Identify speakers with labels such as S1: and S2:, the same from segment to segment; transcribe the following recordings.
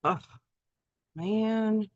S1: Oh, man.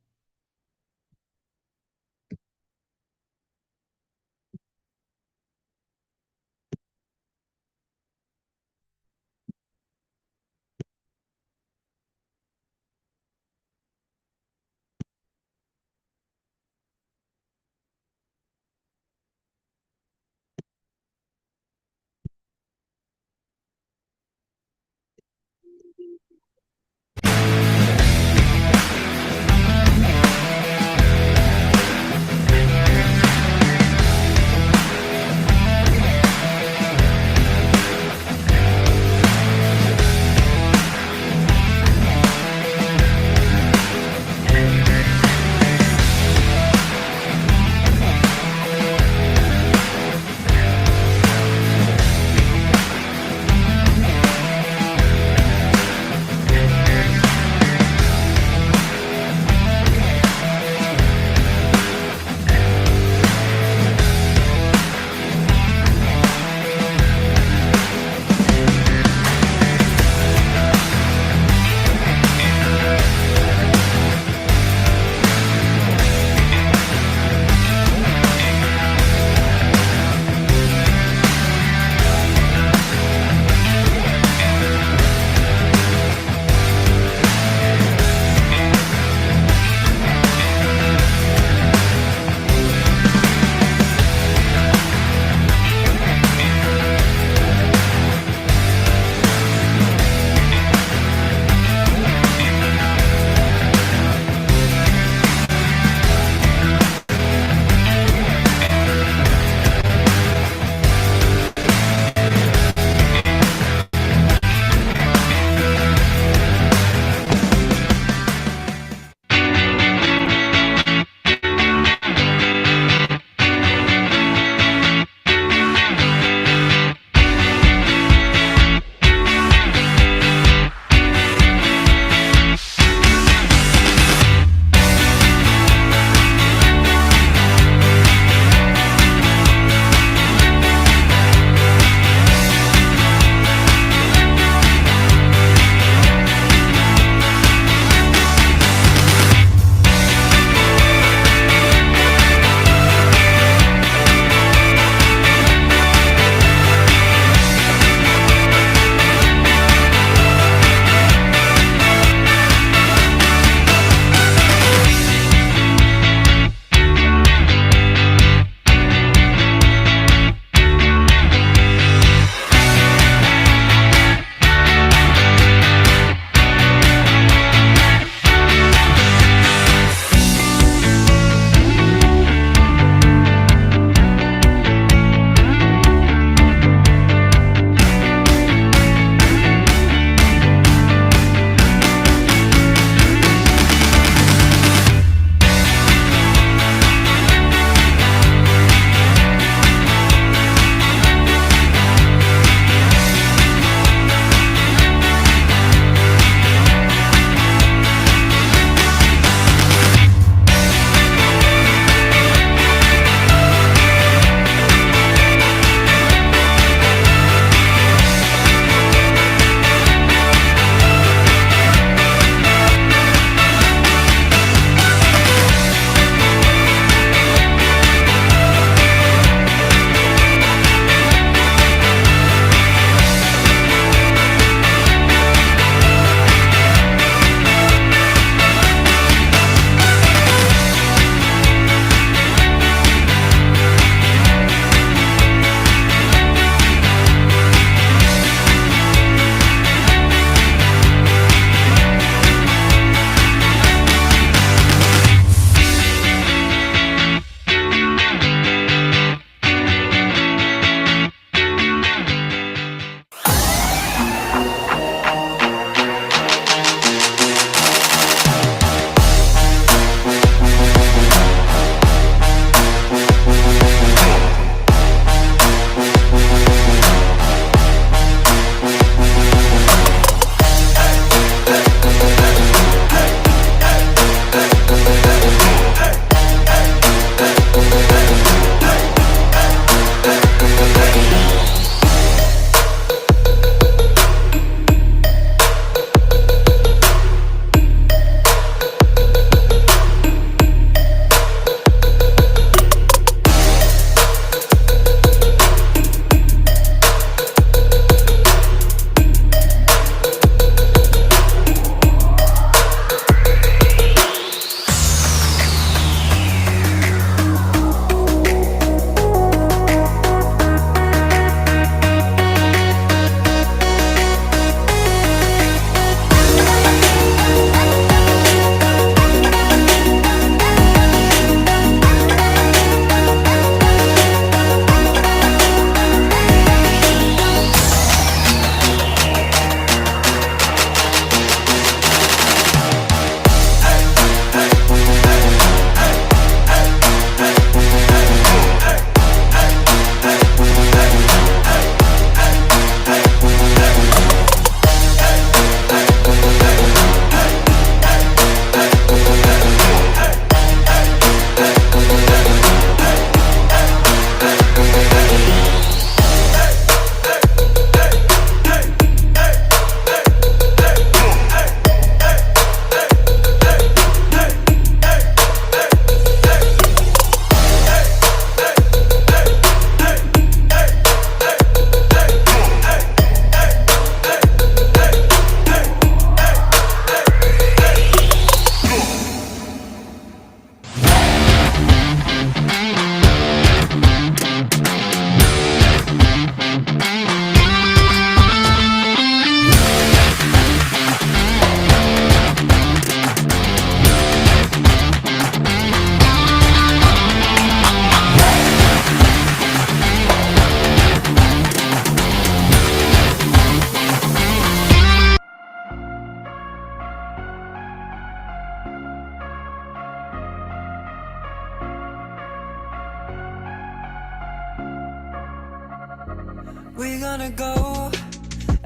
S2: We're gonna go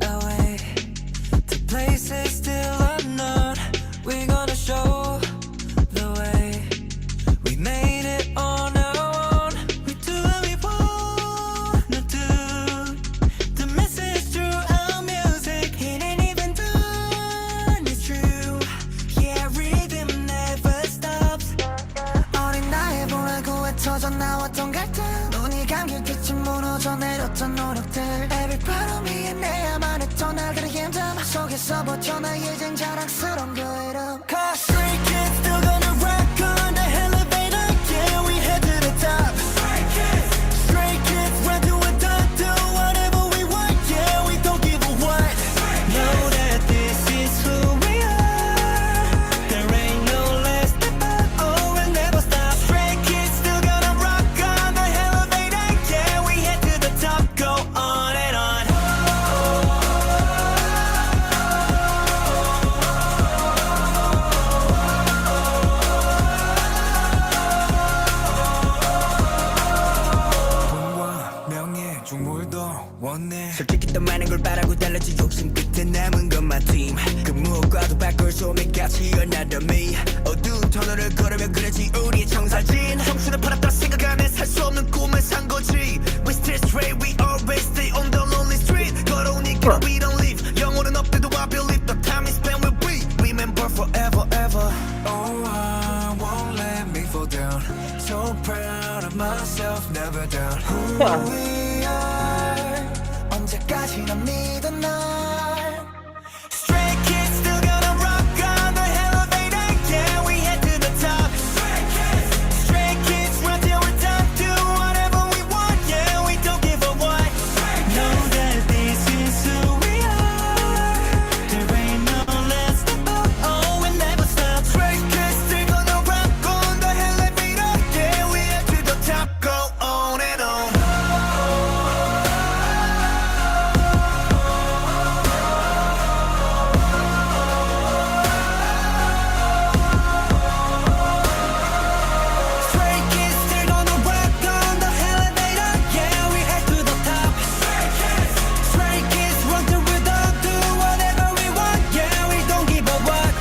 S2: away to places still unknown. We're gonna show the way. We made it on our own. We do what we wanna do. The message through our music, it ain't even done. It's true. Yeah, rhythm never stops. 어린 나의 보라고 외쳐져 나왔던 갈등. 눈이 감길 때쯤 무너져 내렸던 노력들. Every part of me 내야만 했던 날들의 힘듦 속에서 버텨나 이젠 자랑스러운 그 이름. Cause Stray Kids still gonna rock on the elevator. Yeah, we head to the top. Stray Kids run to a top, do whatever we want. Yeah, we don't give a what. Know that this is who we are. There ain't no less than but oh, we'll never stop. Stray Kids still gonna rock on the elevator. Yeah, we head to the top, go on and on. 돈과 명예 중물도 원해. 솔직히 더 많은 걸 바라고 달라진 욕심 끝에 남은 건 my team. 그 무엇과도 바꿀 수 없는 가치 another me. 어두운 터널을 걸으며 그려진 우리의 청사진. 청춘을 팔았다 생각하네 살 수 없는 꿈을 산 거지. We still straight, we always stay on the lonely street. 걸어온 이 길을 we don't leave. 영혼은 없대도 I believe the time is spent with we. Remember forever ever. Oh, I won't let me fall down. So proud of myself, never down. Who we are. 언제까지나 믿어 날. Stray Kids still gonna rock on the elevator. Yeah, we head to the top. Stray Kids run till we're top. Do whatever we want. Yeah, we don't give a what. Know that this is who we are. There ain't no less than but oh, we'll never stop. Stray Kids still gonna rock on the elevator. Yeah, we head to the top. Go on and on. Stray Kids still gonna rock on the elevator. Yeah, we head to the top. Stray Kids run the rhythm, do whatever we want. Yeah, we don't give a what.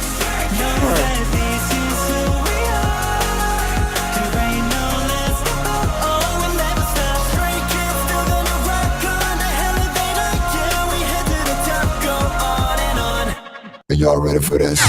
S2: Know that this is who we are. There ain't no less than but oh, we'll never stop. Stray Kids still gonna rock on the elevator. Yeah, we head to the top, go on and on.
S3: Are y'all ready for this?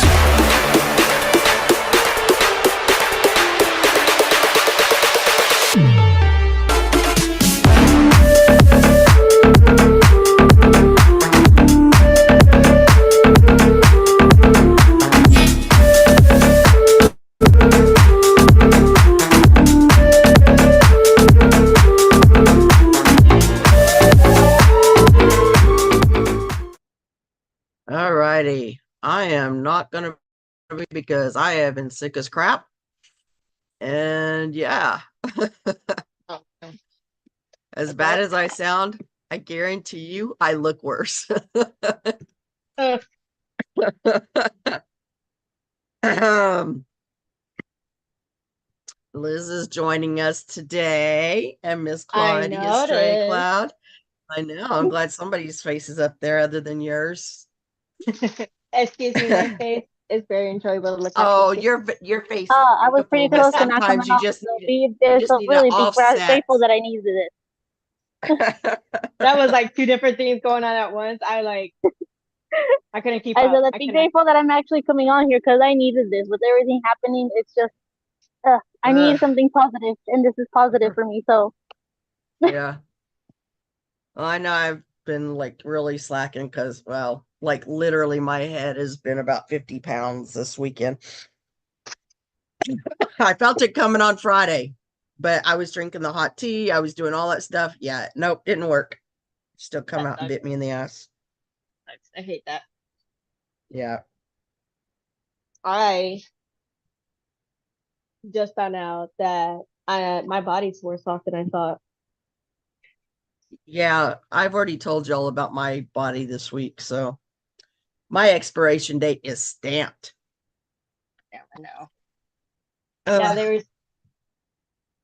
S1: Alrighty. I am not gonna be because I have been sick as crap. And yeah, as bad as I sound, I guarantee you I look worse. Liz is joining us today, and Miss Claudia Stray
S4: noticed.
S1: Cloud. I know. I'm glad somebody's face is up there other than yours.
S4: Excuse me, my face is very enjoyable to look at.
S1: Oh, your face.
S5: Oh, I was pretty
S1: beautiful, but
S5: close to not
S1: sometimes
S5: coming
S1: you
S5: off
S1: just
S5: the
S1: need
S5: feed there,
S1: just
S5: so
S1: need to
S5: really be
S1: offset.
S5: grateful that I needed it.
S4: That was like two different things going on at once. I couldn't keep
S5: I
S4: up.
S5: said that be grateful that I'm actually coming on here because I needed this. With everything happening, it's just, I needed something positive, and this is positive for me. So
S1: Yeah. Well, I know I've been like really slacking because, well, like literally my head has been about 50 pounds this weekend. I felt it coming on Friday, but I was drinking the hot tea. I was doing all that stuff. Yeah, nope, didn't work. Still come out and bit me in the ass.
S4: I hate that.
S1: Yeah.
S4: I just found out that my body's worse off than I thought.
S1: Yeah, I've already told you all about my body this week, so my expiration date is stamped.
S4: Yeah, I know.
S1: Ugh.
S4: Yeah, there was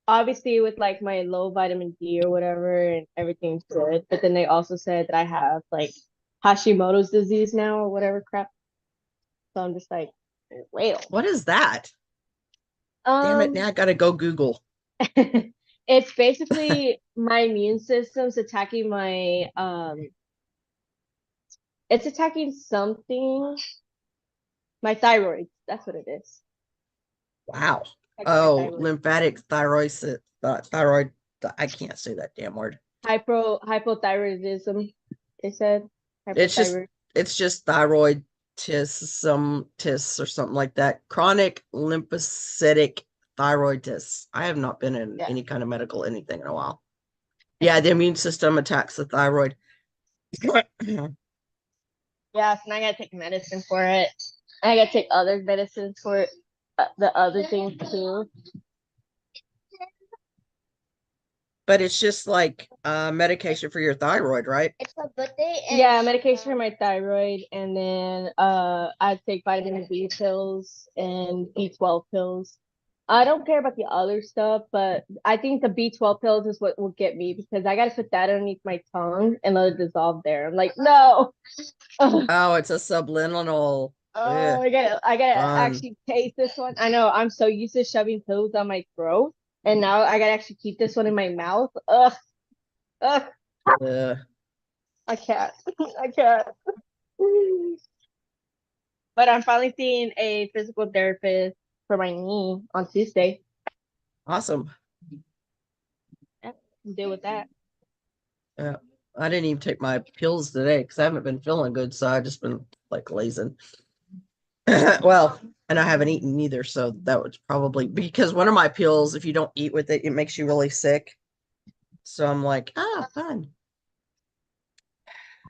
S4: obviously with like my low vitamin D or whatever and everything's good. But then they also said that I have like Hashimoto's disease now or whatever crap. So I'm just like, wait.
S1: What is that? Damn it, now I gotta go Google.
S4: It's basically my immune system's attacking it's attacking something. My thyroid. That's what it is.
S1: Wow.
S4: Attacking my
S1: Oh,
S4: thyroid.
S1: lymphatic thyroid. I can't say that damn word.
S4: Hypothyroidism, they said.
S1: It's just
S4: Hypothyroid.
S1: it's just thyroiditis or something like that. Chronic lymphocytic thyroiditis. I have not been in
S4: Yeah.
S1: any kind of medical anything in a while. Yeah, the immune system attacks the thyroid.
S4: Yeah, so now I gotta take medicine for it. I gotta take other medicines for it, the other things too.
S1: But it's just like medication for your thyroid, right?
S6: It's my birthday. And
S4: Yeah, medication for my thyroid, and then I take vitamin B pills and B12 pills. I don't care about the other stuff, but I think the B12 pills is what will get me because I gotta put that underneath my tongue and let it dissolve there. I'm like, no.
S1: Oh, it's a subliminal.
S4: Oh,
S1: Ugh,
S4: I gotta
S1: fun.
S4: actually taste this one. I know I'm so used to shoving pills down my throat, and now I gotta actually keep this one in my mouth. Ugh, ugh,
S1: Ugh.
S4: I can't, I can't. But I'm finally seeing a physical therapist for my knee on Tuesday.
S1: Awesome.
S4: Deal with that.
S1: Yeah. I didn't even take my pills today because I haven't been feeling good, so I just been like lazing. Well, and I haven't eaten either, so that was probably because one of my pills, if you don't eat with it, it makes you really sick. So I'm like, fun.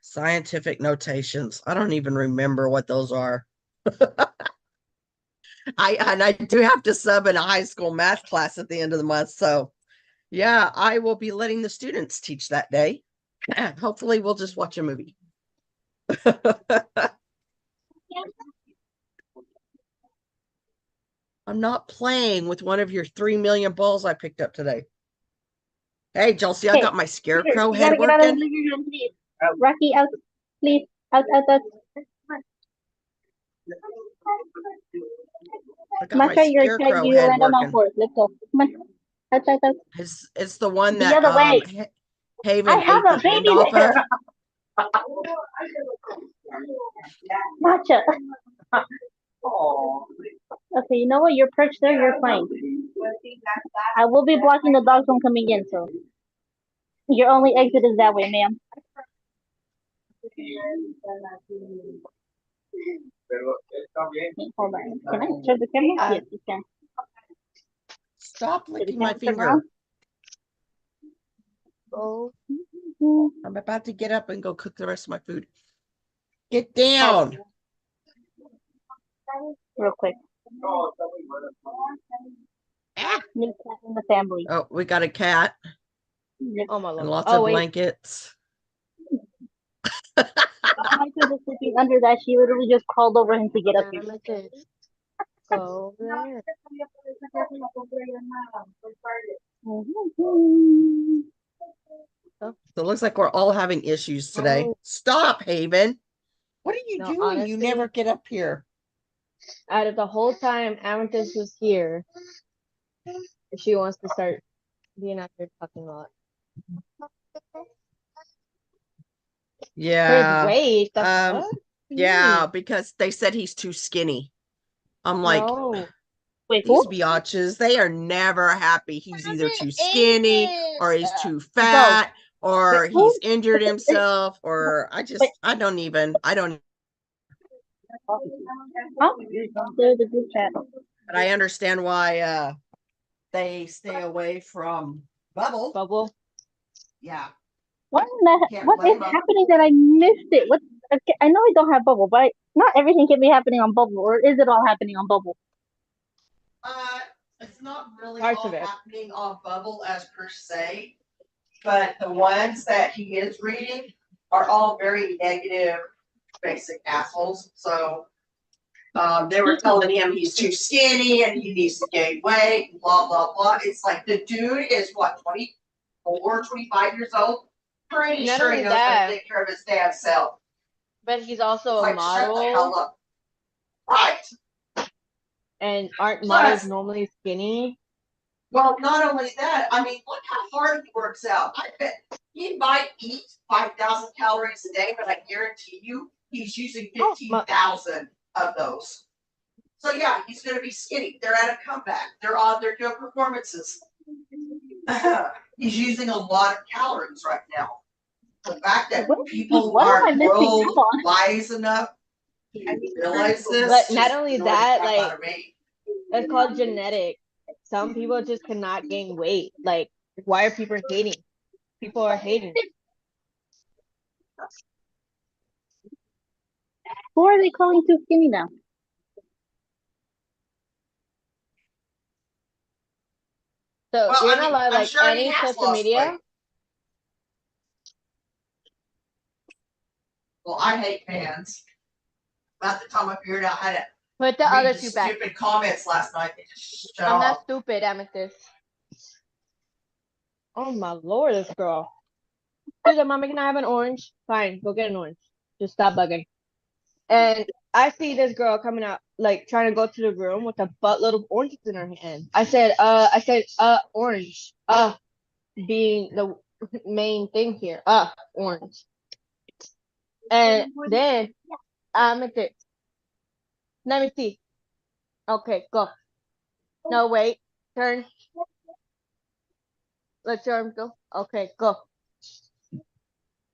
S1: Scientific notations. I don't even remember what those are. I do have to sub in a high school math class at the end of the month, so yeah, I will be letting the students teach that day. Hopefully, we'll just watch a movie. I'm not playing with one of your 3 million balls I picked up today. Hey, Chelsea, I
S5: Okay,
S1: got my
S5: Peter,
S1: scarecrow
S5: you
S1: head
S5: gotta get out of the
S1: working.
S5: living room, please. Rocky, out, please. Out, out, out.
S1: I got my
S5: Masha, you're trying
S1: scarecrow
S5: to
S1: head
S5: land on all
S1: working.
S5: fours. Let's go. Come on. Out, out, out.
S1: It's the one
S5: The
S1: that
S5: other way.
S1: Haven
S5: I have
S1: ate
S5: a
S1: the end
S5: baby
S1: off
S5: there.
S1: of.
S5: Masha. Okay, you know what? You're perched there. You're fine. I will be blocking the dogs from coming in, so your only exit is that way, ma'am. Hold on. Can I turn the camera? Yes, you can.
S1: Stop
S5: Did the
S1: licking my
S5: camera turn around?
S1: finger.
S4: Oh,
S1: I'm about to get up and go cook the rest of my food. Get down.
S5: Real quick.
S1: Ah.
S5: New cat in the family.
S1: Oh, we got a cat
S4: oh my
S1: and
S4: lord.
S1: lots
S4: Oh
S1: of
S4: wait,
S1: blankets.
S5: My kid was sleeping under that. She literally just crawled over him to get up here.
S4: Go there.
S1: So it looks like we're all having issues today.
S4: Oh.
S1: Stop, Haven. What are you
S4: No,
S1: doing?
S4: honestly-
S1: You never get up here.
S4: Out of the whole time Amethyst was here, she wants to start being out there talking a lot.
S1: Yeah.
S4: His weight. That's
S1: um,
S4: what?
S1: Yeah, because they said he's too skinny. I'm like,
S4: No.
S5: Wait,
S1: these
S5: who?
S1: biatches, they are never happy. He's either too skinny or he's too
S5: Go.
S1: fat or
S5: Wait, who?
S1: he's injured himself or I don't even.
S5: Huh? There's a group chat.
S1: But I understand why they stay away from Bubble.
S4: Bubble.
S1: Yeah.
S5: What in the,
S1: Can't
S5: what
S1: blame
S5: is
S1: 'em.
S5: happening that I missed it? What? Okay, I know I don't have Bubble, but not everything can be happening on Bubble, or is it all happening on Bubble?
S1: It's not really
S4: Parts
S1: all
S4: of it.
S1: happening on Bubble as per se, but the ones that he is reading are all very negative, basic assholes. So They were telling him he's too skinny and he needs to gain weight, blah, blah, blah. It's like the dude is what, 24, 25 years old? Pretty
S4: Not
S1: sure he
S4: only
S1: knows how
S4: that,
S1: to take care of his damn self.
S4: but he's also a
S1: Like, shut the hell
S4: model,
S1: up. Right.
S4: and aren't
S1: Plus-
S4: models normally skinny?
S1: Well, not only that, I mean, look how hard he works out. I bet he might eat 5,000 calories a day, but I guarantee you he's using
S4: Oh,
S1: 15,000 of those. So yeah, he's gonna be skinny. They're at a comeback. They're doing performances. He's using a lot of calories right now. The fact that people
S5: What am I
S1: aren't
S5: missing
S1: world
S5: out on?
S1: wise enough to realize this.
S4: But not
S1: just
S4: only
S1: annoys the
S4: that,
S1: crap out
S4: like,
S1: of me.
S4: it's called genetic. Some people just cannot gain weight. Like, why are people hating? People are hating.
S5: Who are they calling too skinny now?
S4: So
S1: Well,
S4: you're
S1: I
S4: not
S1: mean,
S4: allowed
S1: I'm
S4: like
S1: sure he
S4: any
S1: has
S4: social
S1: lost
S4: media.
S1: weight. Well, I hate fans. About the time I figured out how to
S4: Put the
S1: read
S4: other
S1: the
S4: two back.
S1: stupid comments last night, they just shut
S4: I'm
S1: off.
S4: not stupid, Amethyst. Oh my lord, this girl. Dude, Mama, can I have an orange? Fine, go get an orange. Just stop bugging. And I see this girl coming out, like trying to go to the room with a buttload of oranges in her hand. I said, orange. Being the main thing here. Orange. And then, Amethyst. Let me see. Okay, go. No, wait. Turn. Let your arm go. Okay, go.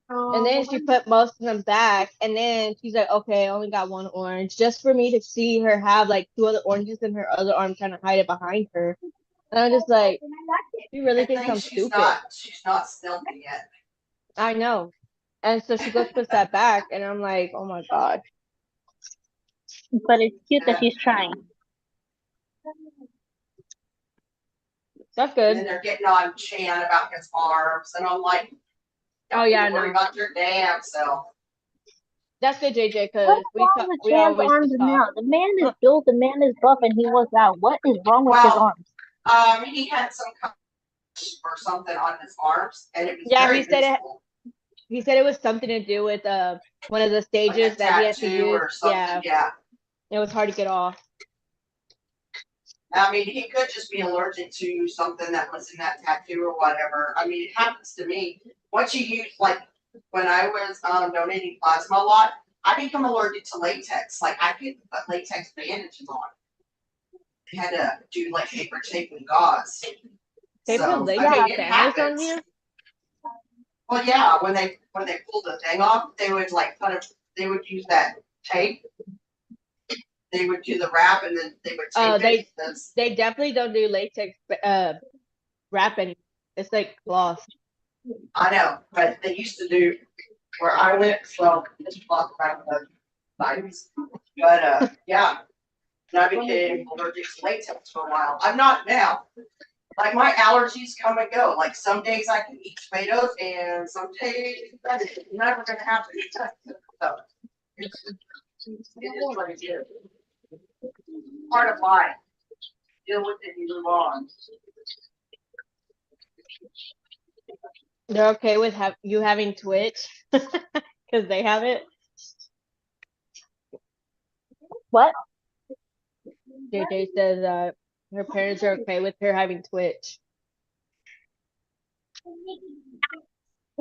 S4: And then she put most of them back, and then she's like, okay, I only got one orange, just for me to see her have like two other oranges in her other arm, trying to hide it behind her. And I'm just like, you really
S1: I
S4: think
S1: think
S4: I'm
S1: she's
S4: stupid?
S1: she's not stealthy yet.
S4: I know. And so she goes puts that back, and I'm like, oh my god.
S5: But it's cute that she's trying.
S4: That's
S1: And then
S4: good.
S1: they're getting on Chan about his arms, and I'm like,
S4: Oh, yeah, I
S1: don't worry
S4: know.
S1: about your damn self.
S4: That's good, JJ,
S5: What's
S4: because
S5: wrong with
S4: we
S5: Chan's
S4: always
S5: arms
S4: just
S5: now?
S4: talk.
S5: The man is built, the man is buff, and he works out. What is wrong with his
S1: Well,
S5: arms?
S1: He had some kind or something on his arms, and it was
S4: Yeah,
S1: very
S4: he said it.
S1: visible.
S4: He said it was something to do with one of the
S1: Like a
S4: stages that he had to
S1: tattoo
S4: use.
S1: or something. Yeah.
S4: It was hard to get off.
S1: I mean, he could just be allergic to something that was in that tattoo or whatever. I mean, it happens to me. Once you use, like, when I was donating plasma a lot, I become allergic to latex. Like, I couldn't put latex bandages on. I had to do, like, paper tape and gauze.
S4: They
S1: So,
S4: put
S1: I mean, it
S4: bandages on
S1: happens.
S4: you?
S1: Well, yeah, when they pulled the thing off, they would, like, they would use that tape. They would do the wrap and then they would tape it.
S4: They definitely don't do latex wrap anymore. It's like cloth.
S1: I know, but they used to do where I went, so just talk about the sites. But yeah. And I became allergic to latex for a while. I'm not now. Like my allergies come and go. Like some days I can eat tomatoes and some days I'm never gonna have to eat tomatoes. So it is what it is. Part of life. Deal with it and move on.
S4: They're okay with you having Twitch because they have it.
S5: What?
S4: JJ says her parents are okay with her having Twitch.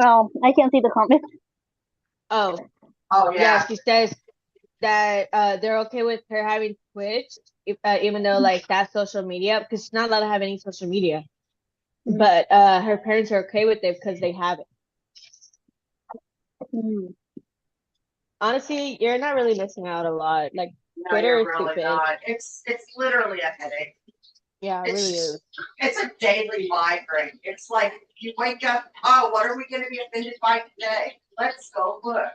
S5: Oh, I can't see the comment.
S4: Oh,
S1: Oh
S4: yeah,
S1: yeah.
S4: she says that they're okay with her having Twitch, even though like that's social media, because she's not allowed to have any social media. But her parents are okay with it because they have it. Honestly, you're not really missing out a lot. Like
S1: No,
S4: Twitter
S1: you're
S4: is
S1: really
S4: stupid.
S1: not. It's literally a headache.
S4: Yeah, it really is.
S1: It's a daily migraine. It's like you wake up, oh, what are we gonna be offended by today? Let's go look.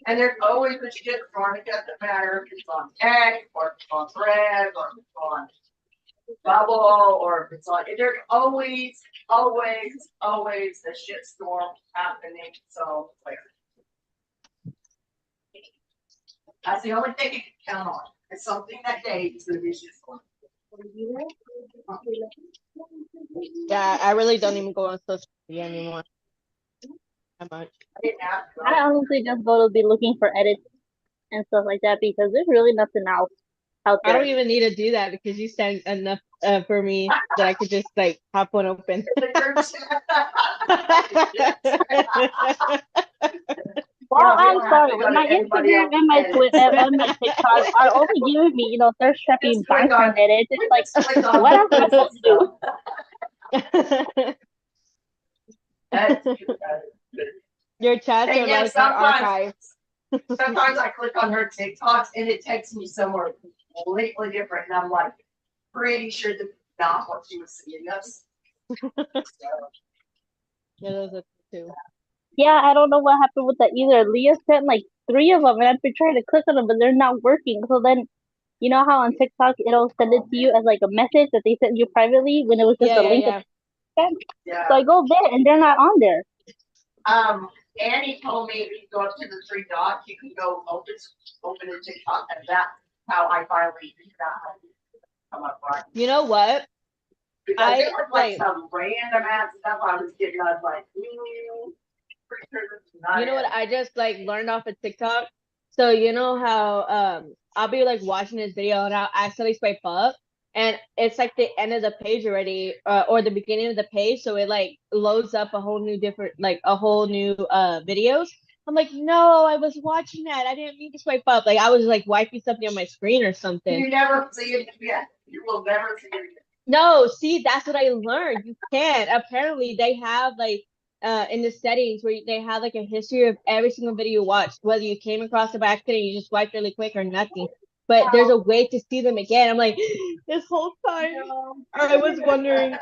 S1: And there's always a shit trying to get the matter if it's on egg or if it's on bread or if it's on bubble or if it's on there's always a shit storm happening somewhere. That's the only thing you can count on. It's something that day is gonna be useful.
S4: Yeah, I really don't even go on social media anymore. That much.
S5: I honestly just go to be looking for edits and stuff like that because there's really nothing else out
S4: I
S5: there.
S4: don't even need to do that because you sent enough for me that I could just like pop one open.
S5: Well, I'm sorry. With my Instagram and my Twitter and my TikTok are only giving me, thirst trapping background edits. It's like, what else am I supposed to do?
S4: Your chats
S1: And
S4: are
S1: yet
S4: like our
S1: sometimes-
S4: archives.
S1: Sometimes I click on her TikToks and it takes me somewhere completely different, and I'm like, pretty sure that's not what she was seeing us.
S4: Yeah, those are two.
S5: Yeah, I don't know what happened with that either. Leah sent like 3 of them, and I've been trying to click on them, but they're not working. So then, you know how on TikTok it'll send it to you as like a message that they sent you privately when it was just
S4: Yeah,
S5: a
S4: yeah,
S5: link.
S4: yeah.
S1: Yeah.
S5: So I go there, and they're not on there.
S1: Annie told me if you go up to the 3 dots, you can go open the TikTok, and that's how I finally figured out how to come up with.
S4: You know what?
S1: Because it was like some random ass stuff I was getting, I was like, pretty sure this is not
S4: You know
S1: it.
S4: what I just like learned off of TikTok? So you know how I'll be like watching this video and I'll accidentally swipe up and it's like the end of the page already or the beginning of the page, so it like loads up a whole new videos. I'm like, no, I was watching that. I didn't mean to swipe up. Like I was like wiping something on my screen or something.
S1: You never see it again. You will never see it again.
S4: No, see, that's what I learned. You can't. Apparently, they have like in the settings where they have like a history of every single video you watched, whether you came across it by accident, you just swiped really quick or nothing. But there's a way to see them again. I'm like, this whole time I was wondering if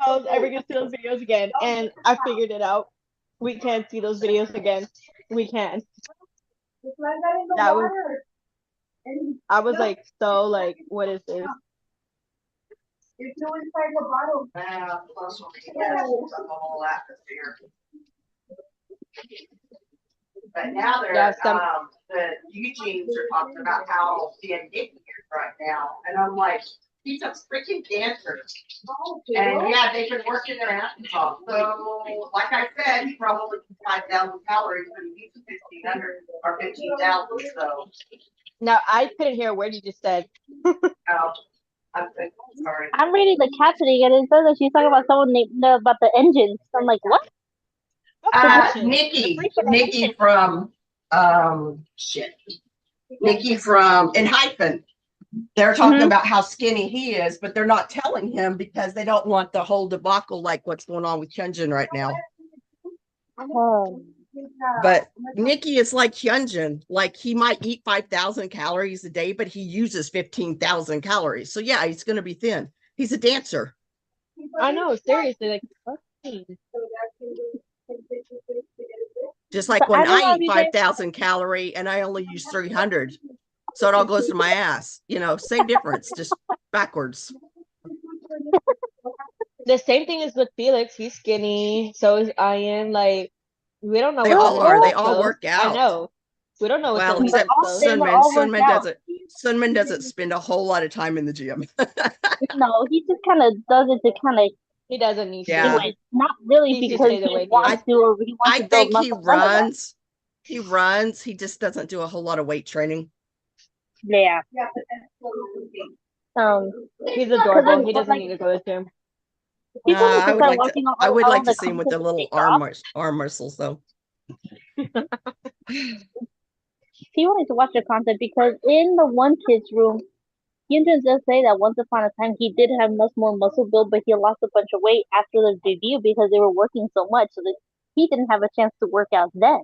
S4: I was ever gonna see those videos again, and I figured it out. We can see those videos again. We can. That was. I was like, so like, what is this?
S1: Plus when we get the whole atmosphere. But now
S4: Yeah,
S1: the Eugenes are talking about how being Nicky is right now, and I'm like, he's a freaking cancer. And yeah, they've been working their asses off. So, like I said, he probably 5,000 calories, but he needs 1,500 or 15,000. So,
S4: Now I couldn't hear a word you just said.
S1: I'm sorry.
S5: I'm reading the caption again, and it says that she's talking about someone about the engines. I'm like, what?
S1: Nikki from Nikki from in Hyphen. They're talking about how skinny he is, but they're not telling him because they don't want the whole debacle like what's going on with Hyunjin right now. But Nikki is like Hyunjin, like he might eat 5,000 calories a day, but he uses 15,000 calories. So yeah, he's going to be thin. He's a dancer.
S4: I know, seriously, like,
S1: Just like
S5: But
S1: when
S5: I don't know
S1: I
S5: if
S1: eat
S5: you guys-
S1: 5,000 calorie and I only use 300. So it all goes to my ass, same difference, just backwards.
S4: the same thing is with Felix. He's skinny. So is Ian. Like, we don't know.
S1: They
S4: what's
S1: all
S4: under
S1: are.
S4: the
S1: They all
S4: clothes.
S1: work out.
S4: I know. We don't know what's
S1: Well,
S4: under
S1: except
S4: the clothes.
S5: They were
S1: Sunman.
S5: all worked out.
S1: Sunman doesn't spend a whole lot of time in the gym.
S5: No, he just kind of does it to kind of
S4: He doesn't need
S1: Yeah.
S4: to.
S5: not really
S4: He should
S5: because
S4: stay the way
S5: he
S4: he
S5: wants
S1: is.
S5: to or he wants
S1: I
S5: to build
S1: think he
S5: muscle. None of that.
S1: runs. He runs. He just doesn't do a whole lot of weight training.
S5: Yeah.
S4: He's adorable. He
S5: but,
S4: doesn't
S5: like,
S4: need to go to the gym.
S5: people need to
S1: I would
S5: start
S1: like to.
S5: watching
S1: I would
S5: all
S1: like
S5: the
S1: to see him with the
S5: content
S1: little
S5: they drop.
S1: arm muscles, though.
S5: People need to watch the content because in the one kid's room, Hyunjin does say that once upon a time he did have much more muscle build, but he lost a bunch of weight after the debut because they were working so much, so that he didn't have a chance to work out then.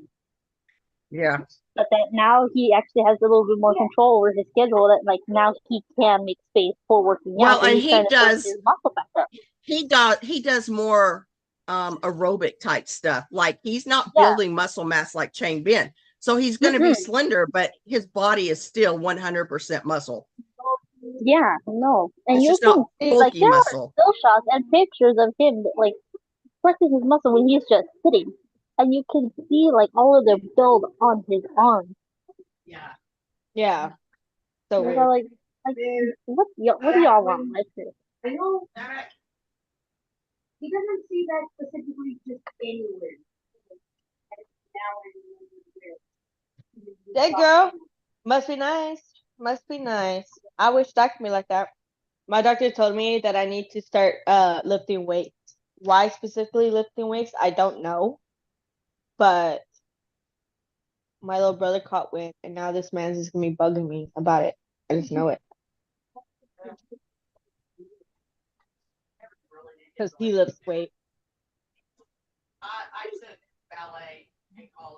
S1: Yeah.
S5: But that now he actually has a little bit more control over his schedule. That like now he can make space for working
S1: Well,
S5: out. So
S1: and
S5: he's
S1: he
S5: trying to build
S1: does-
S5: his muscle back up.
S1: He does more aerobic type stuff. Like he's not
S5: Yeah.
S1: building muscle mass like Chang Bin. So he's going to be slender, but his body is still 100% muscle.
S5: Yeah, no, and
S1: It's
S5: you
S1: just
S5: can
S1: not
S5: see like
S1: bulky
S5: there
S1: muscle.
S5: are still shots and pictures of him like flexing his muscle when he's just sitting, and you can see like all of the build on his arms.
S1: Yeah.
S4: Yeah. So
S5: They're
S4: weird.
S5: all like what do y'all want? Like,
S6: I know he doesn't see that specifically just anywhere.
S4: That girl must be nice. Must be nice. I wish that could be like that. My doctor told me that I need to start lifting weights. Why specifically lifting weights? I don't know. But my little brother caught wind, and now this man's just gonna be bugging me about it. I just know it. Because he lifts weight.
S1: I took ballet in college.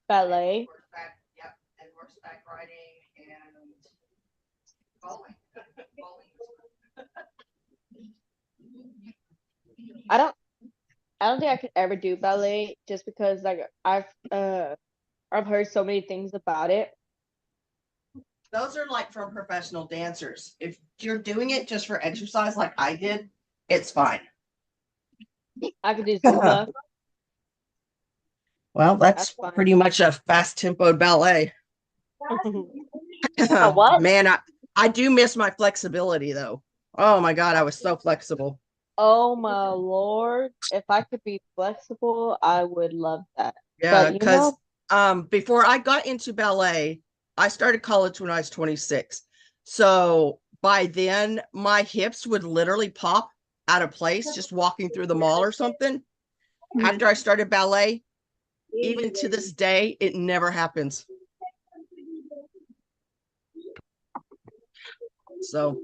S4: Ballet.
S1: Horseback, yep, and horseback riding and bowling.
S4: I don't think I could ever do ballet just because like I've heard so many things about it.
S1: Those are like from professional dancers. If you're doing it just for exercise like I did, it's fine.
S4: I could do Zumba.
S1: Well,
S4: That's
S1: that's
S4: fine.
S1: pretty much a fast tempoed ballet.
S5: A what?
S1: Man, I do miss my flexibility though. Oh my God, I was so flexible.
S4: Oh my Lord. If I could be flexible, I would love that.
S1: Yeah,
S4: But, you
S1: because
S4: know-
S1: before I got into ballet, I started college when I was 26. So by then, my hips would literally pop out of place just walking through the mall or something. After I started ballet, even to this day, it never happens. So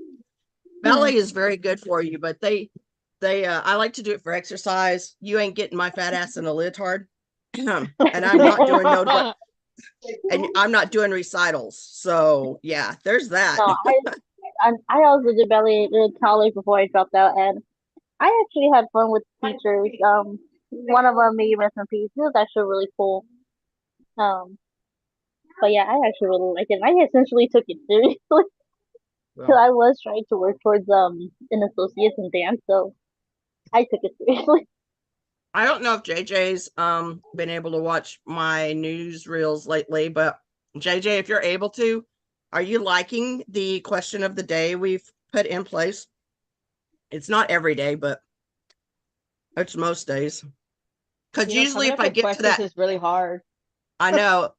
S1: ballet is very good for you, but I like to do it for exercise. You ain't getting my fat ass in a leotard. And I'm not doing and I'm not doing recitals. So yeah, there's that.
S5: No, I also did ballet in college before I dropped out, and I actually had fun with teachers. One of them, may rest in peace. It was actually really cool. But yeah, I actually really liked it. I essentially took it seriously because I was trying to work towards an associate's in dance, so I took it seriously.
S1: I don't know if JJ's been able to watch my news reels lately, but JJ, if you're able to, are you liking the question of the day we've put in place? It's not every day, but it's most days. Because
S4: you know,
S1: usually
S4: coming
S1: if
S4: up
S1: I
S4: with
S1: get to
S4: questions
S1: that,
S4: is really hard.
S1: I know.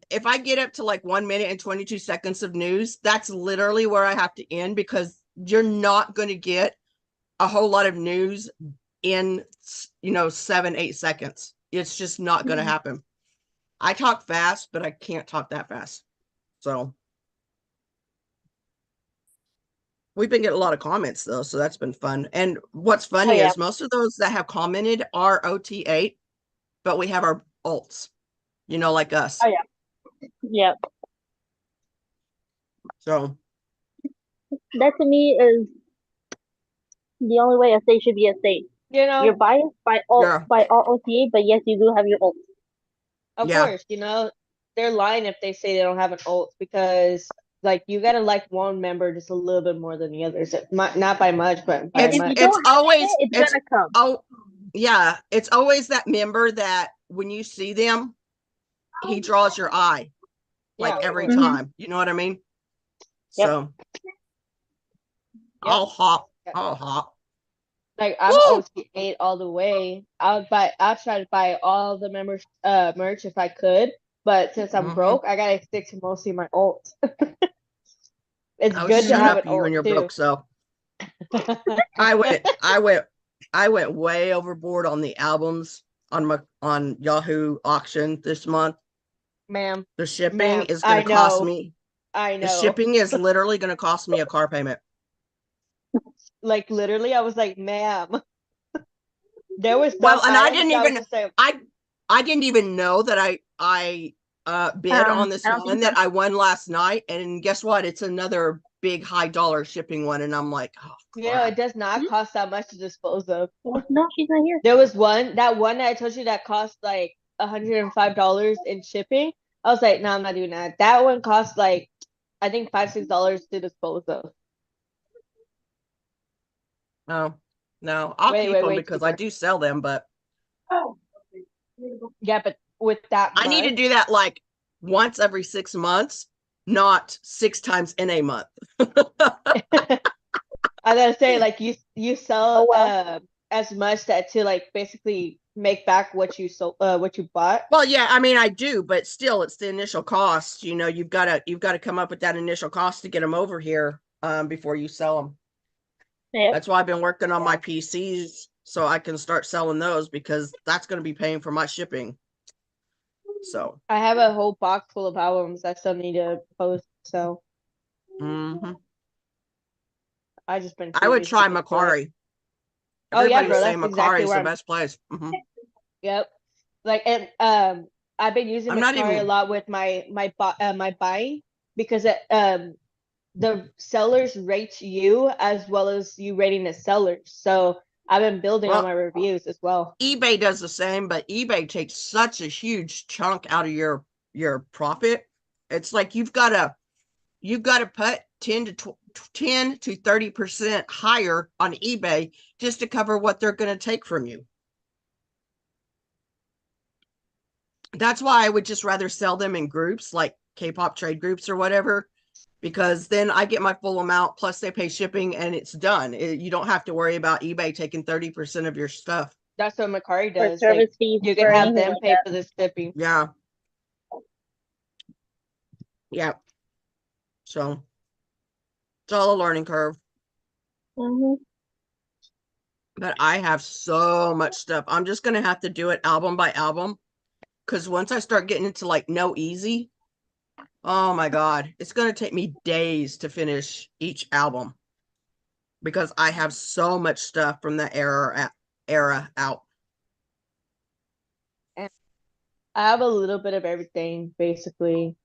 S1: If I get up to like 1 minute and 22 seconds of news, that's literally where I have to end because you're not going to get a whole lot of news in 7-8 seconds. It's just not going to happen. I talk fast, but I can't talk that fast. So we've been getting a lot of comments though, so that's been fun. And what's funny
S5: yeah.
S1: is most of those that have commented are OT8, but we have our alts, like us.
S5: Oh yeah. Yep.
S1: So
S5: That to me is the only way a state should be a state.
S4: You know,
S5: You're biased by all
S1: Yeah.
S5: OTA, but yes, you do have your ult.
S4: of
S1: Yeah.
S4: course, they're lying if they say they don't have an ult because like you gotta like one member just a little bit more than the others. Not by much, but by
S5: And if
S4: much.
S5: you don't
S1: it's always
S5: it's gonna come.
S1: oh yeah, it's always that member that when you see them, he draws your eye like
S4: Yeah, of
S1: every
S4: course.
S1: time. You know what I mean?
S5: Yep.
S1: So
S4: Yep.
S1: I'll hop.
S4: Like I'm
S1: Woo!
S4: OT8 all the way. I'll try to buy all the members merch if I could, but since I'm
S1: Mhm.
S4: broke, I gotta stick to mostly my ult. It's
S1: Oh,
S4: good to
S1: shut
S4: have
S1: up,
S4: an
S1: you
S4: ult
S1: and your
S4: too.
S1: broke self. I went way overboard on the albums on Yahoo auction this month.
S4: Ma'am,
S1: The shipping
S4: Ma'am,
S1: is going
S4: I
S1: to cost
S4: know.
S1: me.
S4: I
S1: The
S4: know.
S1: shipping is literally going to cost me a car payment.
S4: Like literally, I was like, ma'am. There was
S1: Well, and I
S4: items
S1: didn't
S4: that was
S1: even
S4: just like,
S1: I didn't even know that I bid on this
S5: I don't
S1: one
S5: think
S1: that I won last night, and guess what? It's another big high dollar shipping one, and I'm like, oh, crap.
S4: it does not cost that much to dispose of.
S5: No, she's not here.
S4: There was one that I told you that cost like $105 in shipping. I was like, no, I'm not doing that. That one cost like I think $5-6 to dispose of.
S1: No, I'll keep them
S4: Way
S1: because I
S4: cheaper.
S1: do sell them, but
S4: Yeah, but with that
S1: I need to
S4: much,
S1: do that like once every 6 months, not 6 times in a month.
S4: I gotta say, like you sell
S5: Oh, well.
S4: as much that to like basically make back what you sold, what you bought.
S1: Well, yeah, I mean, I do, but still, it's the initial cost. You know, you've got to come up with that initial cost to get them over here before you sell them.
S5: Yep.
S1: That's why I've been working on my PCs so I can start selling those because that's going to be paying for my shipping. So,
S4: I have a whole box full of albums I still need to post, so
S1: mhm.
S4: I just been
S1: I
S4: too
S1: would
S4: busy
S1: try
S4: looking for it.
S1: Macari.
S4: Oh yeah,
S1: Everybody's
S4: bro,
S1: saying
S4: that's
S1: Macari
S4: exactly
S1: is
S4: where
S1: the
S4: I'm.
S1: best place. Mhm.
S4: Yep. Like and I've been using
S1: I'm not
S4: Macari a
S1: even.
S4: lot with my buying because the sellers rate you as well as you rating the sellers. So I've been building on
S1: Well,
S4: my reviews as well.
S1: eBay does the same, but eBay takes such a huge chunk out of your profit. It's like you've got to put 10 to 30% higher on eBay just to cover what they're going to take from you. That's why I would just rather sell them in groups like K-pop trade groups or whatever, because then I get my full amount plus they pay shipping and it's done. You don't have to worry about eBay taking 30% of your stuff.
S4: That's what Macari
S5: For
S4: does. Like
S5: service fees
S4: you
S5: for
S4: can have
S5: anything
S4: them
S5: like
S4: pay
S5: that.
S4: for the shipping.
S1: Yeah. Yeah. So it's all a learning curve.
S5: Mm-hmm.
S1: But I have so much stuff. I'm just gonna have to do it album by album. Because once I start getting into like No Easy, oh my God, it's gonna take me days to finish each album because I have so much stuff from that era out.
S4: And I have a little bit of everything, basically.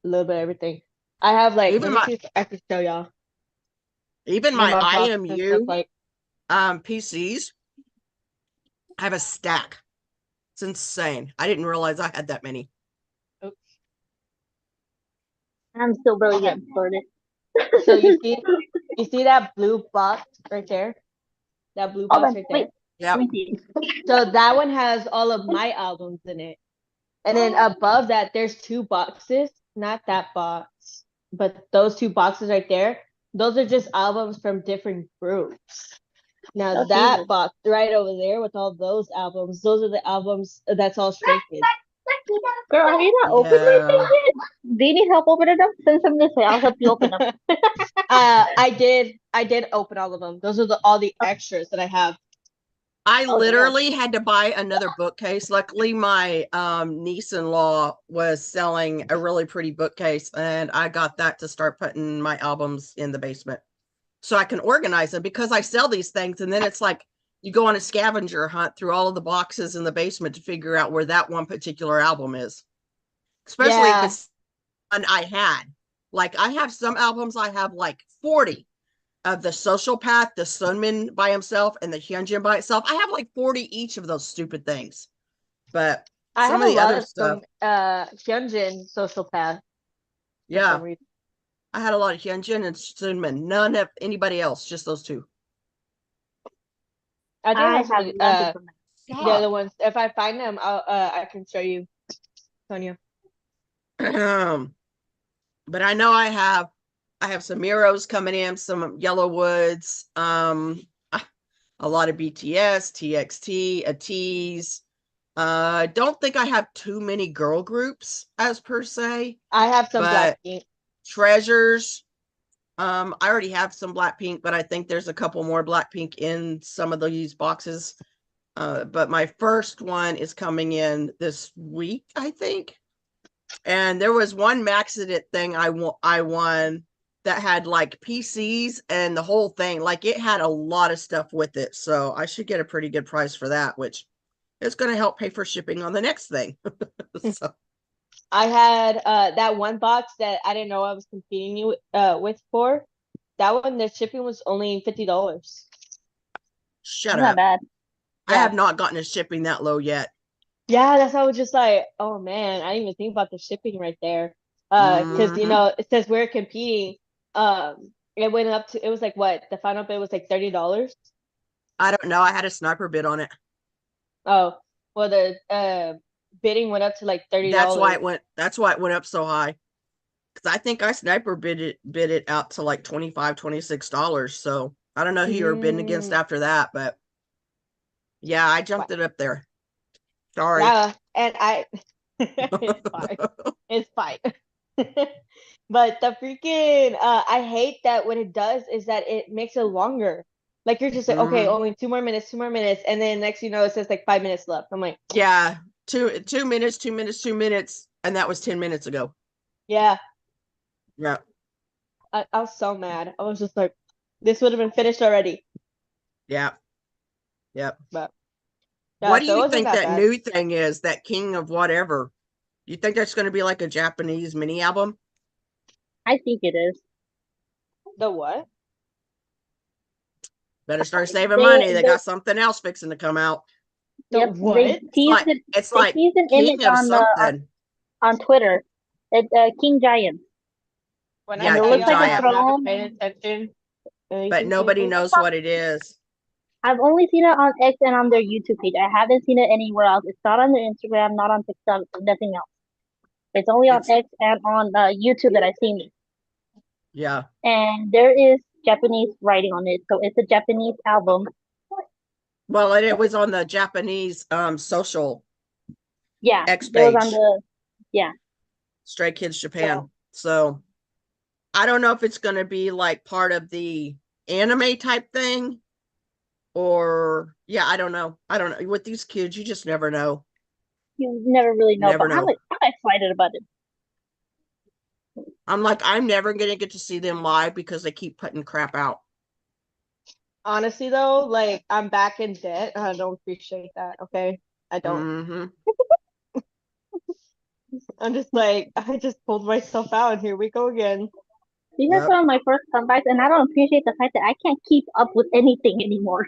S4: A little bit of everything. I have like let
S1: Even
S4: me
S1: my
S4: see if I can show y'all
S1: even
S4: what
S1: my
S4: my boxes look
S1: IMU
S4: like.
S1: PCs, I have a stack. It's insane. I didn't realize I had that many.
S4: Oops.
S5: I'm still really getting started.
S4: So you see that blue box right there? That blue
S5: Hold
S4: box
S5: on,
S4: right
S5: wait.
S4: there.
S5: Let
S1: Yep.
S5: me see.
S4: So that one has all of my albums in it. And then above that, there's two boxes, not that box, but those two boxes right there. Those are just albums from different groups. Now
S5: Oh,
S4: that
S5: Jesus.
S4: box right over there with all those albums, those are the albums that's all Stray Kids.
S5: Girl, have you not opened these
S1: Yeah.
S5: things yet? Do you need help opening them? Send some this way. I'll help you open them.
S4: I did open all of them. Those are all the extras that I have.
S1: I
S5: Oh, damn.
S1: literally had to buy another bookcase. Luckily, my niece-in-law was selling a really pretty bookcase, and I got that to start putting my albums in the basement so I can organize them because I sell these things, and then it's like you go on a scavenger hunt through all of the boxes in the basement to figure out where that one particular album is. Especially if
S4: Yeah,
S1: it's one I had. Like I have some albums, I have like 40 of the Sociopath, the Sunmin by himself, and the Hyunjin by itself. I have like 40 each of those stupid things. But
S4: I
S1: some
S4: have
S1: of
S4: a
S1: the
S4: lot
S1: other
S4: of
S1: stuff,
S4: Hyunjin Social Path for
S1: yeah,
S4: some reason.
S1: I had a lot of Hyunjin and Sunmin. None of anybody else, just those two.
S4: I think
S5: I
S4: that's
S5: have nothing from that.
S4: the other ones. If I find them, I can show you, Sonia.
S1: But I know I have some Miros coming in, some Yellowwoods, a lot of BTS, TXT, ATEEZ. Don't think I have too many girl groups as per se,
S4: I have some
S1: but
S4: Blackpink.
S1: Treasures. I already have some Blackpink, but I think there's a couple more Blackpink in some of these boxes. But my first one is coming in this week, I think. And there was one Maxident thing I won that had like PCs and the whole thing. Like it had a lot of stuff with it. So I should get a pretty good price for that, which is going to help pay for shipping on the next thing. So,
S4: I had that one box that I didn't know I was competing with for. That one, the shipping was only $50.
S1: shut
S5: That's not
S1: up.
S5: bad.
S1: I
S4: Yeah.
S1: have not gotten a shipping that low yet.
S4: Yeah, that's why I was just like, oh man, I didn't even think about the shipping right there. Because you
S1: Mhm.
S4: know, it says we're competing. It went up to it was like what? The final bid was like $30.
S1: I don't know. I had a sniper bid on it.
S4: Oh, well the bidding went up to like $30.
S1: That's why it went up so high. Because I think I sniper bid it out to like $25, $26. So I don't know who you were bidding against after that, but yeah, I jumped it up there. Sorry.
S4: Yeah, and it's fine. It's fine. But the freaking I hate that what it does is that it makes it longer. Like you're just like, okay,
S1: Mhm.
S4: only 2 more minutes, and then next you know it says like 5 minutes left. I'm like,
S1: Yeah, 2 minutes, 2 minutes, 2 minutes, and that was 10 minutes ago.
S4: yeah,
S1: Yeah.
S4: I was so mad. I was just like, this would have been finished already.
S1: Yeah. Yep.
S4: But
S1: What
S4: yeah,
S1: do
S4: so it
S1: you
S4: wasn't
S1: think
S4: that
S1: that
S4: bad.
S1: new thing is, that King of whatever? You think that's going to be like a Japanese mini album?
S5: I think it is.
S4: The what?
S1: Better start saving
S5: They,
S1: money. They
S5: they
S1: got something else fixing to come out.
S4: The
S5: Yep,
S4: what?
S1: It's
S5: they
S1: like
S5: teased an image
S1: King of something.
S5: on Twitter. It's King Giant,
S4: When I
S1: Yeah,
S5: and it
S4: tell
S1: King
S5: looks
S4: y'all
S5: like a
S4: I have
S1: Giant.
S4: not been
S5: throne.
S4: paying attention,
S1: But
S4: anything
S1: nobody
S4: lately.
S1: knows what it is.
S5: I've only seen it on X and on their YouTube page. I haven't seen it anywhere else. It's not on their Instagram, not on TikTok, nothing else. It's only on
S1: It's
S5: X and on YouTube that I've seen it.
S1: yeah.
S5: And there is Japanese writing on it, so it's a Japanese album.
S1: Well, and it was on the Japanese social
S5: Yeah,
S1: X
S5: it was on
S1: page,
S5: the
S1: Stray Kids
S5: so
S1: Japan. So I don't know if it's going to be like part of the anime type thing, or yeah, I don't know. I don't know. With these kids, you just never know.
S5: you never really know.
S1: Never
S5: But
S1: know.
S5: I'm excited about it.
S1: I'm like, I'm never going to get to see them live because they keep putting crap out.
S4: Honestly though, like I'm back in debt. I don't appreciate that. Okay, I don't.
S1: Hmm.
S4: I'm just like I just pulled myself out, and here we go again.
S5: These are
S1: Yep.
S5: some of my first comebacks, and I don't appreciate the fact that I can't keep up with anything anymore.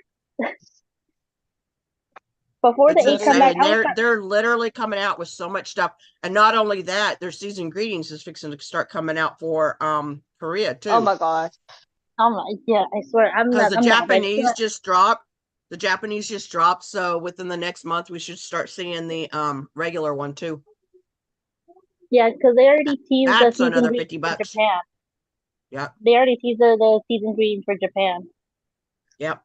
S5: Before the
S1: It's
S5: eighth comeback,
S1: insane.
S5: I was
S1: They're literally coming out with so much stuff. And not only that, their season greetings is fixing to start coming out for Korea
S4: Oh
S1: too.
S4: my gosh.
S5: oh my, yeah, I swear,
S1: Because
S5: I'm not ready.
S1: The Japanese just dropped, so within the next month we should start seeing the regular one too.
S5: Yeah, because they already teased the
S1: That's
S5: season
S1: another
S5: greeting
S1: 50
S5: for
S1: bucks.
S5: Japan.
S1: Yep.
S5: They already teased the season greeting for Japan.
S1: Yep.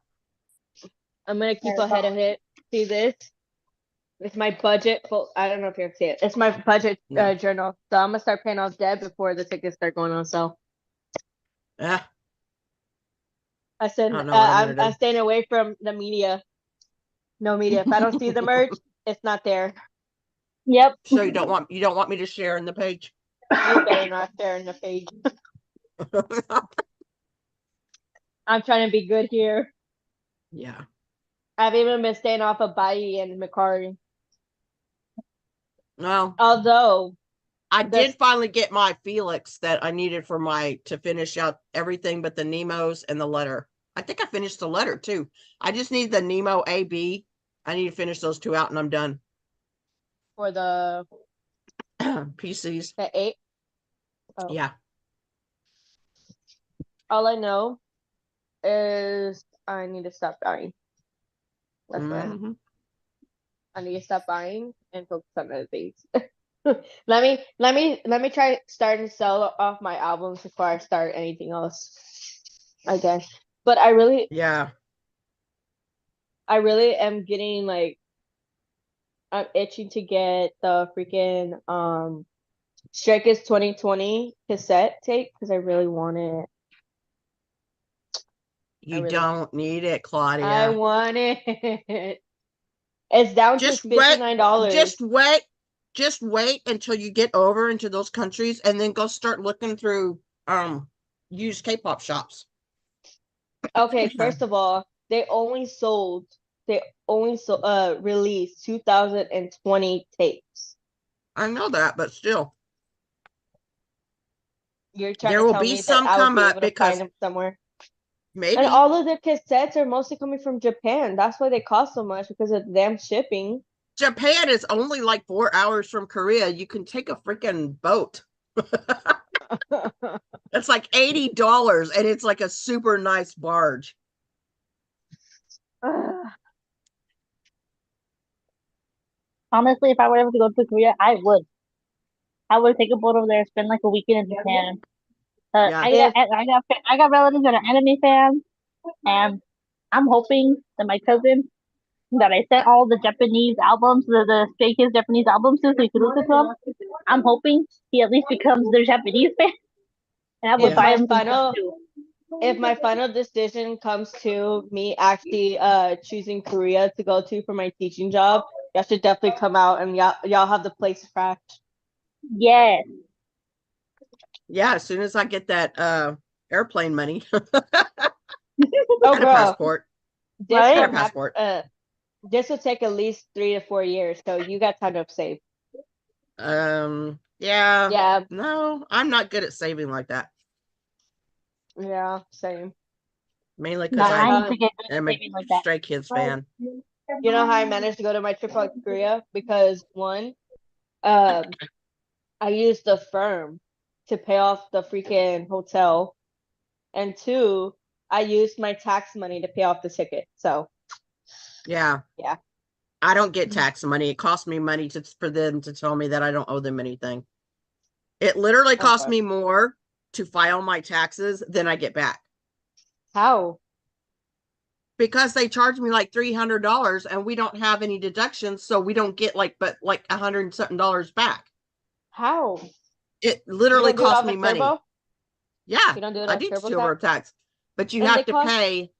S4: I'm gonna keep ahead of it. See this? It's my budget. I don't know if you can see it. It's my budget
S1: No.
S4: journal. So I'm gonna start paying off debt before the tickets start going on sale.
S1: Yeah.
S4: I said
S1: I don't know what I'm
S4: I'm
S1: gonna do.
S4: staying away from the media. No media. If I don't see the merch, it's not there.
S5: Yep.
S1: So you don't want me to share in the page?
S4: You better not share in the page. I'm trying to be good here.
S1: Yeah.
S4: I've even been staying off of Bai and Macari.
S1: Well,
S4: Although
S1: I
S4: the
S1: did finally get my Felix that I needed for to finish out everything but the Nemos and the letter. I think I finished the letter too. I just need the Nemo AB. I need to finish those two out and I'm done.
S4: for the
S1: PCs.
S4: 8. Oh.
S1: Yeah.
S4: All I know is I need to stop buying. That's what
S1: Mhm.
S4: I need to stop buying and focus on other things. let me try starting to sell off my albums before I start anything else. I guess. But
S1: Yeah.
S4: I really am getting like I'm itching to get the freaking Stray Kids 2020 cassette tape because I really want it.
S1: You
S4: really
S1: don't need it,
S4: I
S1: Claudia.
S4: want it. It's down to
S1: Just wait.
S4: $59.
S1: Just wait until you get over into those countries and then go start looking through used K-pop shops.
S4: Okay, first of all, they only released 2020 tapes.
S1: I know that, but still.
S4: You're trying
S1: There
S4: to
S1: will
S4: tell
S1: be
S4: me that
S1: some
S4: I would
S1: come
S4: be
S1: up
S4: able to find
S1: because
S4: them somewhere.
S1: maybe.
S4: And all of the cassettes are mostly coming from Japan. That's why they cost so much because of them shipping.
S1: Japan is only like 4 hours from Korea. You can take a freaking boat. It's like $80 and it's like a super nice barge.
S5: Honestly, if I were ever to go to Korea, I would I would take a boat over there and spend like a weekend in Japan.
S1: Yeah.
S5: I got relatives that are anime fans, and I'm hoping that my cousin that I sent all the Japanese albums, the Stray Kids Japanese albums to, so he could listen to them. I'm hoping he at least becomes their Japanese fan, and I would
S4: If
S5: buy
S4: my
S5: him some stuff
S4: final
S5: too.
S4: if my final decision comes to me actually choosing Korea to go to for my teaching job, y'all should definitely come out and y'all have the place cracked.
S5: Yes.
S1: Yeah, as soon as I get that airplane money
S4: Oh
S1: and a
S4: girl,
S1: passport.
S4: this
S5: Right?
S4: will
S1: And a passport.
S4: this will take at least 3 to 4 years, so you got time to save.
S1: Yeah.
S4: Yeah,
S1: No, I'm not good at saving like that.
S4: yeah, same.
S1: Mainly
S4: No,
S1: because
S5: I
S1: I
S5: need to get good at
S1: am a
S5: saving like that.
S1: Stray Kids fan.
S4: You know how I managed to go to my trip out to Korea? Because one, um, I used the firm to pay off the freaking hotel, and two, I used my tax money to pay off the ticket. So
S1: Yeah.
S4: yeah.
S1: I don't get tax money. It costs me money for them to tell me that I don't owe them anything. It literally costs
S4: Okay.
S1: me more to file my taxes than I get back
S4: How?
S1: because they charge me like $300 and we don't have any deductions, so we don't get like $100 and something back.
S4: How?
S1: It
S4: You
S1: literally
S4: don't do it
S1: costs
S4: off
S1: me
S4: of
S1: money.
S4: Turbo?
S1: Yeah,
S4: You don't do it
S1: I
S4: on
S1: do
S4: TurboTax?
S1: TurboTax, but you
S4: And
S1: have
S4: they
S1: to
S4: cost
S1: pay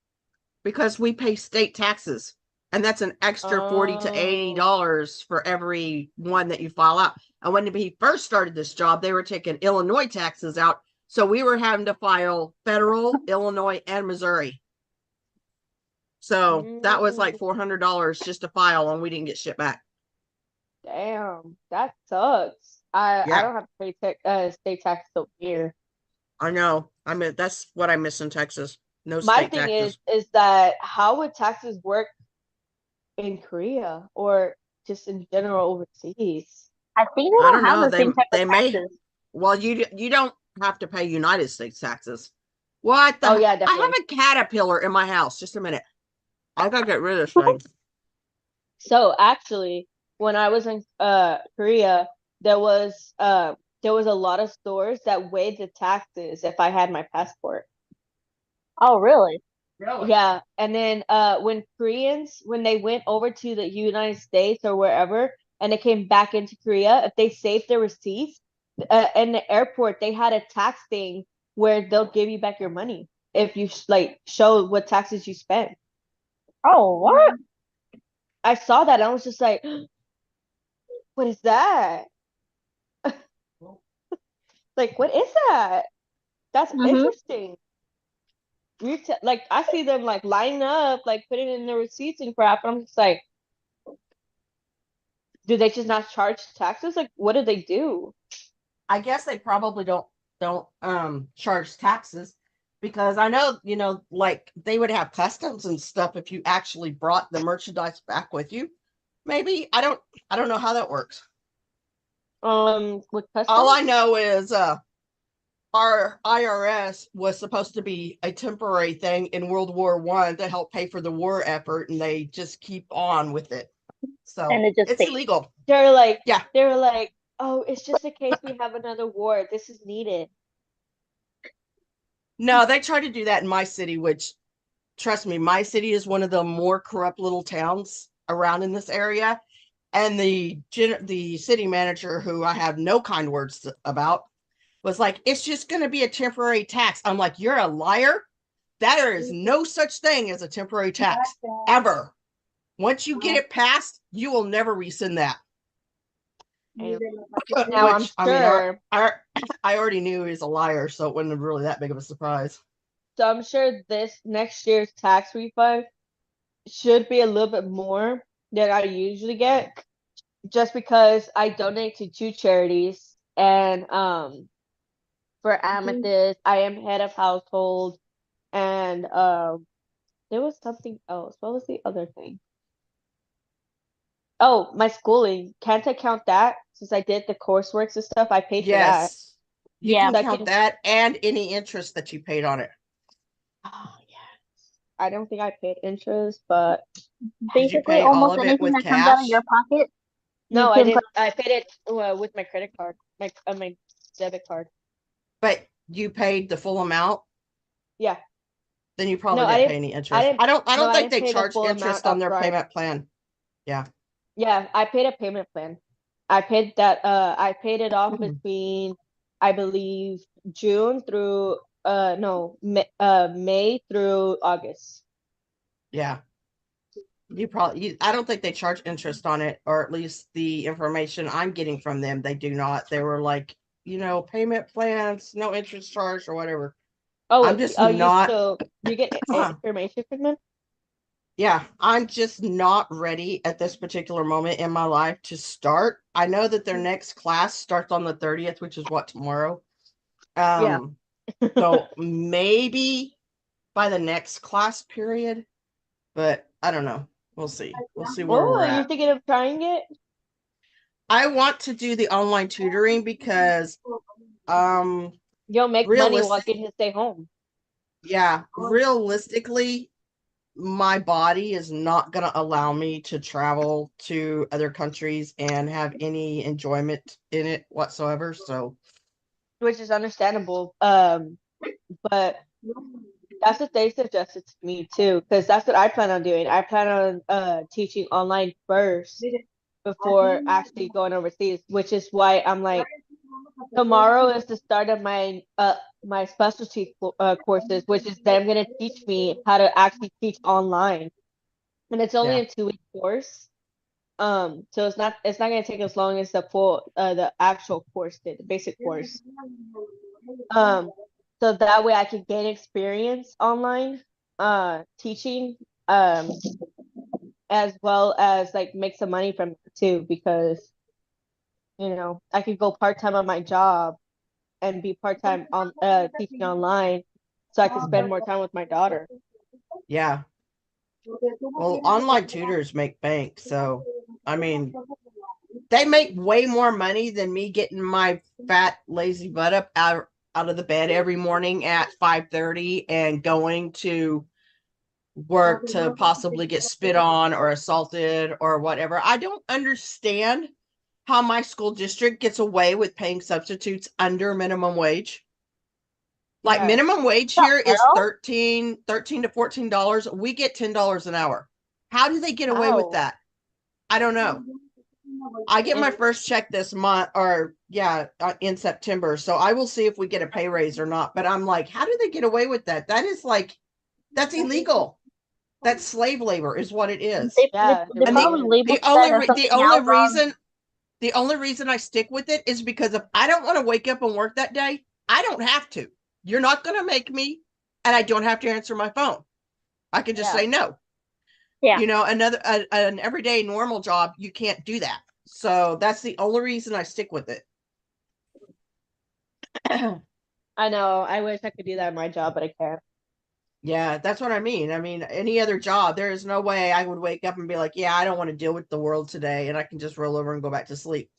S1: because we pay state taxes, and that's an extra $40 to
S4: Oh.
S1: $80 for every one that you file out. And when he first started this job, they were taking Illinois taxes out, so we were having to file federal, Illinois, and Missouri. So that was like $400 just to file, and we didn't get shit back.
S4: Damn, that sucks. I
S1: Yeah.
S4: don't have to pay state taxes over here.
S1: I know. I mean, that's what I miss in Texas. No
S4: My
S1: state
S4: thing
S1: taxes.
S4: is that how would taxes work in Korea or just in general overseas?
S5: I think they
S1: I
S5: don't
S1: don't
S5: have
S1: know.
S5: the same type
S1: They
S5: of
S1: may.
S5: taxes.
S1: Well, you don't have to pay United States taxes. What the?
S4: Oh yeah,
S1: I have
S4: definitely.
S1: a caterpillar in my house. Just a minute. I gotta get rid of this thing.
S4: So actually, when I was in Korea, there was a lot of stores that waived the taxes if I had my passport.
S5: Oh, really?
S1: Really?
S4: Yeah, and then when Koreans when they went over to the United States or wherever and they came back into Korea, if they saved their receipts in the airport, they had a tax thing where they'll give you back your money if you like show what taxes you spent.
S5: Oh, what?
S4: I saw that and I was just like, what is that? Like, what is that? That's
S5: Mhm.
S4: interesting. Like I see them like lining up, like putting in the receipts and crap, and I'm just like, do they just not charge taxes? Like, what do they do?
S1: I guess they probably don't charge taxes because I know, like they would have customs and stuff if you actually brought the merchandise back with you. Maybe I don't know how that works.
S4: With customs?
S1: All I know is our IRS was supposed to be a temporary thing in World War I to help pay for the war effort, and they just keep on with it. So
S5: And it just
S1: it's
S5: stays.
S1: illegal.
S4: They're like,
S1: Yeah.
S4: they're like, oh, it's just in case we have another war. This is needed.
S1: No, they try to do that in my city, which, trust me, my city is one of the more corrupt little towns around in this area. And the city manager, who I have no kind words about, was like, it's just going to be a temporary tax. I'm like, you're a liar. There is no such thing as a temporary tax ever. Once you get it passed, you will never rescind that.
S4: Now
S1: Which,
S4: I'm sure.
S1: I already knew he was a liar, so it wasn't really that big of a surprise.
S4: So I'm sure this next year's tax refund should be a little bit more than I usually get, just because I donate to 2 charities, and for Amethyst, I am head of household, and there was something else. What was the other thing? Oh, my schooling. Can't I count that since I did the coursework and stuff? I paid for that.
S1: Yes. You
S5: Yeah.
S1: can count that and any interest that you paid on it.
S4: Oh, yes. I don't think I paid interest, but
S5: Basically,
S1: pay all
S5: almost
S1: of it
S5: anything
S1: with
S5: that comes out of
S1: cash?
S5: your pocket.
S4: no,
S5: you
S4: I
S5: can
S4: didn't.
S5: put-
S4: I paid it with my credit card. my debit card.
S1: But you paid the full amount,
S4: Yeah.
S1: then you probably
S4: No, I
S1: didn't pay
S4: didn't.
S1: any interest.
S4: I didn't.
S1: I don't
S4: No, I
S1: think
S4: didn't
S1: they
S4: pay the
S1: charge
S4: full
S1: interest
S4: amount
S1: on their
S4: upfront.
S1: payment plan. Yeah.
S4: Yeah, I paid a payment plan. I paid that. I paid it off
S1: Mhm.
S4: between, I believe, June through no May through August.
S1: Yeah. I don't think they charge interest on it, or at least the information I'm getting from them, they do not. They were like, payment plans, no interest charge or whatever.
S4: Oh,
S1: I'm just not,
S4: you get information from them?
S1: yeah, I'm just not ready at this particular moment in my life to start. I know that their next class starts on the 30th, which is what, tomorrow.
S4: Yeah.
S1: So maybe by the next class period, but I don't know. We'll see. We'll see where
S4: Oh,
S1: we're
S4: are you
S1: at.
S4: thinking of trying it?
S1: I want to do the online tutoring because
S4: You'll make money while
S1: realistic,
S4: getting to stay home.
S1: yeah, realistically, my body is not going to allow me to travel to other countries and have any enjoyment in it whatsoever. So,
S4: Which is understandable. But that's what they suggested to me too, because that's what I plan on doing. I plan on teaching online first before actually going overseas, which is why I'm like, tomorrow is the start of my specialty courses, which is them gonna teach me how to actually teach online, and it's only
S1: yeah,
S4: a 2-week course. So it's not gonna take as long as the actual course did, the basic course. So that way I could gain experience online, teaching, as well as like make some money from it too, because I could go part-time on my job and be part-time on teaching online, so I could spend more time with my daughter.
S1: yeah. Well, online tutors make bank. So, I mean, they make way more money than me getting my fat, lazy butt up out of the bed every morning at 5:30 and going to work to possibly get spit on or assaulted or whatever. I don't understand how my school district gets away with paying substitutes under minimum wage. Like
S4: Yeah.
S1: minimum wage
S5: The
S1: here is
S5: hell?
S1: 13 to $14. We get $10 an hour. How do they get away with
S4: Ow.
S1: that? I don't know. I get my
S4: And
S1: first check this month, or yeah, in September. So I will see if we get a pay raise or not. But I'm like, how do they get away with that? That's illegal. That's slave labor, is what it is.
S4: yeah,
S5: They
S4: it
S1: And
S5: probably
S4: really is.
S5: labeled that as
S1: the
S5: something
S1: only
S5: outlawed.
S1: reason the only reason I stick with it is because if I don't want to wake up and work that day, I don't have to. You're not going to make me, and I don't have to answer my phone. I can just
S4: Yeah.
S1: say no.
S5: Yeah.
S1: An everyday normal job, you can't do that. So that's the only reason I stick with it.
S4: I know. I wish I could do that in my job, but I can't.
S1: Yeah, that's what I mean. I mean, any other job, there is no way I would wake up and be like, yeah, I don't want to deal with the world today, and I can just roll over and go back to sleep.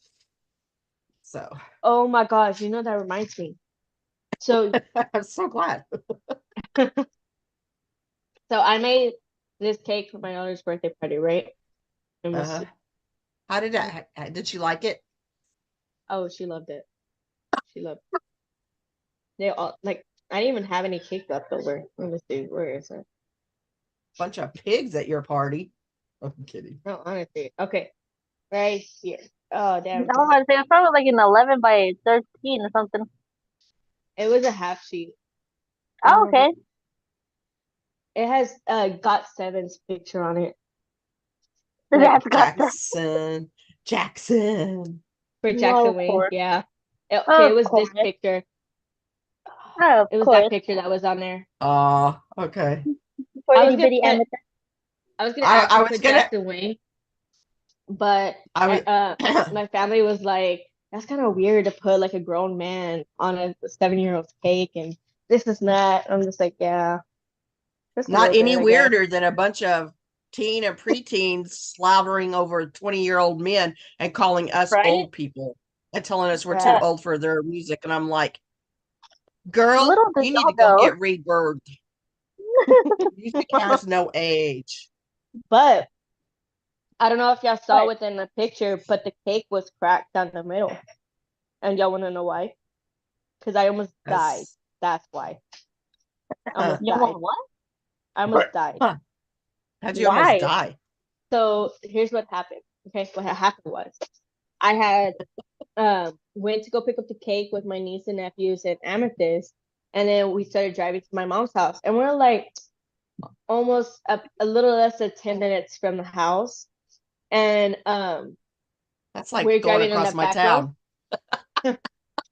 S1: So
S4: Oh my gosh, that reminds me. So
S1: I'm so glad.
S4: I made this cake for my daughter's birthday party, right? It was
S1: Uh-huh. How did that? Did you like it?
S4: Oh, she loved it. She loved it. They all like I didn't even have any cake left over. Let me see, where is it?
S1: Bunch of pigs at your party. I'm kidding.
S4: No, honestly. Okay. Right here. Oh damn.
S5: I was about to say it's probably like an 11 by 13 or something.
S4: It was a half sheet.
S5: Oh, okay.
S4: It has GOT7's picture on it.
S5: That's got that.
S1: Jackson.
S4: For
S5: No,
S4: Jackson
S5: of
S4: Wayne,
S5: course.
S4: yeah. Okay,
S5: Of
S4: it was
S5: course.
S4: this picture.
S5: Of
S4: It was
S5: course.
S4: that picture that was on there.
S1: Okay.
S5: For
S4: I was
S5: itty
S4: gonna
S5: bitty
S4: put-
S5: amethyst.
S4: I was gonna
S1: I
S4: actually
S1: was
S4: put
S1: gonna-
S4: Jackson Wayne, but
S1: I was
S4: my family was like, that's kind of weird to put like a grown man on a 7-year-old's cake, and this is not. I'm just like, yeah. Just a
S1: not
S4: little
S1: any
S4: bit, I guess.
S1: weirder than a bunch of teen and preteens slavering over 20-year-old men and calling us
S5: Right?
S1: old people and telling us we're too
S4: Yeah.
S1: old for their music. And I'm like, girl,
S5: Little did
S1: you need
S5: y'all
S1: to go
S5: know.
S1: get rebirthed. Music has no age.
S4: But I don't know if y'all saw
S5: What?
S4: within the picture, but the cake was cracked down the middle. And y'all want to know why? Because I almost died.
S1: That's-
S4: That's why. I almost
S5: You
S4: died.
S5: want what?
S4: I almost died.
S1: Huh. How'd you
S5: Why?
S1: almost die?
S4: So here's what happened. Okay, what happened was I had went to go pick up the cake with my niece and nephews and Amethyst, and then we started driving to my mom's house, and we're like almost a little less than 10 minutes from the house, and
S1: That's like
S4: we're
S1: going
S4: driving on
S1: across
S4: the
S1: my
S4: back
S1: town.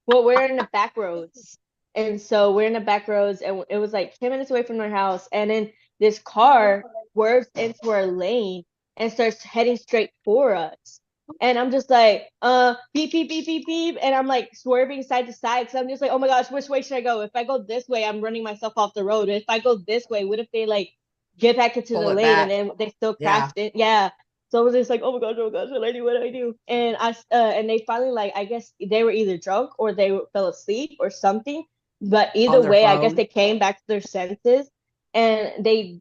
S4: well, we're in the back roads. And so we're in the back roads, and it was like 10 minutes away from our house. And then this car swerves into our lane and starts heading straight for us. And I'm just like, beep, beep, beep, beep, beep. And I'm like swerving side to side. So I'm just like, oh my gosh, which way should I go? If I go this way, I'm running myself off the road. If I go this way, what if they like get back into
S1: Pull
S4: the
S1: it
S4: lane and
S1: back.
S4: then they still
S1: Yeah.
S4: crashed it? Yeah. So I was just like, oh my gosh, what do I do? What do I do? And and they finally like, I guess they were either drunk or they fell asleep or something. But either
S1: their
S4: way, I guess
S1: phone.
S4: they came back to their senses, and they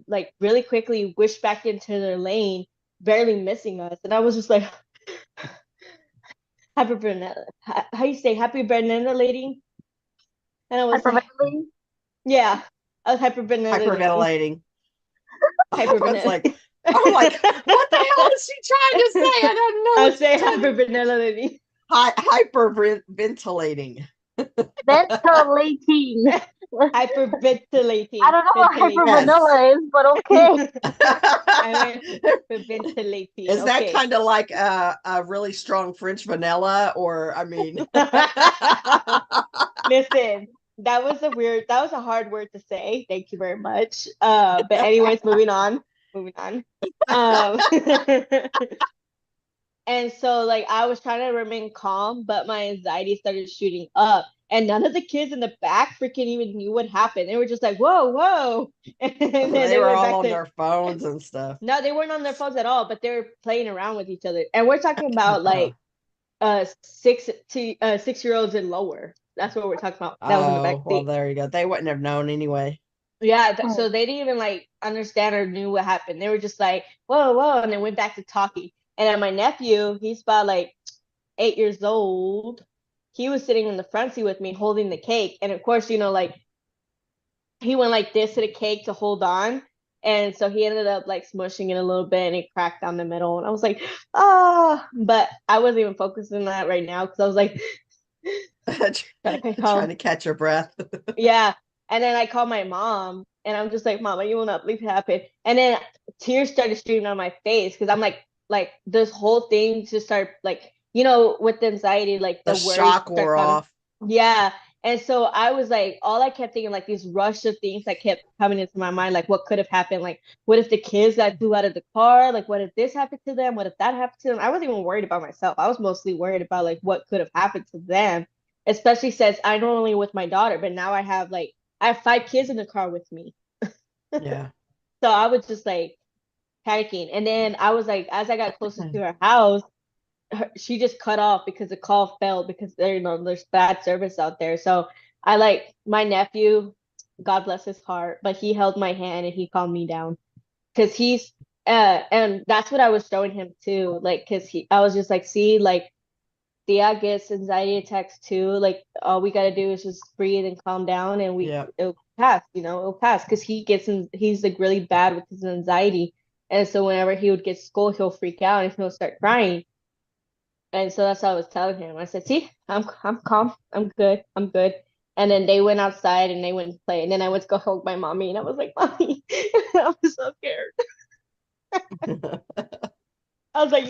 S4: like really quickly wished back into their lane, barely missing us. And I was just like, how you say happy lady? And I was like,
S5: Hyperventilating?
S4: yeah, I was hyperventilating.
S1: Hyperventilating. I'm like, what the hell is she trying to say? I don't know.
S4: I
S1: what
S4: was saying
S1: she's trying to-
S4: hyperventilating.
S1: Hyperventilating.
S5: Ventilating.
S4: Hyperventilating.
S5: I don't know what
S4: Ventilating.
S5: hypervanilla is, but okay.
S4: I went hyperventilating.
S1: Is that
S4: Okay.
S1: kind of like a really strong French vanilla, or I mean,
S4: Listen, that was a hard word to say. Thank you very much. But anyways, moving on. Um, and so like I was trying to remain calm, but my anxiety started shooting up. And none of the kids in the back freaking even knew what happened. They were just like, whoa, whoa. And then
S1: they were
S4: went
S1: all
S4: back
S1: on
S4: to
S1: their phones and stuff.
S4: no, they weren't on their phones at all, but they were playing around with each other. And we're talking about like 6-year-olds and lower. That's what we're talking about. That was in the back
S1: Well,
S4: seat.
S1: there you go. They wouldn't have known anyway.
S4: Yeah, so they didn't even like understand or knew what happened. They were just like, whoa, whoa, and they went back to talking. And then my nephew, he's about like 8 years old. He was sitting in the front seat with me holding the cake. And of course, like he went like this to the cake to hold on. And so he ended up like smushing it a little bit and it cracked down the middle. And I was like, but I wasn't even focusing on that right now because I was like,
S1: Trying to catch your breath.
S4: yeah. And then I called my mom and I'm just like, Mama, you will not believe it happened. And then tears started streaming on my face because I'm like this whole thing just started like, with the anxiety, like
S1: The
S4: worries
S1: shock
S4: start
S1: wore
S4: coming.
S1: off.
S4: Yeah. And so I was like, all I kept thinking, like these rush of things that kept coming into my mind, like what could have happened? Like, what if the kids got flew out of the car? Like, what if this happened to them? What if that happened to them? I wasn't even worried about myself. I was mostly worried about like what could have happened to them, especially since I normally with my daughter, but now I have 5 kids in the car with me.
S1: Yeah.
S4: So I was just like panicking. And then I was like, as I got closer to her house, she just cut off because the call failed because there's bad service out there. So I my nephew, God bless his heart, but he held my hand and he calmed me down because he's and that's what I was showing him too, like because I was just like, see, like Thea gets anxiety attacks too. Like all we gotta do is just breathe and calm down, and it'll pass. It'll pass because he's like really bad with his anxiety, and so whenever he would get scolded, he'll freak out and he'll start crying. And so that's what I was telling him. I said, "See, I'm calm. I'm good. I'm good." And then they went outside and they went to play. And then I went to go hug my mommy, and I was like, "Mommy," I was so scared. I was like,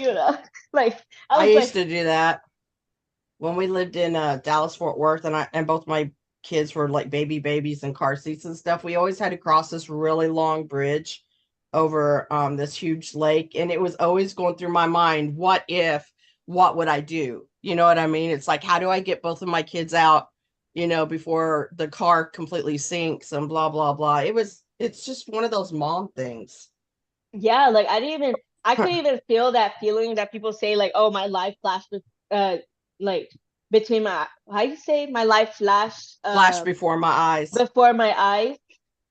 S4: like
S1: I
S4: was
S1: used to do that when we lived in Dallas Fort Worth, and both my kids were like babies in car seats and stuff. We always had to cross this really long bridge over this huge lake, and it was always going through my mind, what would I do? You know what I mean? It's like, how do I get both of my kids out, before the car completely sinks and blah blah blah. It's just one of those mom things.
S4: Yeah, like I couldn't even feel that feeling that people say like, oh, my life flashed like between my how you say my life flashed
S1: Before my eyes.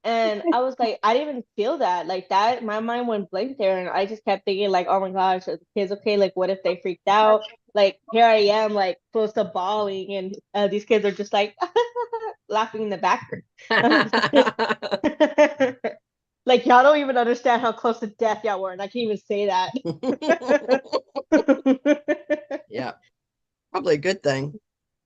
S4: And I was like, I didn't even feel that like that. My mind went blank there, and I just kept thinking like, oh my gosh, are the kids okay? Like, what if they freaked out? like here I am, like close to bawling, and these kids are just like laughing in the background. Like y'all don't even understand how close to death y'all were, and I can't even say that.
S1: Yeah, probably a good thing.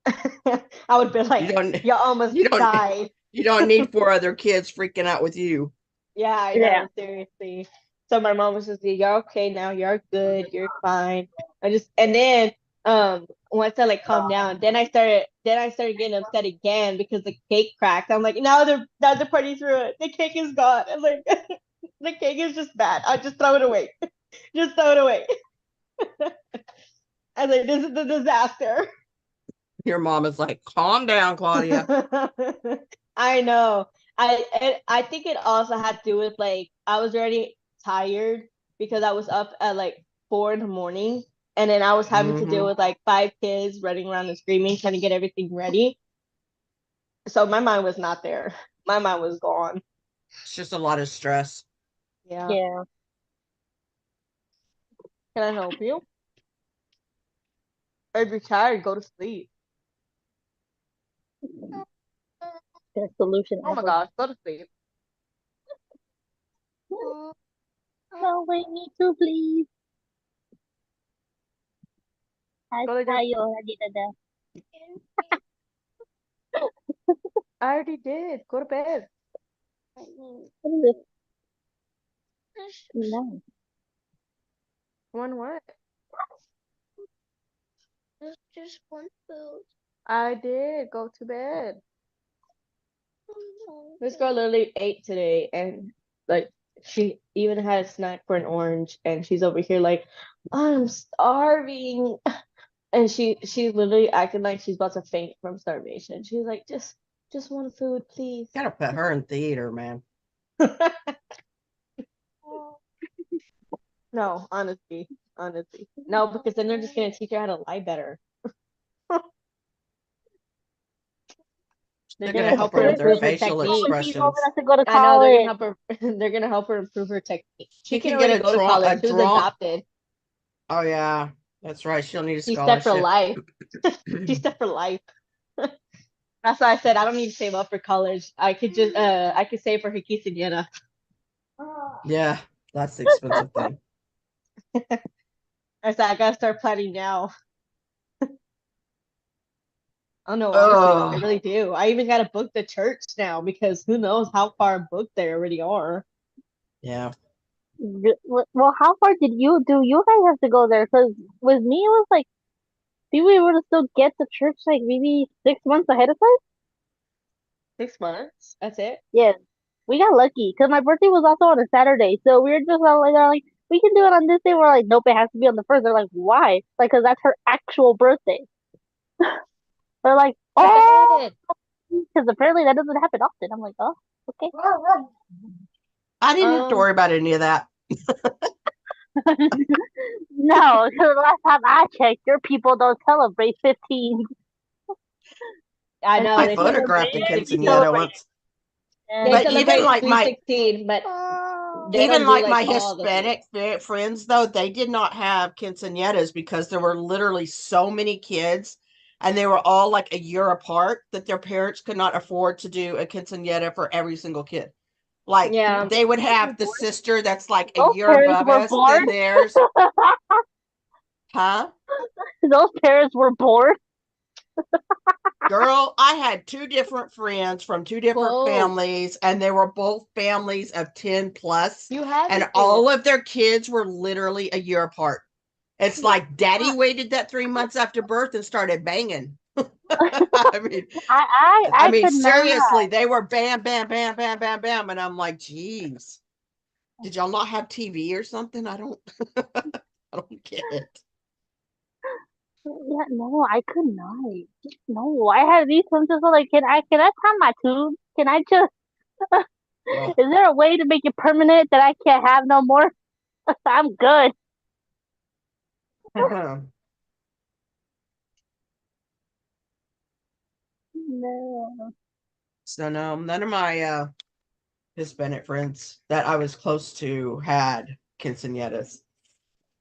S4: I would be like,
S1: don't-
S4: y'all almost
S1: you don't-
S4: died.
S1: You don't need 4 other kids freaking out with you.
S4: Yeah, I
S5: Yeah.
S4: know, seriously. So my mom was just like, "You're okay now. You're good. You're fine." And then once I like calmed down, then I started getting upset again because the cake cracked. I'm like, now the party's ruined. The cake is gone. I'm like, the cake is just bad. I'll just throw it away. Just throw it away. I was like, this is the disaster.
S1: Your mom is like, calm down, Claudia.
S4: I know. I think it also had to do with like I was already tired because I was up at like 4 in the morning, and then I was having to deal
S1: Mhm.
S4: with like 5 kids running around and screaming, trying to get everything ready. So my mind was not there. My mind was gone.
S1: It's just a lot of stress.
S4: Yeah.
S5: Yeah.
S4: Can I help you? If you're tired, go to sleep.
S5: Best solution
S4: Oh my
S5: ever.
S4: gosh, go to sleep.
S5: No, wake me too, please.
S4: Go to bed.
S5: Tayo, Hadida.
S4: I already did. Go to bed.
S5: What is it? No.
S4: One what? I did. Go to bed. This girl literally ate today, and like she even had a snack for an orange, and she's over here like, I'm starving, and she's literally acting like she's about to faint from starvation. She's like, just want food, please.
S1: Gotta put her in theater, man.
S4: No, honestly, no, because then they're just gonna teach her how to lie better. They're gonna help her
S1: with their
S4: improve her
S1: facial
S4: technique.
S5: When she's old
S1: expressions.
S5: enough to go to
S4: I know they're gonna
S5: college.
S4: help her. They're gonna help her improve her technique.
S1: She
S4: She can
S1: can get
S4: already
S1: a
S4: go to
S1: draw-
S4: college.
S1: a
S4: She was
S1: draw-
S4: adopted.
S1: Oh yeah, that's right. She'll need a
S4: She's set for
S1: scholarship.
S4: life. She's set for life. That's why I said I don't need to save up for college. I could just I could save for her quinceañera.
S1: Yeah, that's the expensive thing.
S4: I said I gotta start planning now. Oh no, honestly, though, I
S1: Oh,
S4: really do. I even gotta book the church now because who knows how far booked they already are.
S1: yeah.
S5: Well, how far do you guys have to go there? Because with me, it was like, we were able to still get to church like maybe 6 months ahead of time.
S4: 6 months. That's it.
S5: Yes, we got lucky because my birthday was also on a Saturday, so we were just all like, they're like, we can do it on this day. We're like, nope, it has to be on the first. They're like, why? Like, because that's her actual birthday. They're like, oh, because apparently that doesn't happen often. I'm like, oh, okay.
S1: I didn't have to worry about any of that.
S5: No, because the last time I checked, your people don't celebrate 15.
S4: I know.
S1: I
S4: They
S1: photographed a
S4: celebrate-
S1: quinceanera once.
S4: They
S1: But
S4: celebrate
S1: even like my
S4: 316, but they
S1: even
S4: don't do,
S1: like my
S4: all the
S1: Hispanic friends though, they did not have quinceañeras because there were literally so many kids and they were all like a year apart that their parents could not afford to do a quinceañera for every single kid. Like
S4: Yeah.
S1: they would have the sister that's like a
S5: Those
S1: year
S5: parents
S1: above
S5: were
S1: us
S5: bored.
S1: than theirs. Huh?
S5: Those parents were bored.
S1: Girl, I had 2 different friends from 2 different
S4: Whoa.
S1: families, and they were both families of 10 plus,
S4: You have
S1: and
S4: it.
S1: all of their kids were literally a year apart. It's like daddy waited that 3 months after birth and started banging. I mean,
S5: I could
S1: seriously,
S5: not.
S1: they were bam, bam, bam, bam, bam, bam, and I'm like, geez, did y'all not have TV or something? I don't, I don't get it.
S5: Yeah, no, I could not. No, I had these ones just like, can I tie my tube? Can I just?
S1: Well,
S5: Is there a way to make it permanent that I can't have no more? I'm good. No.
S1: so no, none of my Hispanic friends that I was close to had quinceañeras.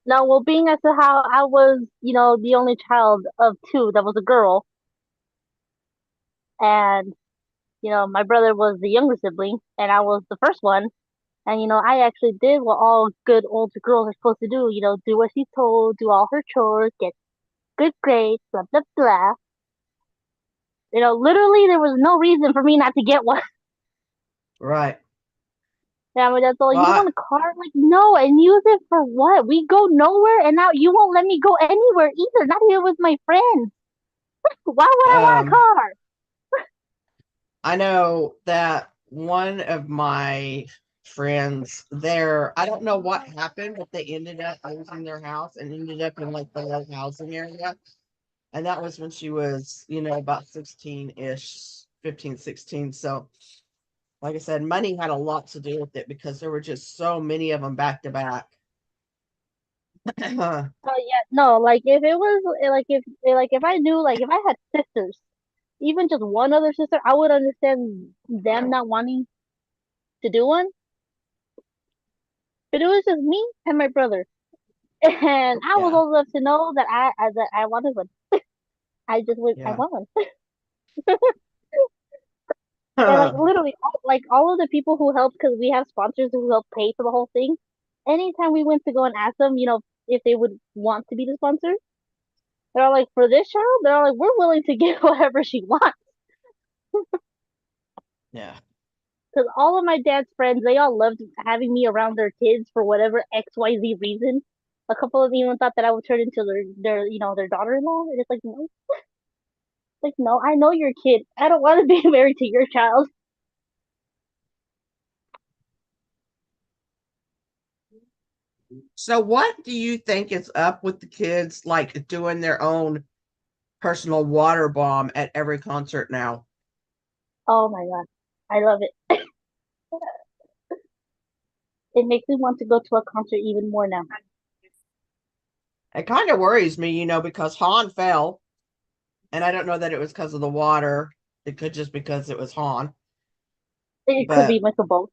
S5: Now, well, being as to how I was, the only child of two that was a girl, and my brother was the younger sibling, and I was the first one, and I actually did what all good older girls are supposed to do. Do what she's told, do all her chores, get good grades, blah blah blah. Literally, there was no reason for me not to get one.
S1: Right.
S5: Yeah, my dad's all,
S1: Well,
S5: you don't want a car? Like, no, and use it for what? We go nowhere, and now you won't let me go anywhere either, not even with my friends. Why would I want a
S1: um,
S5: car?
S1: I know that one of my friends there, I don't know what happened, but they ended up losing their house and ended up in like the low housing area. And that was when she was, about 16-ish, 15, 16. So, like I said, money had a lot to do with it because there were just so many of them back to back.
S5: Oh yeah, no, like if it was like if I knew like if I had sisters, even just one other sister, I would understand them not wanting to do one. But it was just me and my brother, and I was
S1: Yeah.
S5: old enough to know that I wanted one. I
S1: Yeah.
S5: want one. And like literally, all of the people who helped, because we have sponsors who help pay for the whole thing. Anytime we went to go and ask them, if they would want to be the sponsor, they're like, for this child, they're like, we're willing to give whatever she wants.
S1: Yeah.
S5: Because all of my dad's friends, they all loved having me around their kids for whatever XYZ reason. A couple of them even thought that I would turn into their daughter-in-law. And it's like, no, like, no, I know your kid. I don't want to be married to your child.
S1: So, what do you think is up with the kids like doing their own personal water bomb at every concert now?
S5: Oh my god, I love it. It makes me want to go to a concert even more now.
S1: It kind of worries me, because Han fell, and I don't know that it was because of the water. It could just because it was Han.
S5: It could be
S1: But
S5: Michael both.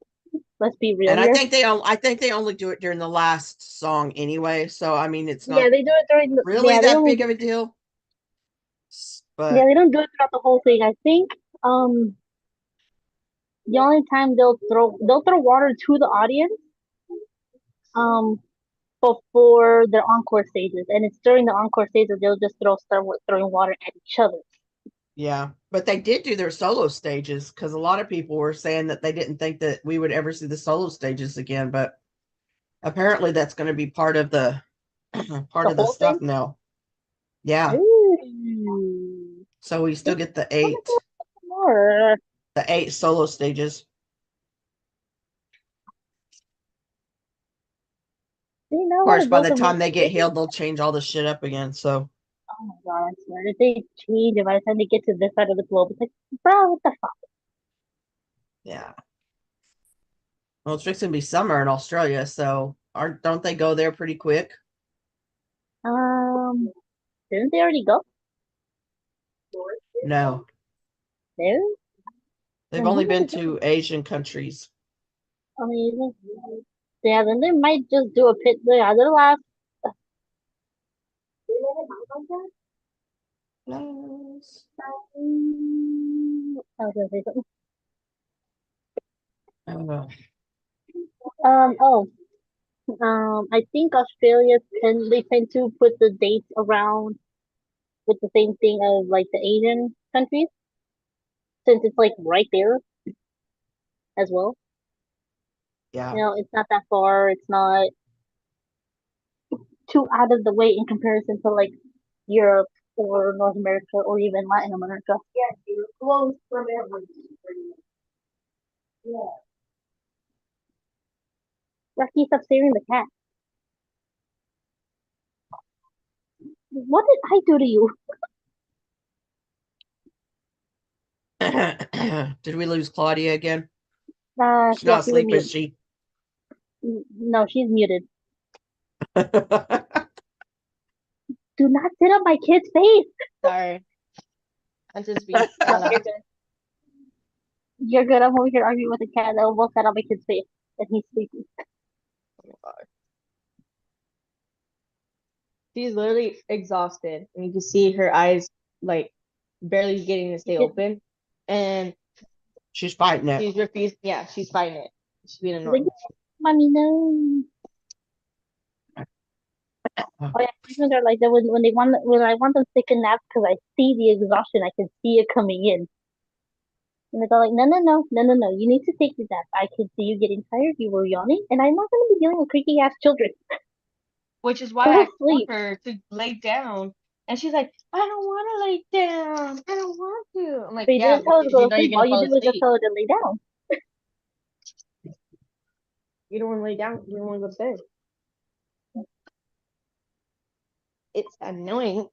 S5: Let's be real
S1: and I
S5: here.
S1: think they only do it during the last song anyway. So I mean, it's
S5: Yeah,
S1: not
S5: they do it during the.
S1: really
S5: Yeah, they
S1: that
S5: only.
S1: big of a deal.
S5: Yeah,
S1: But
S5: they don't do it throughout the whole thing. I think the only time they'll throw water to the audience um before their encore stages, and it's during the encore stages they'll just start throwing water at each other.
S1: yeah, but they did do their solo stages because a lot of people were saying that they didn't think that we would ever see the solo stages again. But apparently, that's going to be part of the part
S5: The
S1: of the
S5: whole thing.
S1: stuff now. Yeah,
S5: Ooh.
S1: so we still get
S5: More.
S1: the eight solo stages.
S5: You know, I
S1: Of
S5: want
S1: course,
S5: to
S1: by
S5: go
S1: the
S5: for
S1: time
S5: more.
S1: they get healed, they'll change all the shit up again. So
S5: Oh my god, I swear. If they change it by the time they get to this side of the globe, it's like, bro, what the fuck?
S1: yeah. Well, it's fixing to be summer in Australia, so aren't don't they go there pretty quick?
S5: Um, didn't they already go
S1: No,
S5: there?
S1: they've
S5: Then
S1: only
S5: when
S1: been
S5: did they
S1: to Asian countries.
S5: I mean, yeah, then they might just do a pit. Yeah, their last.
S1: Yes.
S5: I was gonna say something.
S1: Uh,
S5: Oh. I think Australia tend to put the dates around with the same thing as like the Asian countries, since it's like right there as well.
S1: yeah.
S5: It's not that far. It's not too out of the way in comparison to like Europe or North America or even Latin America.
S6: Yes, you're close from everything. Yeah.
S5: Rocky, stop staring the cat. What did I do to you?
S1: Did we lose Claudia again? She's
S5: Yeah,
S1: not
S5: she was
S1: asleep, is
S5: muted.
S1: she?
S5: No, she's muted. Do not sit on my kid's face.
S4: Sorry. I'm just being
S5: No, you're good. You're good. I'm over here arguing with the cat that almost sat on my kid's face, and he's sleeping.
S4: She's literally exhausted, and you can see her eyes like barely getting to stay open, and
S1: She's fighting it.
S4: she's refused. Yeah, she's fighting it. She's being
S5: She's like,
S4: annoying.
S5: mommy, no. Oh yeah, Christmas are like that when they want when I want them to take a nap because I see the exhaustion, I can see it coming in, and they're like, no, no, no, no, no, no, you need to take your nap. I can see you getting tired. You were yawning, and I'm not going to be dealing with creaky ass children.
S4: Which is why
S5: Go
S4: I
S5: to
S4: told
S5: sleep.
S4: her to lay down, and she's like, "I don't want to lay down. I don't want to." I'm like,
S5: But you
S4: "Yeah,
S5: didn't tell her to
S4: because
S5: go
S4: you
S5: to
S4: know you're
S5: sleep.
S4: gonna
S5: All you
S4: fall
S5: did was just
S4: asleep.
S5: tell her to lay down.
S4: You don't want to lay down. You don't want to go to bed. It's annoying."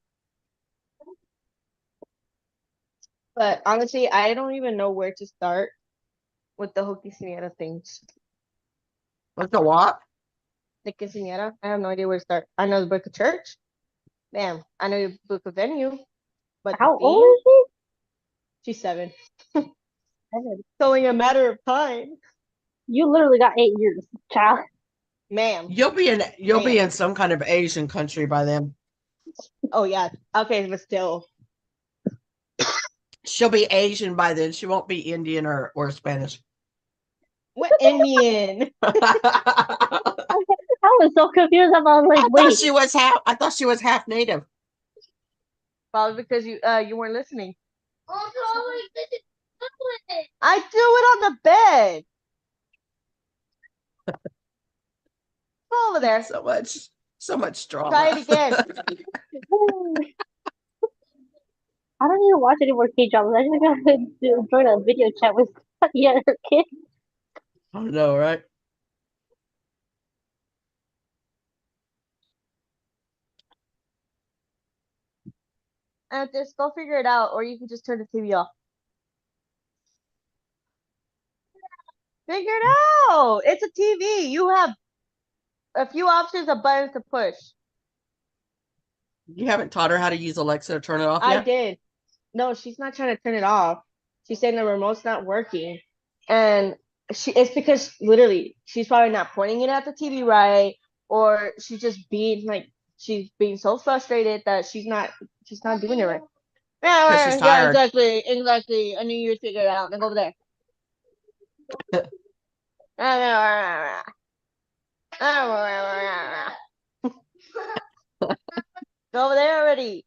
S4: But honestly, I don't even know where to start with the quinceañera things.
S1: What's the what?
S4: The quinceañera, I have no idea where to start. I know the book of church. Bam. I know the book of venue. But the
S5: How old
S4: theme,
S5: is she?
S4: she's 7.
S5: Seven.
S4: It's only a matter of time.
S5: You literally got 8 years, child.
S4: Ma'am.
S1: You'll be
S4: Man.
S1: in some kind of Asian country by then.
S4: Oh, yeah. Okay, but still.
S1: She'll be Asian by then. She won't be Indian or Spanish.
S4: What Indian?
S5: I was so confused. I was like,
S1: I
S5: wait,
S1: thought she was half native.
S4: Probably because you weren't listening.
S6: Also,
S4: I do it on the bed. Go over there.
S1: So much drama.
S4: Try it again.
S5: I don't even watch any more K-dramas. I just gotta join a video chat with yeah, her kid.
S1: I know, right?
S4: And just go figure it out, or you can just turn the TV off. Figure it out. It's a TV. You have a few options of buttons to push.
S1: You haven't taught her how to use Alexa to turn it off
S4: I
S1: yet?
S4: did. No, she's not trying to turn it off. She's saying the remote's not working. And it's because literally she's probably not pointing it at the TV right, or she's just being she's being so frustrated that she's not doing it right. Yeah,
S1: she's
S4: yeah,
S1: tired.
S4: exactly. I knew you'd figure it out. Now go over there. Go over there already.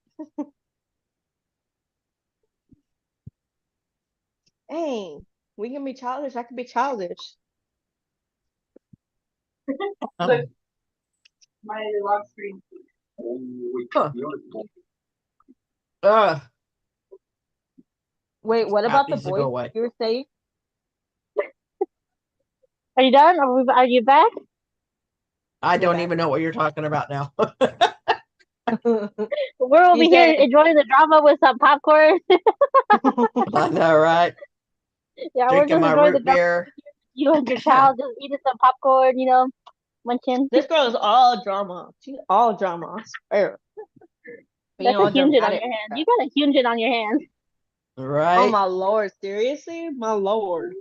S4: Hey, we can be childish. I can be childish.
S1: Oh.
S6: my lock screen.
S1: Ugh.
S4: Wait, what
S1: That
S4: about the
S1: needs to go
S4: boys
S1: away.
S4: you were saying?
S5: Are you done? Are you back?
S1: I don't
S4: back.
S1: even know what you're talking about now.
S5: We're over
S4: You
S5: here
S4: said-
S5: enjoying the drama with some popcorn.
S1: I know, right?
S5: Yeah, we're
S1: Drinking
S5: just
S1: my
S5: enjoying the
S1: root
S5: drama.
S1: beer.
S5: You and your child just eating some popcorn, munching.
S4: This girl is all drama. She's all drama. I swear.
S5: That's a Hyunjin on your hand. You got a Hyunjin on your hand.
S1: Right?
S4: Oh my lord! Seriously, my lord.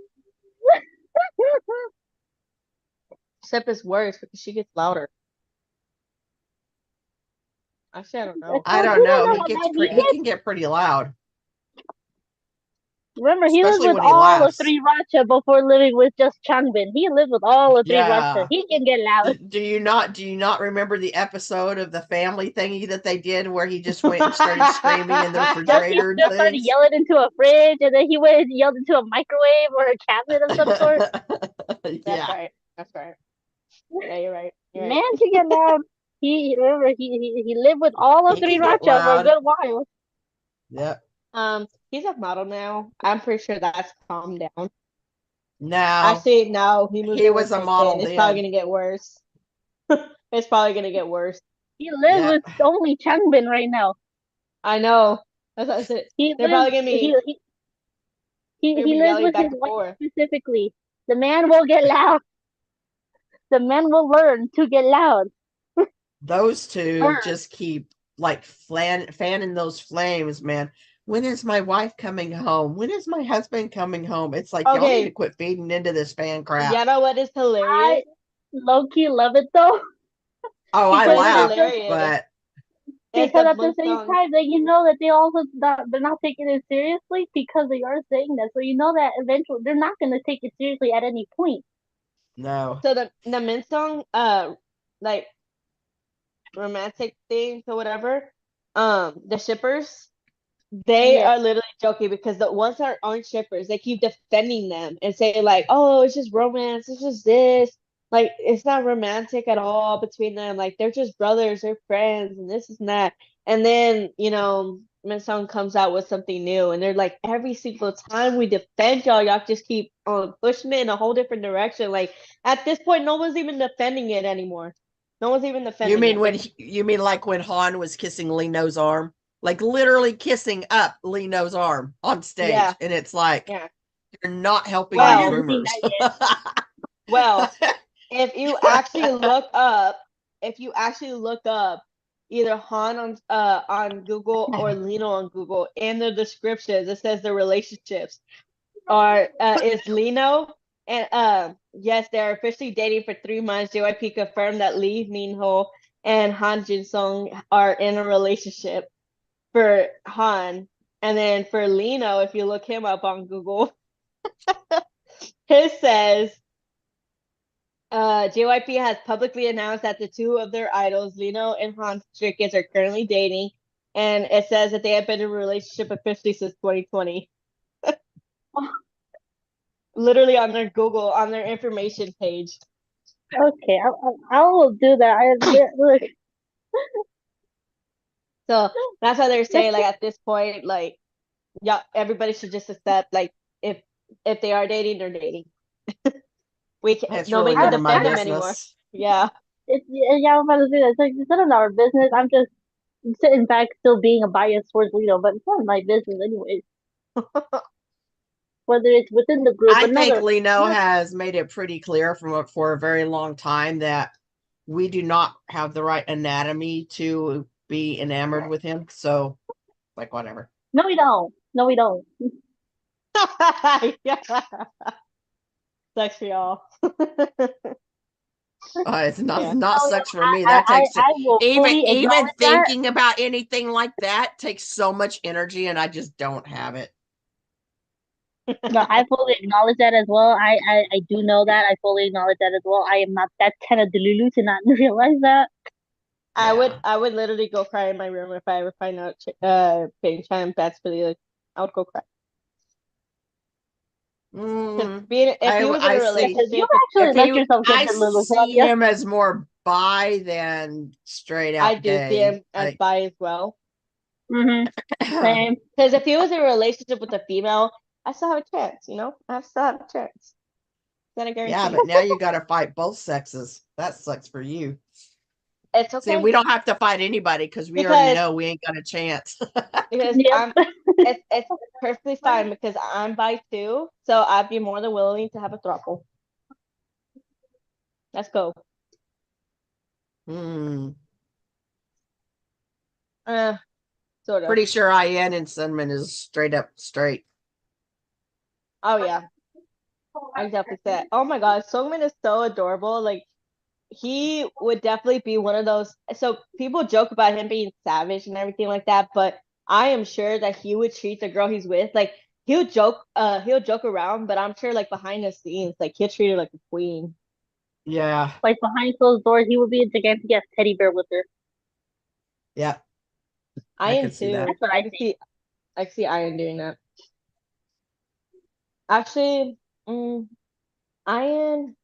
S4: Sip is worse because she gets louder. Actually, I don't know.
S1: I don't know. He can get pretty loud.
S5: Remember, he lived
S1: Especially
S5: with
S1: when he
S5: all of
S1: laughs.
S5: 3 Racha before living with just Changbin. He lived with all of 3
S1: Yeah.
S5: Racha. He can get loud.
S1: Do you not remember the episode of the family thingy that they did where he just went and started screaming in the refrigerator and
S5: Just started
S1: things?
S5: yelling into a fridge, and then he went and yelled into a microwave or a cabinet of some sort.
S4: That's
S1: Yeah.
S4: right. That's right. Yeah, you're right. You're
S5: Man
S4: right.
S5: can get loud. He lived with all of
S1: He
S5: 3
S1: can get
S5: Racha for a
S1: loud.
S5: good while.
S1: Yep.
S4: He's a model now. I'm pretty sure that's calmed down.
S1: Now
S4: Actually, no, he moved.
S1: he
S4: in
S1: was
S4: with
S1: a model
S4: Kristen. It's probably
S1: then.
S4: gonna get worse. It's probably gonna get worse.
S5: He lives
S1: Yeah.
S5: with only Changbin right now.
S4: I know. That's what I said. They're probably gonna be.
S5: He
S4: They're gonna be
S5: lives
S4: yelling
S5: with
S4: back
S5: his
S4: and
S5: wife
S4: forth.
S5: specifically. The man will get loud. The man will learn to get loud.
S1: Those two
S5: Sure.
S1: just keep like fanning those flames, man. When is my wife coming home? When is my husband coming home? It's like y'all
S4: Okay.
S1: need to quit feeding into this fan crap.
S4: You know what is
S5: I
S4: hilarious?
S5: low key love it though.
S1: Oh, I
S5: because
S1: laugh,
S4: hilarious.
S1: but
S4: It's
S5: because
S4: the
S5: at the same
S4: Moonsong.
S5: time, that you know that they also they're not taking it seriously because they are saying that. So you know that eventually they're not gonna take it seriously at any point.
S1: No.
S4: So the Moonsong like romantic things or whatever, the shippers, they
S5: Yes.
S4: are literally joking because the ones that aren't shippers, they keep defending them and say like, "Oh, it's just romance. It's just this. Like, it's not romantic at all between them. Like, they're just brothers. They're friends, and this is that." And then Minsung comes out with something new, and they're like, "Every single time we defend y'all, y'all just keep pushing it in a whole different direction." Like at this point, no one's even defending it anymore. No one's even
S1: You
S4: defending
S1: mean
S4: it.
S1: when you mean like when Han was kissing Lino's arm? Like literally kissing up Lino's arm on stage.
S4: Yeah.
S1: And it's like
S4: Yeah.
S1: you're not helping
S5: Oh, I
S1: these
S4: Well,
S5: haven't seen
S1: rumors.
S5: that yet.
S4: Well, if you actually look up, either Han on Google or Lino on Google, in the descriptions it says the relationships are is Lino and yes, they're officially dating for 3 months. JYP confirmed that Lee Minho and Han Jin Sung are in a relationship for Han, and then for Lino, if you look him up on Google, his says JYP has publicly announced that the two of their idols, Lino and Hans Strickes, are currently dating, and it says that they have been in a relationship officially since 2020. Literally on their Google, on their information page.
S5: Okay, I will do that. Look,
S4: So that's why they're saying, like, at this point, like, yeah, everybody should just accept, like, if they are dating, they're dating.
S1: It's
S4: Nobody
S1: really none
S4: can
S1: of my
S4: defend them anymore.
S1: business.
S4: Yeah.
S5: yeah, I'm about to say that. It's none of our business. I'm just sitting back, still being a bias towards Lino, but it's none of my business anyways. Whether it's within the group,
S1: I think Lino
S5: another-
S1: has made it pretty clear for a very long time that we do not have the right anatomy to be enamored with him. So, like, whatever.
S5: No, we don't. No, we don't.
S4: Yeah. Sucks for y'all.
S1: It's not
S4: Yeah.
S1: not
S5: No,
S1: sucks for me. That takes
S5: I will fully
S1: even
S5: acknowledge that.
S1: thinking about anything like that takes so much energy, and I just don't have it.
S5: No, I fully acknowledge that as well. I do know that. I fully acknowledge that as well. I am not that kind of delulu to not realize that.
S4: I
S1: Yeah.
S4: would literally go cry in my room if I ever find out Peyton Chan bets for the I would go cry.
S1: Mm,
S4: If he was in a
S1: I see.
S4: relationship,
S5: You actually
S1: If
S5: let
S1: he,
S5: yourself get
S1: I
S5: delulu,
S1: see
S5: Claudia.
S1: him as more bi than straight
S4: I
S1: out
S4: do see
S1: gay.
S4: him as bi as well.
S5: Same.
S4: Because if he was in a relationship with a female, I still have a chance, I still have a chance. Then I guarantee.
S1: Yeah, but now you got to fight both sexes. That sucks for you.
S4: It's
S1: See,
S4: okay
S1: we don't have to fight anybody because we already
S4: Because-
S1: know we ain't got a chance.
S4: because
S5: Yep.
S4: it's perfectly fine because I'm bi too, so I'd be more than willing to have a throuple. Let's go.
S1: Hmm.
S4: Sort of.
S1: Pretty sure IN and Cinnamon is straight up straight.
S4: Oh yeah. I definitely said. Oh my god, Sungmin is so adorable. Like he would definitely be one of those. So people joke about him being savage and everything like that, but I am sure that he would treat the girl he's with like he'll joke around, but I'm sure like behind the scenes, like he'll treat her like a queen.
S1: Yeah.
S5: Like behind closed doors, he would be a gigantic ass teddy bear with her.
S1: Yeah.
S4: I am
S1: could see
S4: too.
S1: that.
S5: That's what I think.
S4: I can see Iron doing that. Actually, Iron.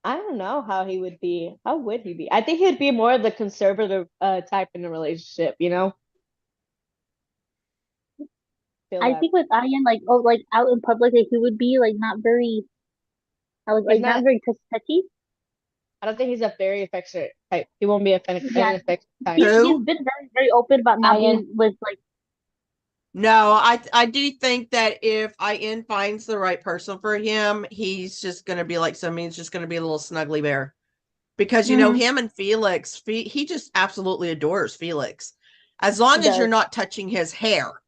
S4: I don't know how he would be. How would he be? I think he'd be more of the conservative type in a relationship, Feel
S5: I
S4: that.
S5: think with Ian, like out in public, like, he would be like not very,
S4: He's
S5: not
S4: not.
S5: very touchy.
S4: I don't think he's a very affectionate type. He won't be an
S5: Yeah.
S4: affectionate type.
S5: He's
S1: Who?
S5: been very very open about not
S4: Ian.
S5: being with like.
S1: No, I do think that if IN finds the right person for him, he's just gonna be like he's just gonna be a little snuggly bear. Because him and Felix, he just absolutely adores Felix. As long
S5: He
S1: as you're
S5: does.
S1: not touching his hair.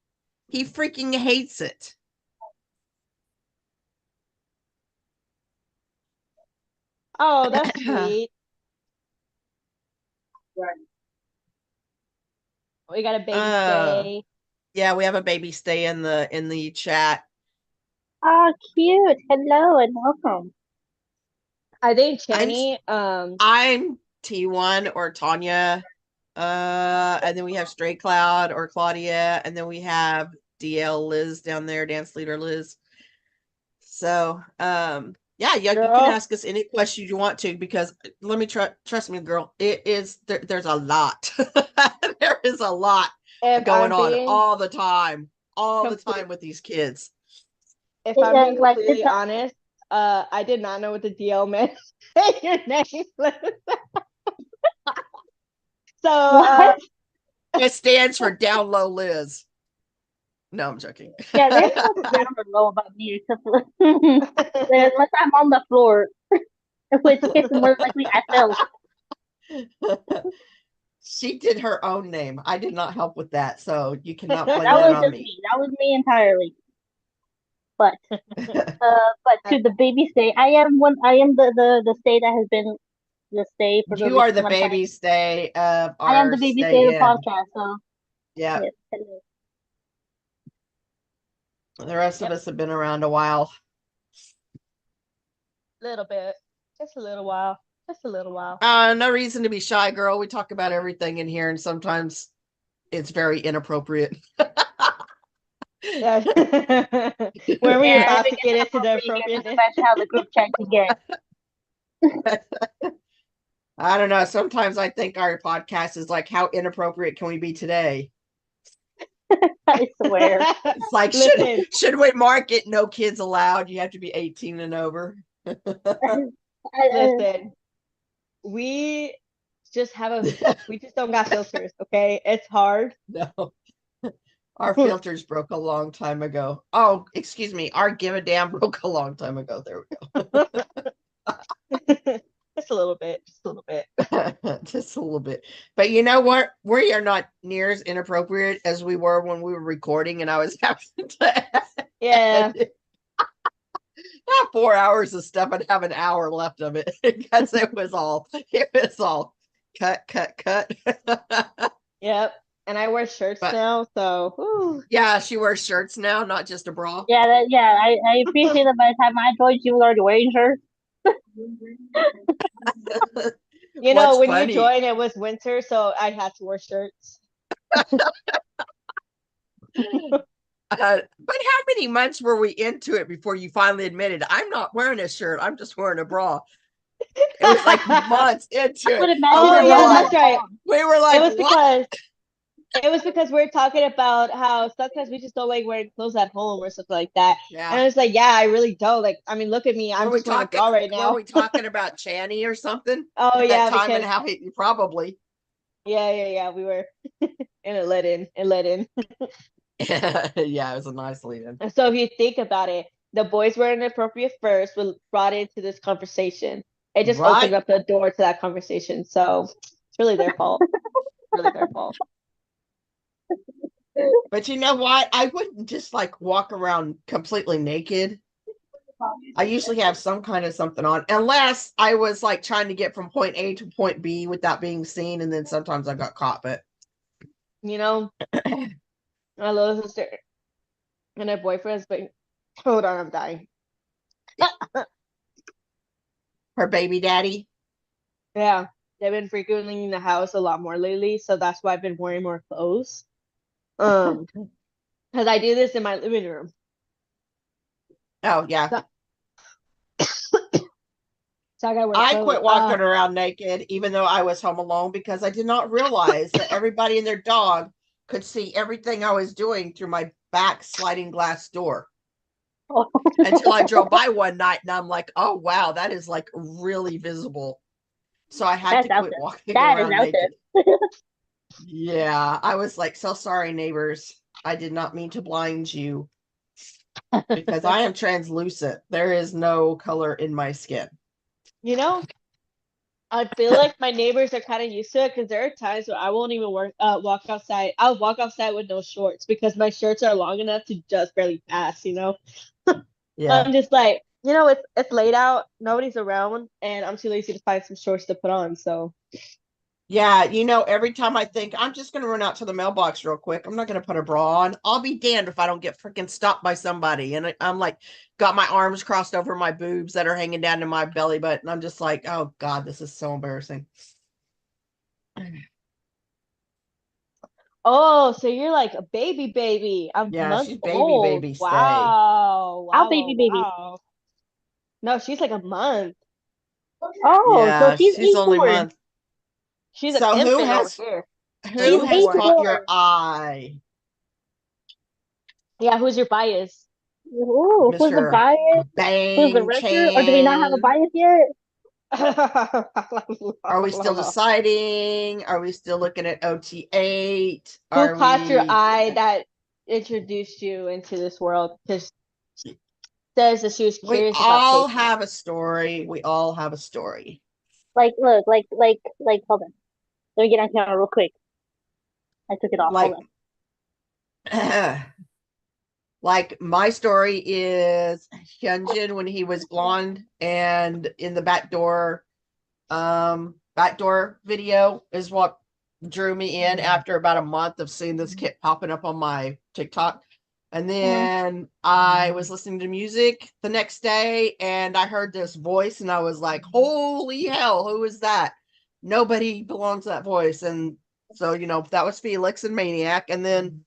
S1: He freaking hates it.
S4: Oh, that's sweet. We got a baby
S1: Uh,
S4: stay.
S1: Yeah, we have a baby stay in the chat.
S5: Oh, cute. Hello and welcome.
S4: I think
S1: I'm
S4: Channy,
S1: I'm T1 or Tanya. And then we have Stray Cloud or Claudia, and then we have DL Liz down there, dance leader Liz. So, yeah, you can
S4: Girl.
S1: ask us any questions you want to, because let me trust me, girl. It is there's a lot. There is a lot
S4: if
S1: going
S4: I'm
S1: on
S4: being
S1: all the time
S4: complete,
S1: with these kids.
S4: if
S5: It,
S4: I'm being
S5: like,
S4: completely
S5: it's
S4: honest, I did not know what the DL meant. Say your name. So,
S5: what?
S1: It stands for Down Low Liz. No, I'm joking.
S5: Yeah, there's nothing down or low about me except for unless I'm on the floor, in which case more likely I fell.
S1: She did her own name. I did not help with that, so you cannot blame
S5: That
S1: that
S5: was
S1: on
S5: just
S1: me.
S5: me. That was me entirely. But to the baby stay, I am one. I am the stay that has been the stay for the
S1: You are
S5: recent
S1: the
S5: one time.
S1: baby stay of
S5: I am
S1: our
S5: the baby stay of
S1: stay
S5: the
S1: in.
S5: podcast. So
S1: Yeah,
S5: yes, hello.
S1: the rest of us have been around a while.
S4: little bit, just a little while, just a little while.
S1: No reason to be shy, girl. We talk about everything in here, and sometimes it's very inappropriate.
S4: Yeah. Where we
S5: Yeah,
S4: about
S5: if
S4: to
S5: it
S4: get
S5: gets
S4: into the
S5: inappropriate, you can just
S4: appropriateness?
S5: imagine how the group chat can get.
S1: I don't know. Sometimes I think our podcast is like, how inappropriate can we be today?
S5: I swear.
S1: It's like,
S4: Listen,
S1: should we mark it no kids allowed? You have to be 18 and over.
S4: listen. We just we just don't got filters, okay? It's hard.
S1: No. Our filters broke a long time ago. Oh, excuse me. Our give a damn broke a long time ago. There we
S4: Just a little bit, just a little bit.
S1: go. Just a little bit. But you know what? We are not near as inappropriate as we were when we were recording, and I was having to
S4: Yeah.
S1: not 4 hours of stuff and have an hour left of it because it was all cut.
S4: Yep. And I wear shirts
S1: But-
S4: now, so whew.
S1: Yeah, she wears shirts now, not just a bra.
S5: Yeah, I appreciate that by the time I joined, you were already wearing shirts.
S4: You know,
S1: What's
S4: when
S1: funny-
S4: you joined, it was winter, so I had to wear shirts.
S1: But how many months were we into it before you finally admitted, I'm not wearing a shirt, I'm just wearing a bra? It was like months into
S5: I would
S1: it.
S5: imagine
S4: Oh,
S1: we, were
S4: yeah,
S1: like,
S4: that's right.
S1: we were
S4: It
S1: like,
S4: was
S1: what?
S4: because we're talking about how sometimes we just don't like wearing clothes at home or something like that. And
S1: Yeah.
S4: I was like, yeah, I really don't. Like, I mean, look at me. I'm
S1: Were we
S4: just wearing a
S1: talking?
S4: bra right
S1: Were
S4: now.
S1: we talking about Channy or something?
S4: Oh
S1: At
S4: yeah,
S1: that time,
S4: because
S1: and how he probably.
S4: yeah, we were, and it let in.
S1: Yeah, it was a nice lead-in.
S4: And so if you think about it, the boys were inappropriate first, was brought into this conversation. It just
S1: Right.
S4: opened up the door to that conversation. So it's really their fault. Really their fault.
S1: But you know what? I wouldn't just like walk around completely naked. I usually have some kind of something on, unless I was like trying to get from point A to point B without being seen, and then sometimes I got caught. But
S4: You know, my little sister and her boyfriend's been. Hold on, I'm dying.
S1: her baby daddy,
S4: Yeah, they've been frequenting the house a lot more lately, so that's why I've been wearing more clothes. Because I do this in my living room.
S1: oh yeah,
S4: So I gotta wear
S1: I
S4: clothes.
S1: quit walking around naked, even though I was home alone, because I did not realize that everybody and their dog could see everything I was doing through my back sliding glass door. Until I drove by one night, and I'm like, oh wow, that is like really visible. So I had
S5: That's
S1: to
S5: out
S1: quit
S5: there.
S1: walking
S5: That is
S1: around
S5: out
S1: naked.
S5: there.
S1: Yeah, I was like, so sorry, neighbors. I did not mean to blind you because I am translucent. There is no color in my skin.
S4: You know, I feel like my neighbors are kind of used to it because there are times where I won't even walk outside. I'll walk outside with no shorts because my shirts are long enough to just barely pass, you know?
S1: Yeah.
S4: I'm just like, you know, it's late out, nobody's around, and I'm too lazy to find some shorts to put on. So
S1: Yeah, you know, every time I think I'm just gonna run out to the mailbox real quick, I'm not gonna put a bra on. I'll be damned if I don't get freaking stopped by somebody. And I'm like, got my arms crossed over my boobs that are hanging down to my belly button. I'm just like, oh God, this is so embarrassing.
S4: Oh, so you're like a baby, a
S1: Yeah,
S4: month
S1: she's
S4: old.
S1: baby stay.
S4: Wow,
S5: Our
S4: wow,
S5: baby
S4: wow,
S5: baby.
S4: wow. No, she's like a month.
S5: Oh, so
S1: Yeah,
S5: she's
S1: she's only a
S5: A4.
S1: month.
S4: She's an
S1: So
S4: infant over here.
S5: She's
S1: who has
S4: Newborn.
S1: caught your
S5: A4.
S1: eye,
S4: Yeah, who's your bias?
S5: Ooh, who's the
S1: Mr.
S5: bias? Who's the
S1: Bang
S5: wrecker? Or do we not have a
S1: Chan?
S5: bias yet?
S1: Are we still deciding? Are we still looking at OT8?
S4: Who
S1: Are
S4: caught your
S1: we
S4: eye that introduced you into this world? Because says that she was
S1: we
S4: curious about
S1: all
S4: K-pop.
S1: have a story. We all have a story.
S5: Like, look, hold on. Let me get on camera real quick. I took it off.
S1: Like
S5: Hold on.
S1: like my story is Hyunjin when he was blonde and in the backdoor video is what drew me in after about a month of seeing this kid popping up on my TikTok. And then I was listening to music the next day and I heard this voice and I was like, holy hell, who is that? Nobody belongs to that voice. And so, you know, that was Felix and Maniac. And then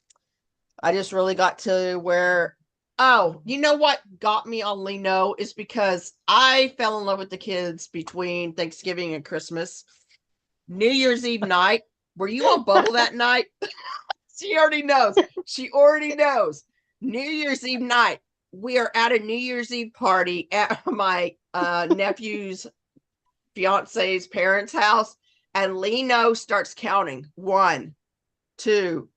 S1: I just really got to where, oh, you know what got me on Lino is because I fell in love with the kids between Thanksgiving and Christmas. New Year's Eve night. Were you on Bubble that night? She already knows. She already knows. New Year's Eve night. We are at a New Year's Eve party at my nephew's fiance's parents' house, and Lino starts counting 1, 2,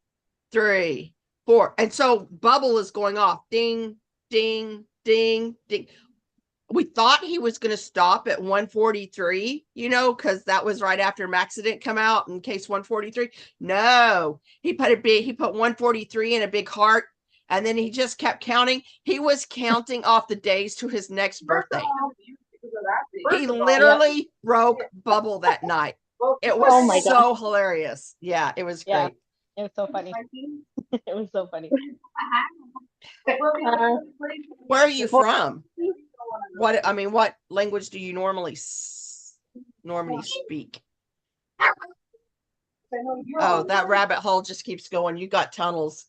S1: 3, 4. And so Bubble is going off. Ding, ding, ding, ding. We thought he was going to stop at 143, you know, because that was right after Maxident come out in case 143. No, he put 143 in a big heart, and then he just kept counting. He was counting off the days to his next birthday. He literally broke Bubble that night. It was
S5: Oh my
S1: so hilarious. Yeah, it was
S4: Yeah.
S1: great.
S4: It was so funny. It was so funny.
S1: Where are you from? What language do you normally speak? Oh, that rabbit hole just keeps going. You got tunnels.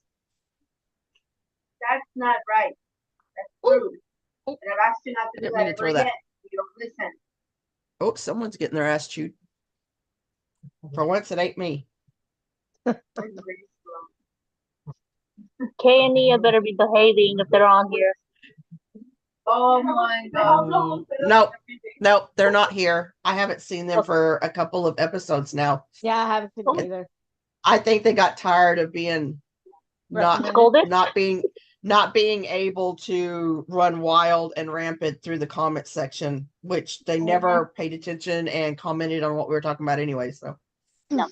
S6: That's not right. That's rude. And I've asked you not to do
S1: Didn't mean
S6: that
S1: to
S6: ever
S1: throw that.
S6: again. You don't listen.
S1: Oh, someone's getting their ass chewed. For once, it ain't me.
S5: Kay and Nia better be behaving if they're on here.
S6: Oh my God.
S1: Nope, they're not here. I haven't seen them for a couple of episodes now.
S4: Yeah, I haven't seen it either.
S1: I think they got tired of being
S5: Scolded?
S1: not being able to run wild and rampant through the comment section, which they never paid attention and commented on what we were talking about anyway. So
S5: No.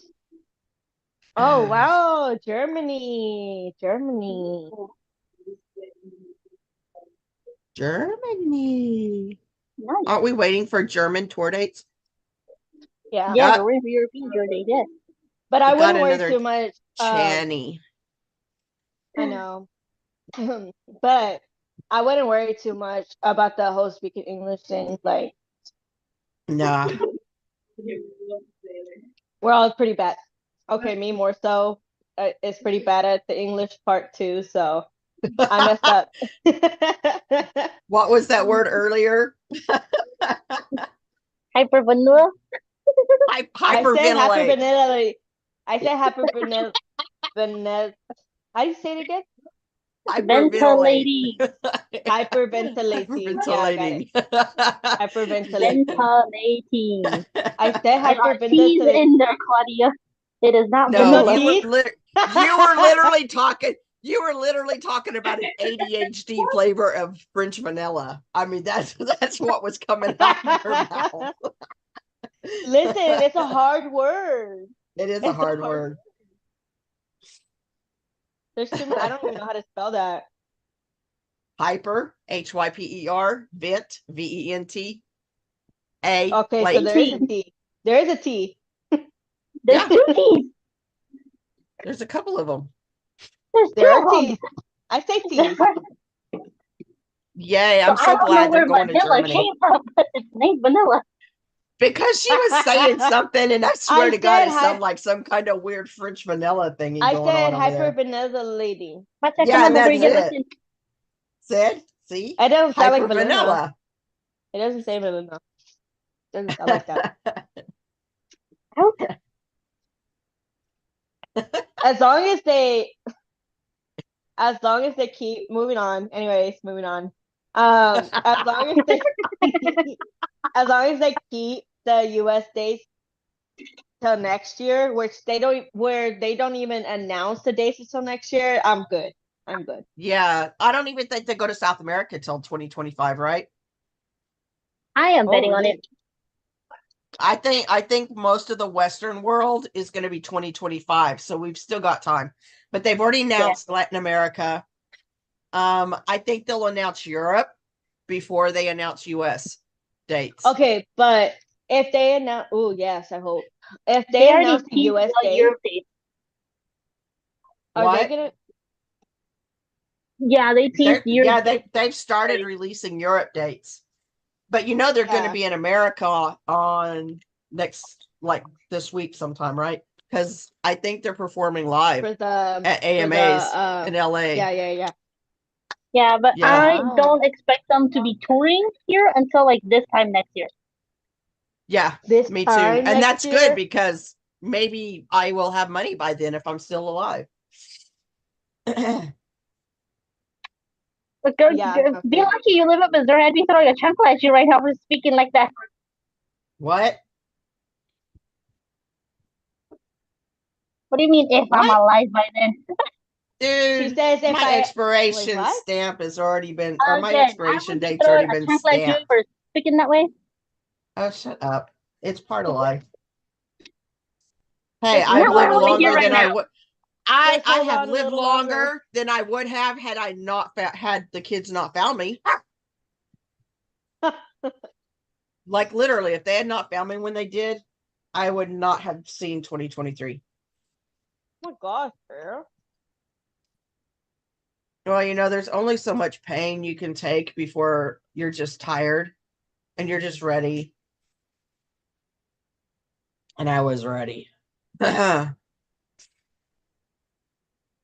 S4: Oh wow, Germany.
S1: Germany.
S5: Nice.
S1: Aren't we waiting for German tour dates?
S4: Yeah.
S5: Yeah,
S1: Yeah.
S5: we're in European tour date, yes.
S4: But I
S1: We got
S4: wouldn't worry
S1: another
S4: too much.
S1: Channy.
S4: I know. But I wouldn't worry too much about the whole speaking English thing. Like,
S1: Nah.
S4: we're all pretty bad. Okay, me more so. It's pretty bad at the English part too, so I messed up.
S1: What was that word earlier?
S5: Hypervanilla?
S4: I said
S1: Hyperventilate.
S4: hyperventilate. I said hyperventilate. How do you say it again?
S5: Ventilating.
S4: Hyperventilating. Yeah, I got it. Hyperventilating.
S5: Ventilating.
S4: I said
S5: There are T's
S4: hyperventilating.
S5: in there, Claudia. It is not
S1: No,
S4: Vanilla.
S1: you
S5: vanilla.
S1: were literally talking. You were literally talking about an ADHD flavor of French vanilla. I mean, that's what was coming out of your mouth.
S4: Listen, it's a hard word.
S1: It is
S4: It's
S1: a hard word.
S4: There's too many. I don't even know how to spell that.
S1: Hyper, HYPER, vent, VENT, A.
S4: Okay,
S1: like
S4: so there is a T. There is a T.
S5: There's
S1: Yeah.
S5: two T's.
S1: There's a couple of them.
S5: There's
S4: There
S5: two
S4: are
S5: of them.
S4: teas. I say teas.
S1: Yay,
S5: So
S1: I'm
S5: I
S1: so
S5: don't know
S1: glad they're
S5: where
S1: going to
S5: vanilla
S1: Germany.
S5: came from, but it's named vanilla.
S1: Because she was saying something, and I swear
S4: I
S1: to God,
S4: said
S1: it sounded like some kind of weird French vanilla thingy
S4: I
S1: going
S4: said
S1: on over there.
S4: hyper lady.
S5: Macha,
S1: Yeah,
S5: come on,
S1: and
S5: don't bring
S1: that's
S5: it.
S1: it.
S5: Listen.
S1: Said, see?
S4: It doesn't sound like
S1: Hyper
S4: vanilla.
S1: vanilla.
S4: It doesn't say vanilla. Doesn't sound like that.
S5: Out.
S4: As long as they keep moving on. Anyways, moving on. As long as they as long as they keep the US dates till next year, which they don't even announce the dates until next year, I'm good. I'm good.
S1: Yeah, I don't even think they go to South America till 2025, right?
S5: I am
S4: Oh,
S5: betting on
S4: really?
S5: it.
S1: I think most of the Western world is going to be 2025, so we've still got time. But they've already announced Latin America. I think they'll announce Europe before they announce US dates.
S4: Okay, but if they announce, oh yes, I hope. If
S5: They
S4: they
S5: already
S4: announce the
S5: teased
S4: US
S5: the
S4: date,
S5: Europe date.
S4: are
S1: What?
S4: they gonna?
S5: Yeah, they teased
S1: They're-
S5: Europe.
S1: yeah, they've started releasing Europe dates. But you know they're going to
S4: Yeah.
S1: be in America on this week sometime, right? Because I think they're performing live
S4: For the
S1: at
S4: for
S1: AMAs
S4: the
S1: in LA.
S4: yeah.
S5: Yeah, but
S1: Yeah.
S5: I
S4: Wow.
S5: don't expect them to be touring here until like this time next year.
S1: Yeah,
S4: This
S1: me too.
S4: time
S1: And
S4: next
S1: that's
S4: year?
S1: good because maybe I will have money by then if I'm still alive.
S5: But girl,
S4: Yeah,
S5: be
S4: okay.
S5: lucky you live in Missouri. I'd be throwing a chancla at you right now for speaking like that.
S1: What?
S5: What do you mean if I'm
S1: What?
S5: alive by then?
S4: She
S1: Dude,
S4: says if
S1: my
S4: I
S1: expiration
S4: what?
S1: stamp has already been, or my
S5: Again, I
S1: expiration
S5: would be
S1: date's
S5: throwing
S1: already
S5: a
S1: been
S5: chancla at you
S1: stamped.
S5: for speaking that way.
S1: Oh, shut up. It's part of life. Hey,
S4: Just
S1: I've
S4: hold
S1: lived
S4: on a little
S1: longer
S5: right
S1: than I
S5: now.
S1: would. I
S4: Just hold
S1: have
S4: on a
S1: lived
S4: little
S1: longer
S4: longer.
S1: than I would have had I not had the kids not found me. Like literally, if they had not found me when they did, I would not have seen 2023.
S4: Oh my gosh, girl.
S1: Well, you know, there's only so much pain you can take before you're just tired and you're just ready. And I was ready. I'd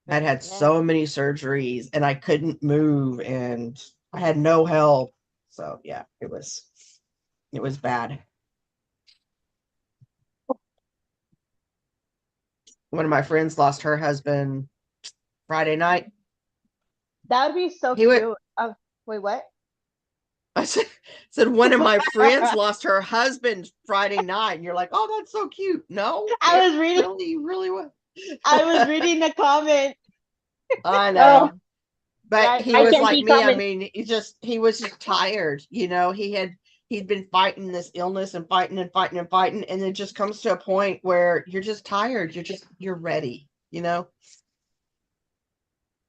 S1: had so many surgeries and I couldn't move and I had no help. So yeah, it was bad. One of my friends lost her husband Friday night.
S4: That would be so
S1: He would-
S4: cute. Wait, what?
S1: I said one of my friends lost her husband Friday night. And you're like, oh, that's so cute. No,
S4: I
S1: it
S4: was reading
S1: really was.
S4: I was reading the comment.
S1: I know. But
S4: Right,
S1: he
S4: I
S1: was
S5: can
S1: like
S5: see
S1: me. I
S5: comments.
S1: mean, he was just tired. You know, he'd been fighting this illness and fighting and fighting and fighting. And it just comes to a point where you're just tired. You're ready, you know?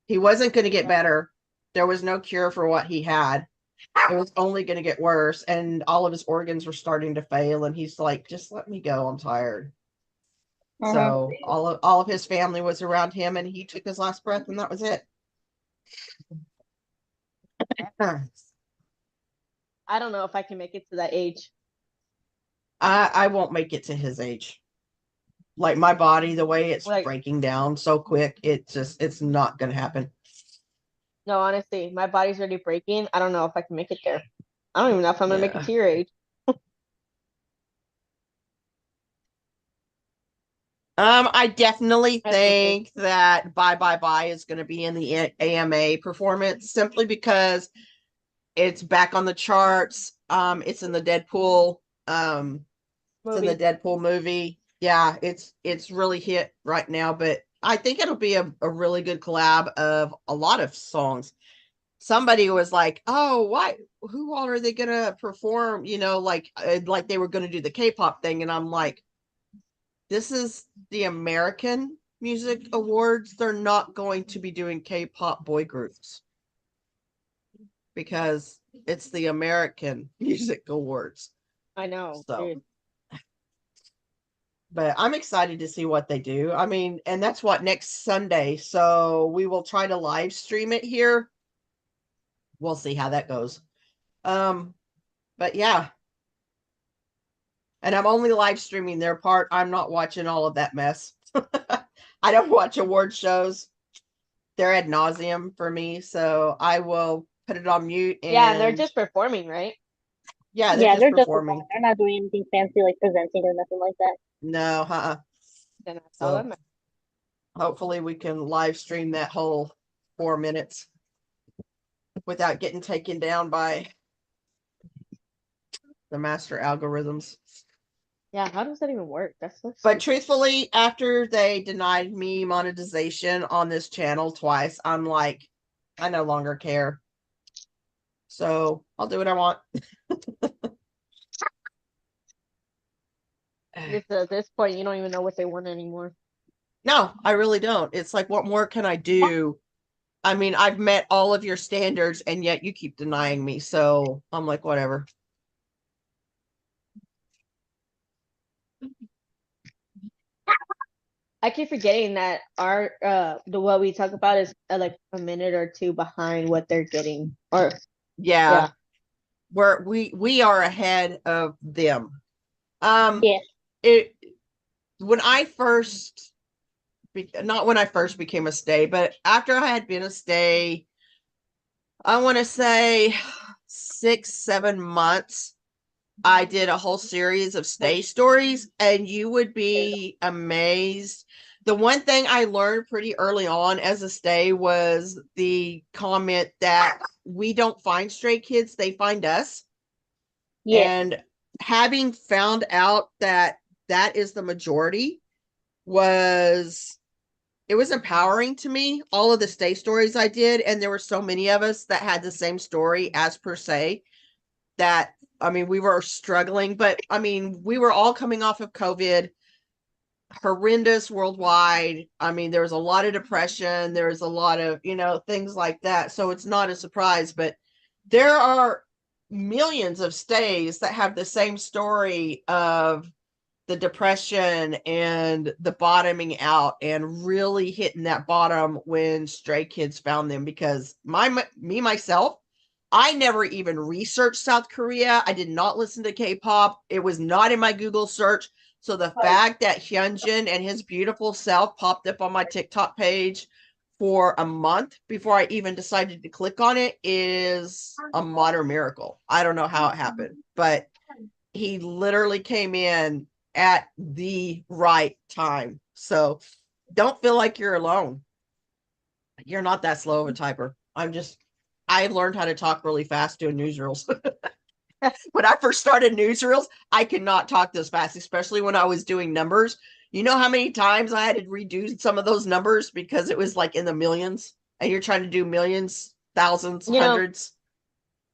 S1: He wasn't going to get better. There was no cure for what he had. It was only going to get worse. And all of his organs were starting to fail. And he's like, just let me go. I'm tired. So all of his family was around him and he took his last breath and that was it.
S4: I don't know if I can make it to that age.
S1: I won't make it to his age. Like my body, the way it's
S4: Like-
S1: breaking down so quick, it's not gonna happen.
S4: No, honestly, my body's already breaking. I don't know if I can make it there. I don't even know if I'm gonna make it
S1: Yeah.
S4: to your age.
S1: I definitely
S4: That's okay.
S1: think that Bye Bye Bye is gonna be in the AMA performance simply because it's back on the charts. It's in the Deadpool. It's in the
S4: Movie.
S1: Deadpool movie. Yeah, it's really hit right now, but I think it'll be a really good collab of a lot of songs. Somebody was like, "Oh, who all are they gonna perform?" You know, like they were gonna do the K-pop thing, and I'm like, "This is the American Music Awards. They're not going to be doing K-pop boy groups because it's the American Music Awards."
S4: I know.
S1: So.
S4: Dude.
S1: But I'm excited to see what they do. I mean, and that's what next Sunday. So we will try to live stream it here. We'll see how that goes. But yeah. And I'm only live streaming their part. I'm not watching all of that mess. I don't watch award shows. They're ad nauseum for me. So I will put it on mute and
S4: Yeah, and they're just performing, right?
S1: yeah, they're
S5: Yeah,
S1: just
S5: they're just
S1: performing.
S5: they're not doing anything fancy like presenting or nothing like that.
S1: No,
S4: Then that's all
S1: So
S4: that matters.
S1: hopefully we can live stream that whole 4 minutes without getting taken down by the master algorithms.
S4: Yeah, how does that even work? That's so
S1: But
S4: stupid.
S1: truthfully, after they denied me monetization on this channel twice, I'm like, I no longer care. So I'll do what I want.
S4: Just at this point, you don't even know what they want anymore.
S1: No, I really don't. It's like, what more can I do? I mean, I've met all of your standards and yet you keep denying me. So I'm like, whatever.
S4: I keep forgetting that our the what we talk about is like a minute or two behind what they're getting. Or
S1: Yeah. We are ahead of them.
S5: Yeah.
S1: It when I first not when I first became a stay, but after I had been a stay, I want to say 6-7 months, I did a whole series of stay stories, and you would be amazed. The one thing I learned pretty early on as a stay was the comment that we don't find stray kids, they find us.
S5: Yeah.
S1: And having found out that that is the majority was it was empowering to me. All of the stay stories I did, and there were so many of us that had the same story as per se that I mean we were struggling, but I mean we were all coming off of COVID, horrendous worldwide. I mean there was a lot of depression, there was a lot of things like that, so it's not a surprise. But there are millions of stays that have the same story of the depression and the bottoming out and really hitting that bottom when stray kids found them. Because myself, I never even researched South Korea. I did not listen to K-pop. It was not in my Google search. So the fact that Hyunjin and his beautiful self popped up on my TikTok page for a month before I even decided to click on it is a modern miracle. I don't know how it happened, but he literally came in at the right time. So don't feel like you're alone. You're not that slow of a typer. I've learned how to talk really fast doing newsreels. When I first started newsreels, I could not talk this fast, especially when I was doing numbers. You know how many times I had to redo some of those numbers because it was like in the millions, and you're trying to do millions, thousands, hundreds.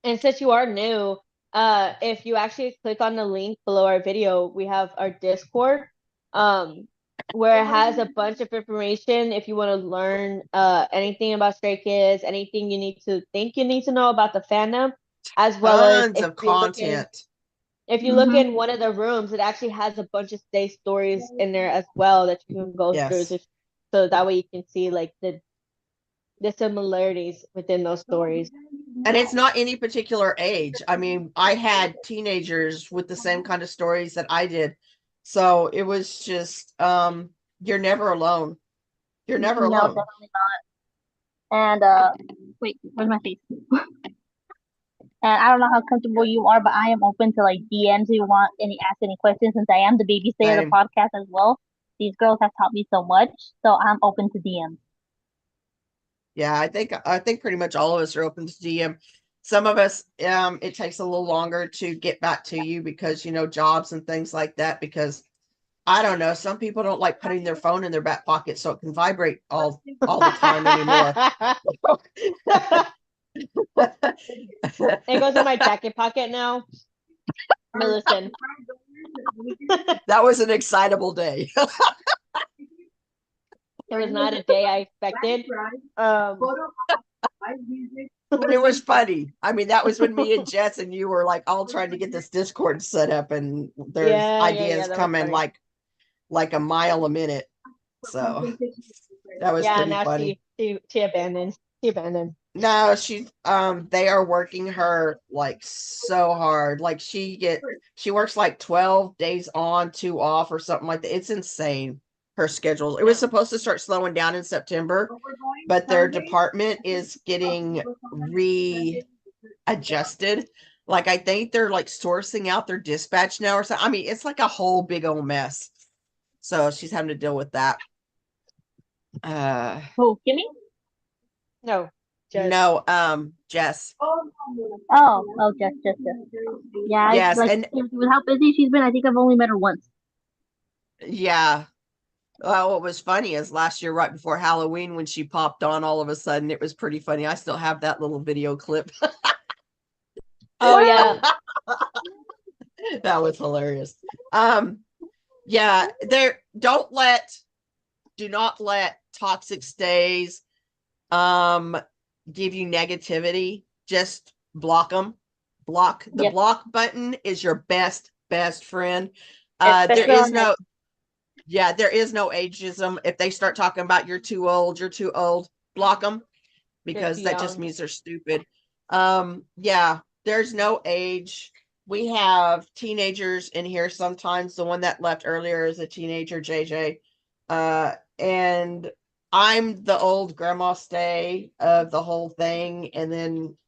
S4: And since you are new, if you actually click on the link below our video, we have our Discord, where it has a bunch of information if you want to learn anything about Stray Kids, anything you need to know about the fandom, as well as
S1: Tons of content.
S4: If you look in one of the rooms, it actually has a bunch of stay stories in there as well that you can go through, so that way you can see like the similarities within those stories.
S1: And it's not any particular age. I mean, I had teenagers with the same kind of stories that I did. So it was just, you're never alone. You're never
S5: No,
S1: alone.
S5: definitely not. And wait, where's my face? And I don't know how comfortable you are, but I am open to like DMs if you want ask any questions, since I am the babysitter of the podcast as well. These girls have taught me so much, so I'm open to DM.
S1: Yeah, I think pretty much all of us are open to DM. Some of us, it takes a little longer to get back to you because jobs and things like that. Because I don't know, some people don't like putting their phone in their back pocket so it can vibrate all the time anymore.
S4: It goes in my jacket pocket now. Listen.
S1: That was an excitable day.
S4: It was not a day I expected.
S1: But it was funny. I mean, that was when me and Jess and you were like all trying to get this Discord set up, and there's ideas coming like like a mile a minute. So that was
S4: Yeah,
S1: pretty
S4: now
S1: funny.
S4: she abandoned. She abandoned.
S1: No, they are working her like so hard. Like she works like 12 days on, 2 off or something like that. It's insane, her schedule. It was
S4: Yeah.
S1: supposed to start slowing down in September, but their department is getting readjusted. Like I think they're like sourcing out their dispatch now or something. I mean, it's like a whole big old mess. So she's having to deal with that.
S5: Who, Kimmy?
S4: No. Just
S1: No, Jess.
S5: Oh, just. Yeah,
S1: Yes,
S5: like
S1: and
S5: with how busy she's been, I think I've only met her once.
S1: yeah. Well, what was funny is last year, right before Halloween, when she popped on all of a sudden, it was pretty funny. I still have that little video clip.
S4: oh yeah.
S1: That was hilarious. Yeah, do not let toxic stays give you negativity. Just block them. Block the
S5: Yep.
S1: block button is your best friend.
S5: Especially
S1: There is
S5: on that-
S1: there is no ageism. If they start talking about you're too old, block them because
S4: too
S1: that just
S4: young.
S1: means they're stupid. Yeah, there's no age. We have teenagers in here sometimes. The one that left earlier is a teenager, JJ. And I'm the old grandma stay of the whole thing. And then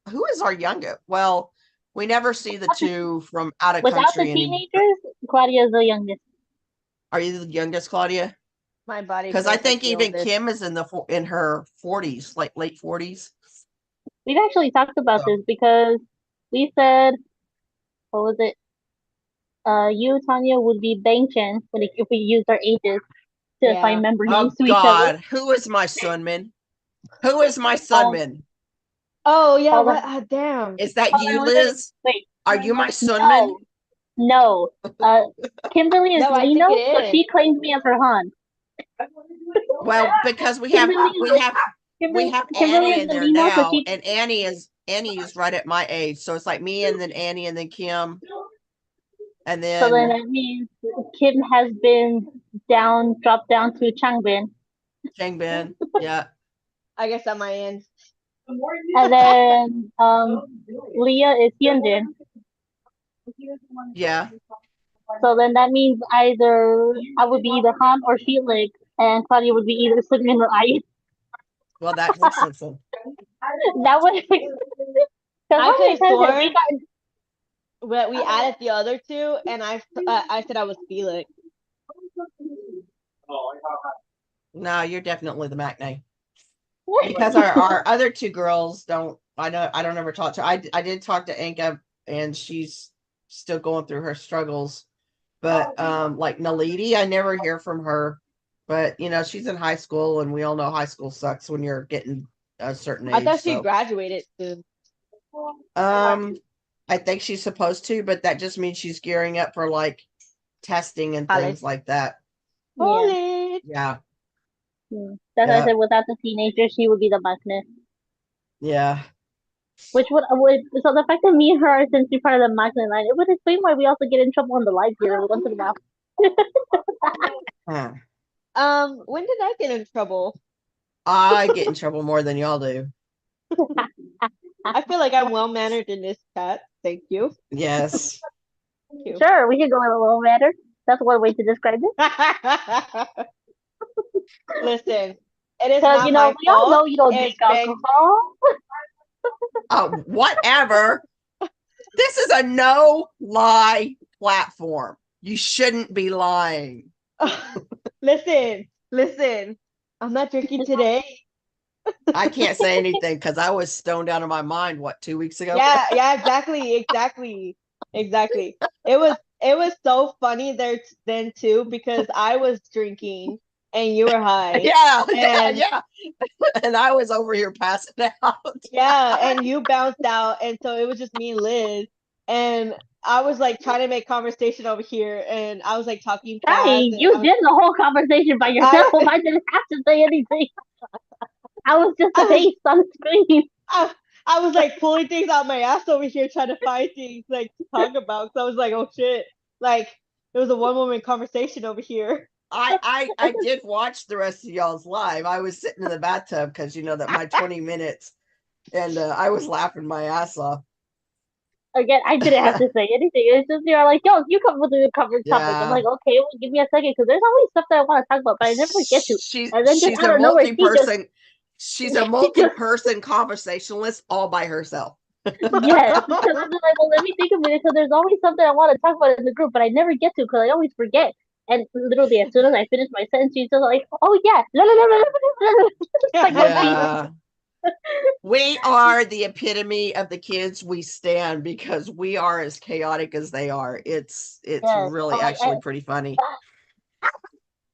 S1: who is our youngest? Well, we never see the two from out of
S5: Without the
S1: country anymore.
S5: teenagers, Claudia's the youngest.
S1: Are you the youngest, Claudia?
S4: My body.
S1: Because I
S4: feels like
S1: think
S4: the
S1: even
S4: oldest.
S1: Kim is in her 40s, like late 40s.
S5: We've actually talked about
S1: So-
S5: this because we said, what was it? You, Tanya, would be Bangchen if we used our ages to
S4: Yeah.
S5: assign member
S1: Oh
S5: names to each other.
S1: God, who is my Sunman? Who is my Sunman?
S4: Oh yeah.
S5: Hold
S4: What?
S5: on.
S4: Ah, damn.
S1: Is that
S5: Hold
S1: you,
S5: on, wait.
S1: Liz?
S5: Wait,
S1: Are you my Sunman?
S5: no. Kimberly is
S4: No, I think
S5: Lino,
S4: it
S5: so
S4: is.
S5: she claims me as her Han.
S1: Well, because we have
S5: Kimberly
S1: Annie
S5: is
S1: in
S5: the
S1: there
S5: Lino, so
S1: now,
S5: she
S1: and Annie is right at my age, so it's like me and then Annie and then Kim, and
S5: so then
S1: then
S5: that means Kim has been dropped down to Changbin.
S1: Changbin. Yeah,
S4: I guess on my end.
S5: And then Leah is Hyunjin.
S1: yeah.
S5: So then that means either I would be either Han or Felix, and Claudia would be either Sigmund or I.
S1: Well, that makes sense. Then.
S5: That would because
S4: I could have sworn
S5: we got
S4: but we added the other two, and I said I was Felix.
S1: No, you're definitely the Macnay. Because our other two girls don't. I don't ever talk to. I did talk to Anka, and she's still going through her struggles. But like Nalidi, I never hear from her. But she's in high school, and we all know high school sucks when you're getting a certain age.
S4: I thought she
S1: so.
S4: graduated soon.
S1: I think she's supposed to, but that just means she's gearing up for like testing and
S4: College.
S1: things like that.
S5: Yeah.
S4: Holy.
S1: Yeah,
S5: That's why I
S1: Yeah.
S5: said without the teenager, she would be the Magnet.
S1: yeah.
S5: Which would so the fact that me and her are essentially part of the Magnet line, it would explain why we also get in trouble on the live here every once in a while.
S1: Huh.
S4: When did I get in trouble?
S1: I get in trouble more than y'all do.
S4: I feel like I'm well mannered in this chat. Thank you.
S1: Yes.
S4: Thank you.
S5: Sure, we could go in a little matter. That's one way to describe it.
S4: Listen, it is
S5: Because
S4: not
S5: we all
S4: my fault.
S5: know you don't
S4: It's
S5: drink alcohol.
S1: Oh, whatever. This is a no lie platform. You shouldn't be lying.
S4: Listen. I'm not drinking today.
S1: I can't say anything because I was stoned out of my mind, 2 weeks ago?
S4: Yeah, exactly. It was so funny there then too because I was drinking and you were high.
S1: Yeah. And I was over here passing out.
S4: Yeah, and you bounced out, and so it was just me and Liz, and I was like trying to make conversation over here, and I was like talking fast.
S5: Hey,
S4: and
S5: you
S4: I
S5: did the whole conversation by yourself. I didn't have to say anything. I was just a face on screen.
S4: I was like pulling things out my ass over here, trying to find things like to talk about. So I was like, oh shit, like It was a one-woman conversation over here.
S1: I did watch the rest of y'all's live. I was sitting in the bathtub because you know that my 20 minutes, and I was laughing my ass off.
S5: Again, I didn't have to say anything. It's just you're like, yo, you come with the cover topic. I'm
S1: Yeah.
S5: like, okay, well, give me a second because there's always stuff that I want to talk about, but I never get to.
S1: She's
S5: And then just
S1: she's
S5: out
S1: a
S5: of nowhere, he just
S1: multi-person. She's a multi-person conversationalist all by herself.
S5: yes. Because I'm just like, well, let me think of it because there's always something I want to talk about in the group, but I never get to because I always forget. And literally, as soon as I finish my sentence, she's just like, oh yeah, la la la la la la. Like,
S1: Yeah. We are the epitome of the kids we stand because we are as chaotic as they are. It's
S5: Yes.
S1: really
S5: Oh,
S1: actually pretty funny.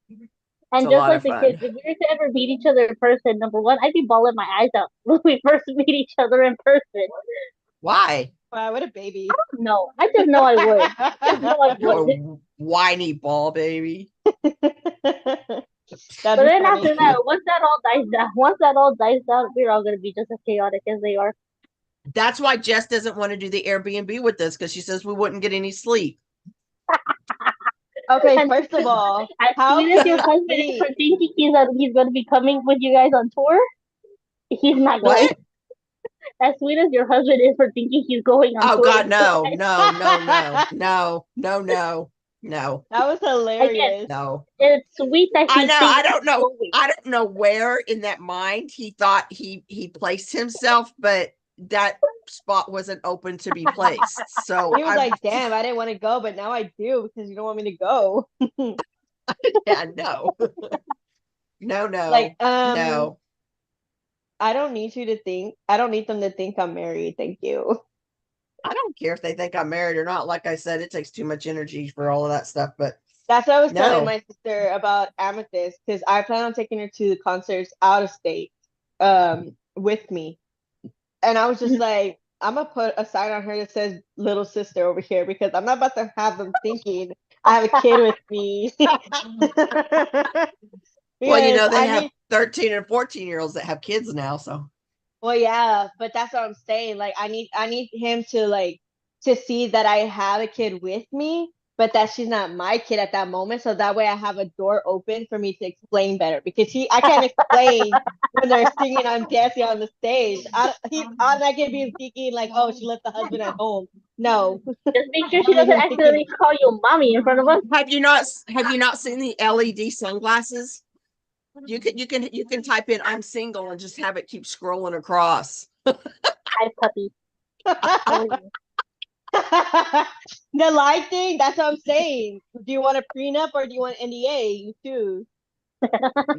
S5: And
S1: It's a
S5: just
S1: lot
S5: like
S1: of
S5: the
S1: fun.
S5: kids, if we were to ever meet each other in person, number one, I'd be bawling my eyes out when we first meet each other in person.
S1: Why?
S4: Wow, what a baby.
S5: No, I just know I would. I just know I would.
S1: You a whiny ball baby.
S5: But then after that, once that all dies down, we're all gonna be just as chaotic as they are.
S1: That's why Jess doesn't want to do the Airbnb with us because she says we wouldn't get any sleep.
S4: Okay,
S5: And
S4: first of all,
S5: as
S4: how
S5: sweet as your
S4: can
S5: husband is
S4: we-
S5: for thinking he's gonna be coming with you guys on tour, he's not going.
S1: What?
S5: As sweet as your husband is for thinking he's going on
S1: Oh
S5: tour.
S1: God, no, no, no, no, no, no, no, no,
S4: that was hilarious.
S1: no.
S5: It's sweet that he
S1: I know.
S5: thinks
S1: I don't
S5: he's
S1: know.
S5: going.
S1: I don't know where in that mind he thought he placed himself, but that spot wasn't open to be placed. So
S4: He was like, damn, I didn't want to go, but now I do because you don't want me to go.
S1: yeah, no, no, no,
S4: Like,
S1: no.
S4: I don't need you to think. I don't need them to think I'm married. Thank you.
S1: I don't care if they think I'm married or not. Like I said, it takes too much energy for all of that stuff. But
S4: That's what I was
S1: No.
S4: telling my sister about Amethyst because I plan on taking her to the concerts out of state, with me. And I was just like, I'm gonna put a sign on her that says "little sister" over here because I'm not about to have them thinking I have a kid with me.
S1: well, you know,
S4: Because
S1: they
S4: I
S1: have
S4: need-
S1: 13 and 14-year-olds that have kids now. So
S4: Well, yeah, but that's what I'm saying. Like, I need him to see that I have a kid with me, but that she's not my kid at that moment. So that way I have a door open for me to explain better because I can't explain when they're singing I'm dancing on the stage. I'm not gonna be thinking like, oh, she left the husband at home. No.
S5: Just make sure she doesn't accidentally call you mommy in front of us.
S1: have you not seen the LED sunglasses? You can type in "I'm single" and just have it keep scrolling across.
S5: Hi, puppy.
S4: The light thing, that's what I'm saying. Do you want a prenup or do you want NDA? You choose.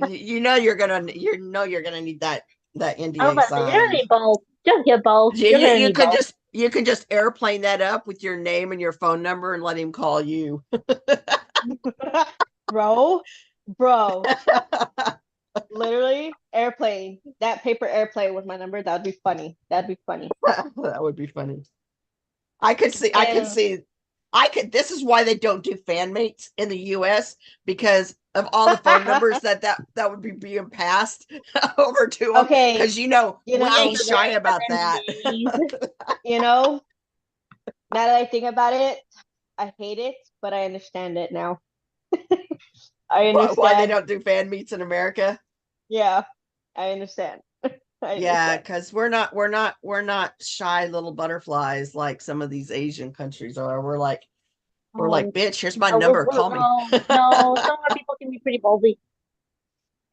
S1: You know you're gonna need that
S5: I'm
S1: NDA
S5: about to say, you're gonna
S1: signed.
S5: need both. Just get both.
S1: You,
S5: You're gonna
S1: you
S5: need
S1: could
S5: both.
S1: you can just airplane that up with your name and your phone number and let him call you.
S4: Bro, literally airplane. That paper airplane with my number. That'd be funny. That'd be funny.
S1: That would be funny. I could see. This is why they don't do fan mates in the U.S. because of all the phone numbers that would be being passed over to them.
S4: Okay,
S1: because we ain't shy about that.
S4: You know, now that I think about it, I hate it, but I understand it now. I understand.
S1: Why they don't do fan meets in America?
S4: Yeah, I understand.
S1: Yeah, because we're not shy little butterflies like some of these Asian countries are. We're like, bitch, here's my number. Call me.
S5: No, some of our people can be pretty ballsy.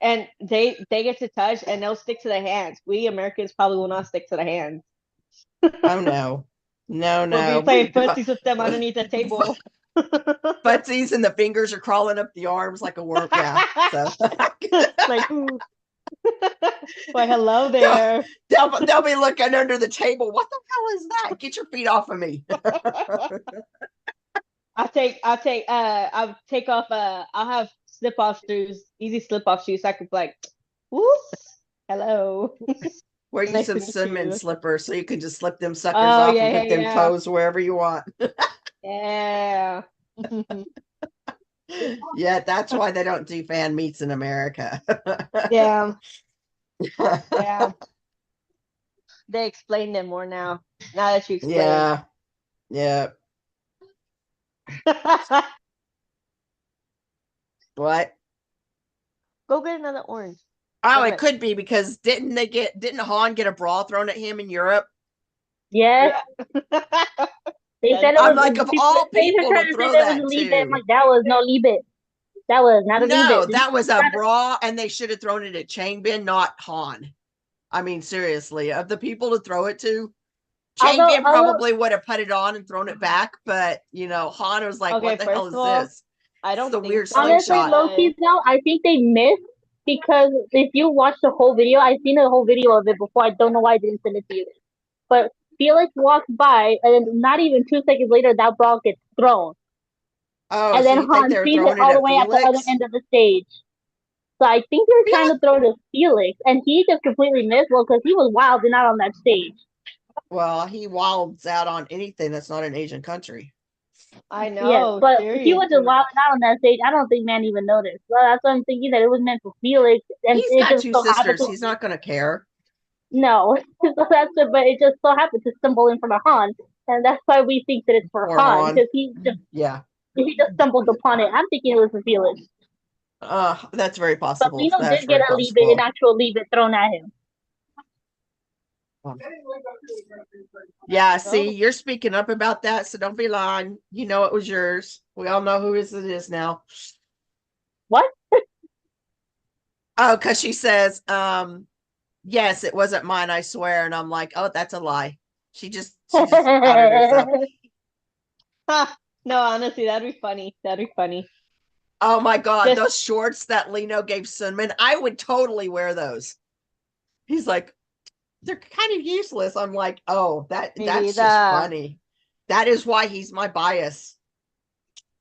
S4: And they get to touch and they'll stick to the hands. We Americans probably will not stick to the hands.
S1: Oh no. No.
S4: We'll be playing footsies with them underneath the table.
S1: Footsies and the fingers are crawling up the arms like a worm. Yeah. So
S4: Like, why, hello there.
S1: they'll be looking under the table. What the hell is that? Get your feet off of me.
S4: I'll take off I'll have slip off shoes, easy slip off shoes. So I could like, whoop, hello.
S1: Wear you
S4: Nice
S1: some
S4: to meet
S1: cinnamon
S4: you.
S1: slippers so you can just slip them suckers
S4: Oh,
S1: off
S4: yeah,
S1: and put them
S4: yeah.
S1: toes wherever you want.
S4: Yeah.
S1: Yeah, that's why they don't do fan meets in America.
S4: Yeah. Yeah. They explained it more now. Now that you explain.
S1: Yeah. Yeah. What?
S4: Go get another orange.
S1: Oh,
S4: Okay.
S1: it could be because didn't Han get a bra thrown at him in Europe?
S5: Yes, they
S4: Yeah.
S5: said it
S1: I'm
S5: was.
S1: like, of all
S5: They were
S1: people
S5: trying
S1: to
S5: to say
S1: throw
S5: that was
S1: that
S5: a leave it. I'm
S1: to.
S5: like, that was no leave it. That was not a leave
S1: No,
S5: it.
S1: that was a bra, and they should have thrown it at Changbin, not Han. I mean, seriously, of the people to throw it to, Changbin probably would have put it on and thrown it back, but Han was like,
S4: Okay,
S1: "What the hell
S4: first
S1: is
S4: of all,
S1: this?"
S4: I
S1: It's
S4: don't
S1: the
S4: think
S1: weird
S4: so.
S5: Honestly,
S1: slingshot.
S5: low key though, I think they missed because if you watch the whole video, I've seen the whole video of it before. I don't know why I didn't send it to you. But Felix walks by, and then not even 2 seconds later, that ball gets thrown,
S1: Oh,
S5: and
S1: so
S5: then
S1: you think
S5: Han
S1: they were
S5: sees it
S1: throwing it
S5: all the
S1: at
S5: way at the other
S1: Felix?
S5: end of the stage. So I think they were trying to throw to Felix, and he just completely missed. Well, because he was wilding out on that stage.
S1: Well, he wilds out on anything that's not an Asian country.
S4: I
S5: Yes,
S4: know.
S5: but he was just
S4: seriously.
S5: wilding out on that stage. I don't think man even noticed. Well, that's what I'm thinking, that it was meant for Felix, and
S1: He's
S5: it
S1: got
S5: just
S1: two
S5: so happened
S1: sisters.
S5: to
S1: He's not going to care.
S5: no. So that's it, but it just so happened to stumble in front of Han, and that's why we think that it's for
S1: Poor
S5: Han
S1: Han.
S5: because
S1: Yeah.
S5: he just stumbled upon it. I'm thinking it was for Felix,
S1: That's very
S5: but
S1: possible.
S5: Lino
S1: That's
S5: did get
S1: very
S5: a leave it, an
S1: possible.
S5: actual leave it thrown at him.
S1: Yeah, see, you're speaking up about that, so don't be lying. You know it was yours. We all know who it is now.
S5: What?
S1: Oh, because she says, yes, it wasn't mine, I swear. And I'm like, oh, that's a lie. She just outed herself.
S4: Ha! No, honestly, that'd be funny. That'd be funny.
S1: Oh my God,
S4: Just-
S1: those shorts that Lino gave Sunman, I would totally wear those. He's like, they're kind of useless. I'm like, oh, that's just funny. That is why he's my bias.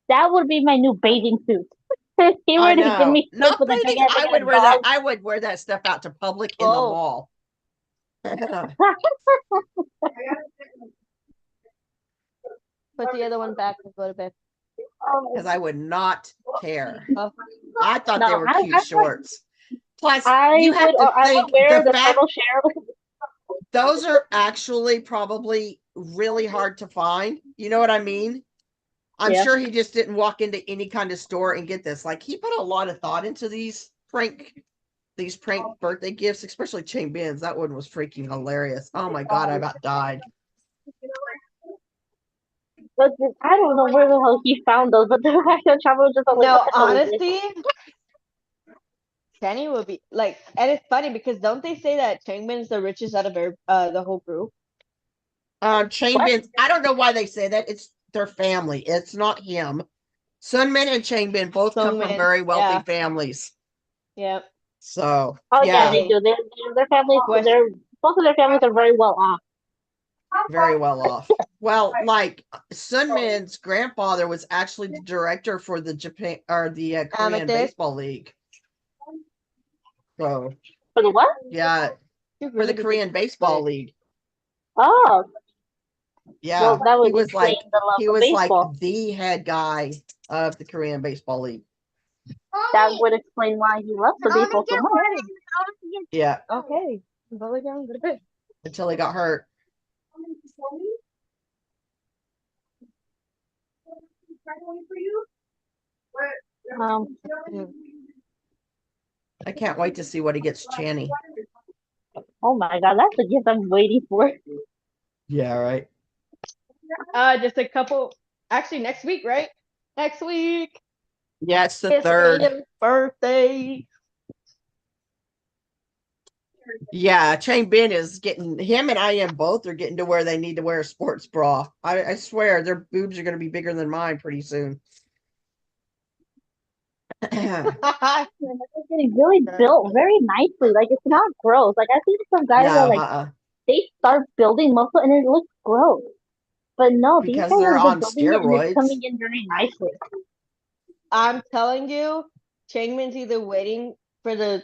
S5: That would be my new bathing suit. He
S1: I
S5: would give
S1: know.
S5: me
S1: Not
S5: with a
S1: bathing.
S5: gigantic
S1: I would
S5: ass
S1: wear that.
S5: dog.
S1: I would wear that stuff out to public in the
S4: Oh.
S1: mall.
S4: Put the other one back and go to bed.
S1: Because I would not care.
S4: Oh.
S1: I thought
S5: No,
S1: they were
S5: I-
S1: cute
S5: I-
S1: shorts. Plus,
S5: I
S1: you have
S5: would,
S1: to
S5: or I
S1: think
S5: would wear
S1: the
S5: the
S1: fact
S5: turtle share.
S1: those are actually probably really hard to find. You know what I mean? I'm
S5: Yeah.
S1: sure he just didn't walk into any kind of store and get this. Like he put a lot of thought into these prank birthday gifts, especially Changbin's. That one was freaking hilarious. Oh my God, I about died.
S5: But I don't know where the hell he found those, but the fact that Chavo was just like,
S4: No,
S5: what the hell is this?
S4: honestly, Kenny would be like, and it's funny because don't they say that Changbin is the richest out of the whole group?
S1: Changbin, I don't know why they say that. It's their family. It's not him. Sunmin and Changbin both come from
S4: Sungmin,
S1: very wealthy
S4: yeah.
S1: families.
S4: Yep.
S1: So
S5: Oh yeah,
S1: yeah,
S5: they do. Their families,
S4: What?
S5: both of their families are very well off.
S1: very well off. Well, like Sunmin's grandfather was actually the director for the Japan or the Korean
S4: Amethyst.
S1: Baseball League. So
S5: For the what?
S1: yeah,
S4: You
S1: for
S4: really
S1: the
S4: did
S1: Korean
S4: this
S1: Baseball
S4: quick.
S1: League.
S5: Oh,
S1: Yeah,
S5: well, that would
S1: he was
S5: explain
S1: like
S5: the love
S1: he
S5: of
S1: was
S5: baseball.
S1: like the head guy of the Korean Baseball League.
S5: That would explain why he loves the baseball so much.
S1: Yeah,
S4: Okay. Go lay down, go to bed.
S1: until he got hurt.
S5: Um,
S1: I can't wait to see what he gets Channy.
S5: oh my god, that's the gift I'm waiting for.
S1: Yeah, right.
S4: Just a couple. Actually, next week, right? Next week.
S1: Yeah, it's the
S4: It's
S1: third.
S4: Ian's birthday.
S1: Yeah, Changbin is getting him and I am both are getting to where they need to wear a sports bra. I swear their boobs are going to be bigger than mine pretty soon.
S5: It's getting really built very nicely. Like it's not gross. Like I see some guys
S1: No,
S5: that like they start building muscle and it looks gross. But no, these
S1: Because
S5: guys
S1: they're
S5: are
S1: on
S5: just building it and
S1: steroids.
S5: it's coming in very nicely.
S4: I'm telling you, Changmin's either waiting for the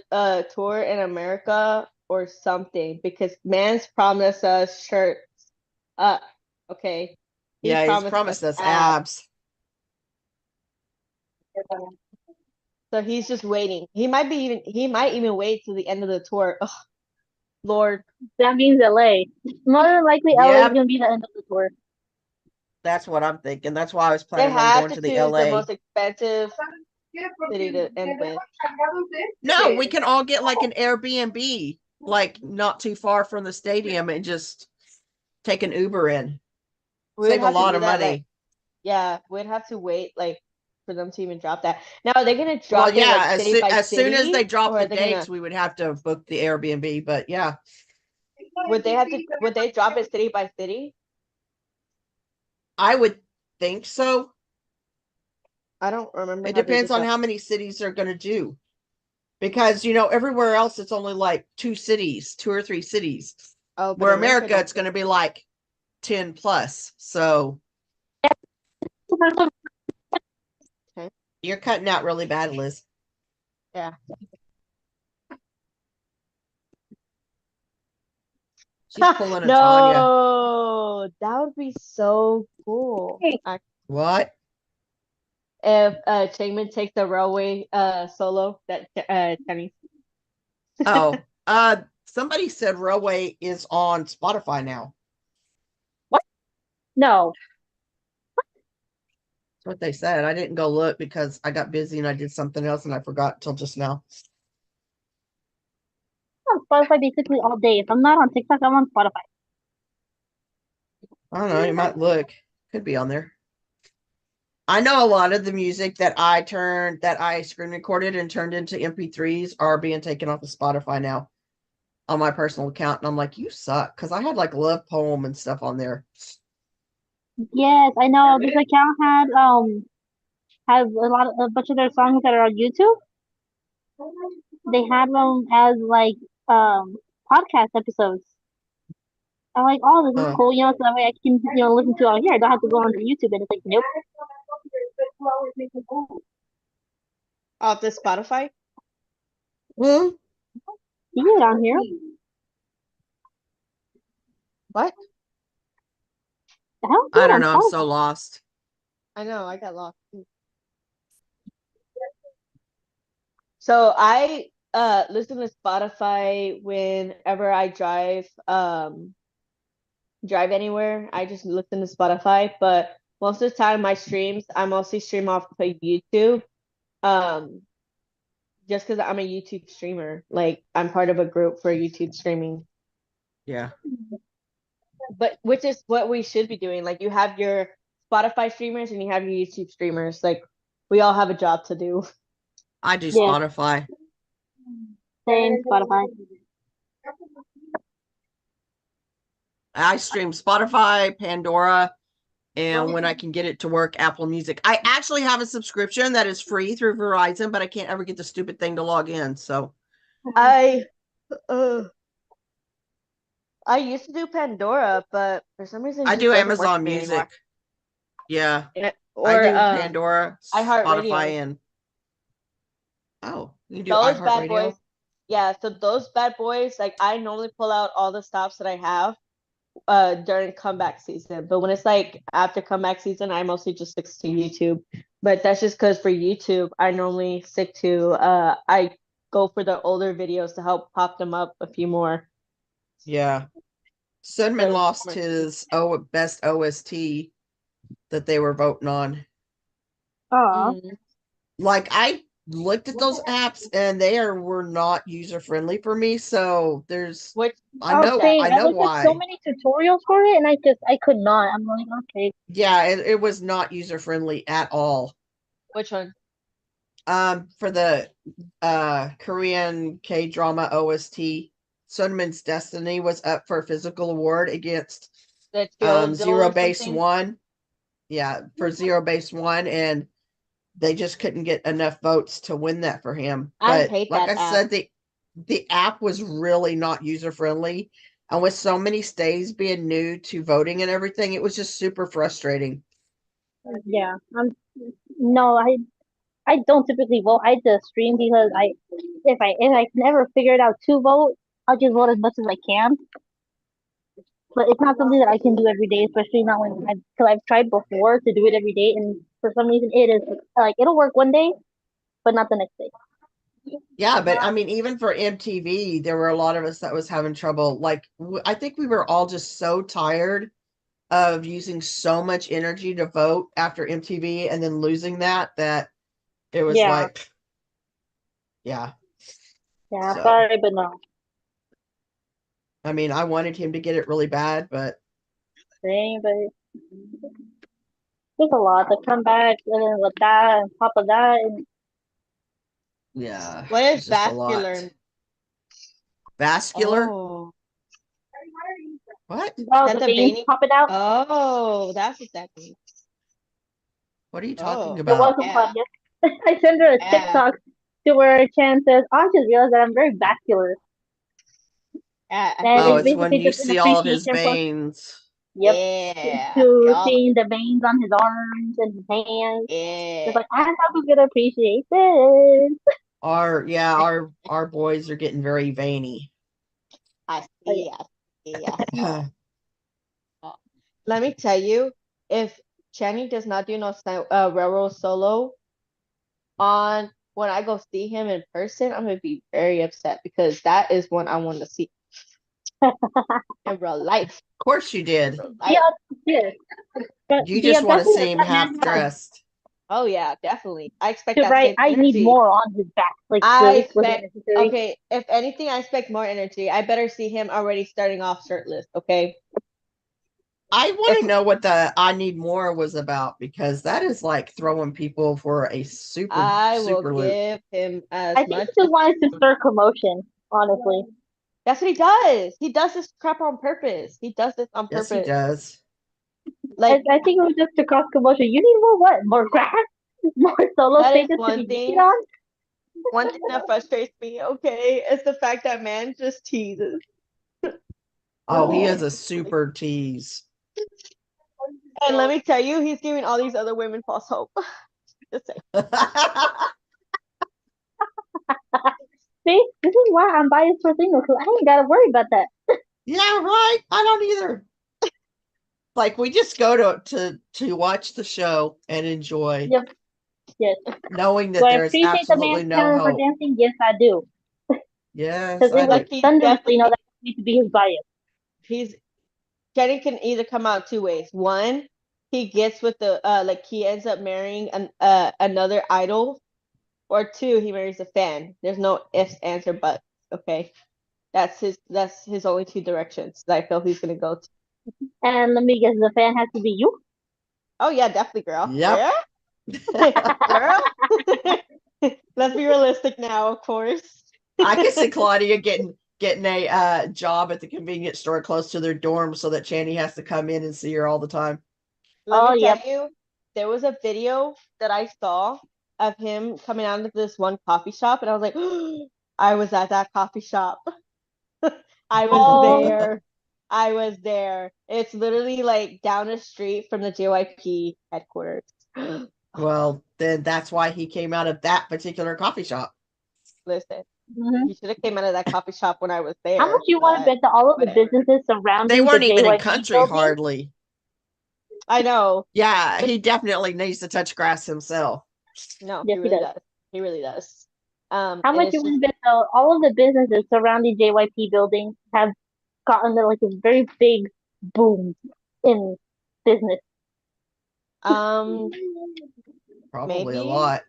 S4: tour in America or something because man's promised us shirts. Okay.
S1: Yeah, he's promised us abs.
S4: So he's just waiting. He might even wait till the end of the tour. Ugh, Lord.
S5: That means LA. More than likely LA
S1: Yep.
S5: is gonna be the end of the tour.
S1: That's what I'm thinking. That's why I was
S4: They
S1: planning on
S4: have
S1: going
S4: to
S1: to the
S4: choose the
S1: LA.
S4: most expensive city to end with.
S1: No, we can all get like an Airbnb, like not too far from the stadium, and just take an Uber in.
S4: We would
S1: Save a
S4: have to
S1: lot
S4: do
S1: of
S4: that,
S1: money.
S4: like, yeah, we'd have to wait like for them to even drop that. Now, are they gonna
S1: Well,
S4: drop it
S1: yeah,
S4: like city by
S1: as soon as they
S4: city,
S1: drop
S4: or
S1: the
S4: are they gonna
S1: dates, we would have to book the Airbnb. But yeah,
S4: would they drop it city by city?
S1: I would think so.
S4: I don't remember
S1: It
S4: how they
S1: depends
S4: did
S1: on
S4: that.
S1: how many cities they're going to do. Because, everywhere else it's only like 2 or 3 cities.
S4: Oh, but
S1: Where
S4: in America,
S1: America, it's going to be like 10 plus. So you're cutting out really bad, Liz.
S4: yeah.
S1: She's pulling a Tanya.
S4: No, that would be so cool.
S1: What?
S4: If Changman takes the railway solo that Tenny.
S1: Oh, somebody said Railway is on Spotify now.
S5: No.
S1: That's what they said. I didn't go look because I got busy and I did something else and I forgot till just now.
S5: I'm on Spotify basically all day. If I'm not on TikTok, I'm on Spotify.
S1: I don't know. You might look. Could be on there. I know a lot of the music that I screen recorded and turned into MP3s are being taken off of Spotify now on my personal account. And I'm like, you suck. Because I had like Love Poem and stuff on there.
S5: Yes, I know. This account has a bunch of their songs that are on YouTube. They had them as like podcast episodes. I'm like, oh, this is
S1: Oh.
S5: cool, so that way I can listen to it out here. I don't have to go onto YouTube. And it's like, nope.
S4: Off the Spotify?
S1: Well,
S5: See it on here.
S4: What?
S5: The hell?
S1: I
S5: See it
S1: don't
S5: on
S1: know. I'm
S5: Spotify.
S1: so lost.
S4: I know, I got lost. So I listen to Spotify whenever I drive anywhere. I just listen to Spotify, but most of the time my streams, I mostly stream off of YouTube. Just because I'm a YouTube streamer. Like I'm part of a group for YouTube streaming.
S1: Yeah.
S4: But which is what we should be doing. Like you have your Spotify streamers and you have your YouTube streamers. Like we all have a job to do.
S1: I do
S5: Yeah.
S1: Spotify.
S5: Same Spotify.
S1: I stream Spotify, Pandora, and when I can get it to work, Apple Music. I actually have a subscription that is free through Verizon, but I can't ever get the stupid thing to log in. So
S4: I used to do Pandora, but for some reason
S1: I
S4: it
S1: do
S4: just doesn't work
S1: Amazon
S4: for me
S1: Music.
S4: anymore.
S1: Yeah.
S4: Or
S1: I do Pandora,
S4: iHeartRadio.
S1: Spotify, and you do
S4: those bad
S1: iHeartRadio?
S4: boys. Yeah, so those bad boys, like I normally pull out all the stops that I have during comeback season. But when it's like after comeback season, I mostly just stick to YouTube. But that's just because for YouTube, I normally stick to I go for the older videos to help pop them up a few more.
S1: Yeah. Sunman
S4: So-
S1: lost his best OST that they were voting on.
S5: Oh.
S4: Mm.
S1: Like I looked at those apps and were not user friendly for me. So there's
S4: Which
S1: I know
S5: I
S1: know
S5: looked at so
S1: why.
S5: many tutorials for it, and I could not. I'm like, okay.
S1: Yeah, it was not user friendly at all.
S4: which one?
S1: For the Korean K-drama OST, Sunman's Destiny was up for a physical award against
S4: The Kyoto
S1: Zero
S4: or
S1: Base
S4: something?
S1: One. Yeah, for Zero Base One, and they just couldn't get enough votes to win that for him.
S4: I
S1: But
S4: hate
S1: like
S4: that
S1: I said, the app was really not user friendly, and with so many states being new to voting and everything, it was just super frustrating.
S5: Yeah. No, I don't typically vote. I just stream because if I can ever figure it out to vote, I'll just vote as much as I can. But it's not something that I can do every day, especially not because I've tried before to do it every day, and for some reason it is like it'll work one day, but not the next day.
S1: Yeah, but I mean, even for MTV, there were a lot of us that was having trouble. Like, I think we were all just so tired of using so much energy to vote after MTV and then losing that It was
S5: Yeah.
S1: like, yeah.
S5: Yeah,
S1: So,
S5: sorry, but no.
S1: I mean, I wanted him to get it really bad, but
S5: Same, but there's a lot to come back, and then with that, on top of that, and
S1: yeah,
S4: What
S1: it's
S4: is
S1: just a lot.
S4: vascular?
S1: Vascular?
S4: Oh,
S1: What?
S5: all
S4: that
S5: the
S4: the
S5: veins
S4: veiny?
S5: popping out.
S4: Oh, that's what that means.
S1: What are you talking
S4: Oh,
S5: It
S1: about?
S5: wasn't
S4: yeah,
S5: fun. Yes. I sent her a
S4: yeah,
S5: TikTok to where Chan says, I just realized that I'm very vascular.
S4: yeah. I
S5: And
S4: feel
S1: Oh,
S5: it's
S1: it's
S4: you.
S1: when
S5: basically
S1: you
S5: just an
S1: see all of his
S5: appreciation for,
S1: veins.
S5: yep,
S4: Yeah,
S5: to
S4: y'all.
S5: seeing the veins on his arms and his hands. It's
S4: Yeah.
S5: like, I have a good appreciation.
S1: Our boys are getting very veiny.
S4: I
S5: Oh,
S4: see.
S5: yeah.
S4: I see. I saw. Let me tell you, if Channing does not do no railroad solo on when I go see him in person, I'm gonna be very upset because that is one I want to see in real life.
S1: Of course you did.
S4: Real
S5: The,
S4: life.
S5: yes. But
S1: You
S5: the
S1: just want to
S5: audacity
S1: see
S5: that
S1: him
S5: that
S1: half
S5: man has
S1: dressed.
S4: Oh yeah, definitely. I expect
S5: to
S4: that
S5: write,
S4: same
S5: I need
S4: energy.
S5: more on his back. Like,
S4: I
S5: really? Was it
S4: expect
S5: necessary?
S4: okay, if anything, I expect more energy. I better see him already starting off shirtless, okay?
S1: I want
S4: If
S1: to know what the I need more was about because that is like throwing people for a super
S4: I will
S1: super loop.
S4: give him as
S5: I think
S4: much
S5: he just wanted to stir commotion, honestly.
S4: that's what he does. He does this crap on purpose. He does this on
S1: Yes, he
S4: purpose.
S1: does.
S4: Like
S5: I think it was just to cause commotion. You need more what? More grass? More solo
S4: that is
S5: stages to
S4: one
S5: be naked
S4: thing.
S5: on?
S4: One thing that frustrates me, okay, is the fact that man just teases.
S1: Oh, he is a super tease.
S4: And let me tell you, he's giving all these other women false hope. Just say.
S5: See, this is why I'm biased for singles, because I ain't gotta worry about that.
S1: Yeah, right. I don't either. Like we just go to watch the show and enjoy,
S5: Yep. Yes.
S1: knowing
S5: Do
S1: that
S5: I
S1: there is
S5: appreciate the
S1: absolutely
S5: man's
S1: no
S5: talent for
S1: hope.
S5: dancing? Yes, I do.
S1: Yes,
S5: Because
S1: I
S5: it was
S1: do.
S4: Like he
S5: thunderously know
S4: definitely
S5: that needs to be his bias.
S4: he's Kenny can either come out two ways. One, he gets with the like he ends up marrying another idol, or two, he marries a fan. There's no ifs, ands, or buts. Okay. That's his only two directions that I feel he's gonna go to.
S5: And let me guess, the fan has to be you?
S4: Oh yeah, definitely, girl.
S1: Yep.
S4: Girl. Let's be realistic now, of course.
S1: I can see Claudia getting a job at the convenience store close to their dorm so that Channy has to come in and see her all the time.
S4: Let
S5: Oh,
S4: me tell
S5: yep.
S4: you, there was a video that I saw of him coming out of this one coffee shop, and I was like, I was at that coffee shop. I was
S5: Oh,
S4: there. I was there. It's literally like down the street from the JYP headquarters.
S1: Well, then that's why he came out of that particular coffee shop.
S4: Listen,
S5: mhm.
S4: he should have came out of that coffee shop when I was
S5: How much
S4: there,
S5: you want to
S4: but
S5: bet that all of the
S4: whatever.
S5: businesses
S1: They
S5: surrounding the
S1: weren't even in
S5: JYP
S1: country
S5: building?
S1: hardly.
S4: I know.
S1: Yeah, he definitely needs to touch grass himself.
S4: No,
S5: Yes,
S4: he
S5: he
S4: really
S5: does.
S4: does. He really does.
S5: How
S4: And
S5: much
S4: it's
S5: you
S4: just
S5: want to bet that all of the businesses surrounding JYP building have gotten like a very big boom in business?
S4: um
S1: Probably a
S4: maybe
S1: lot.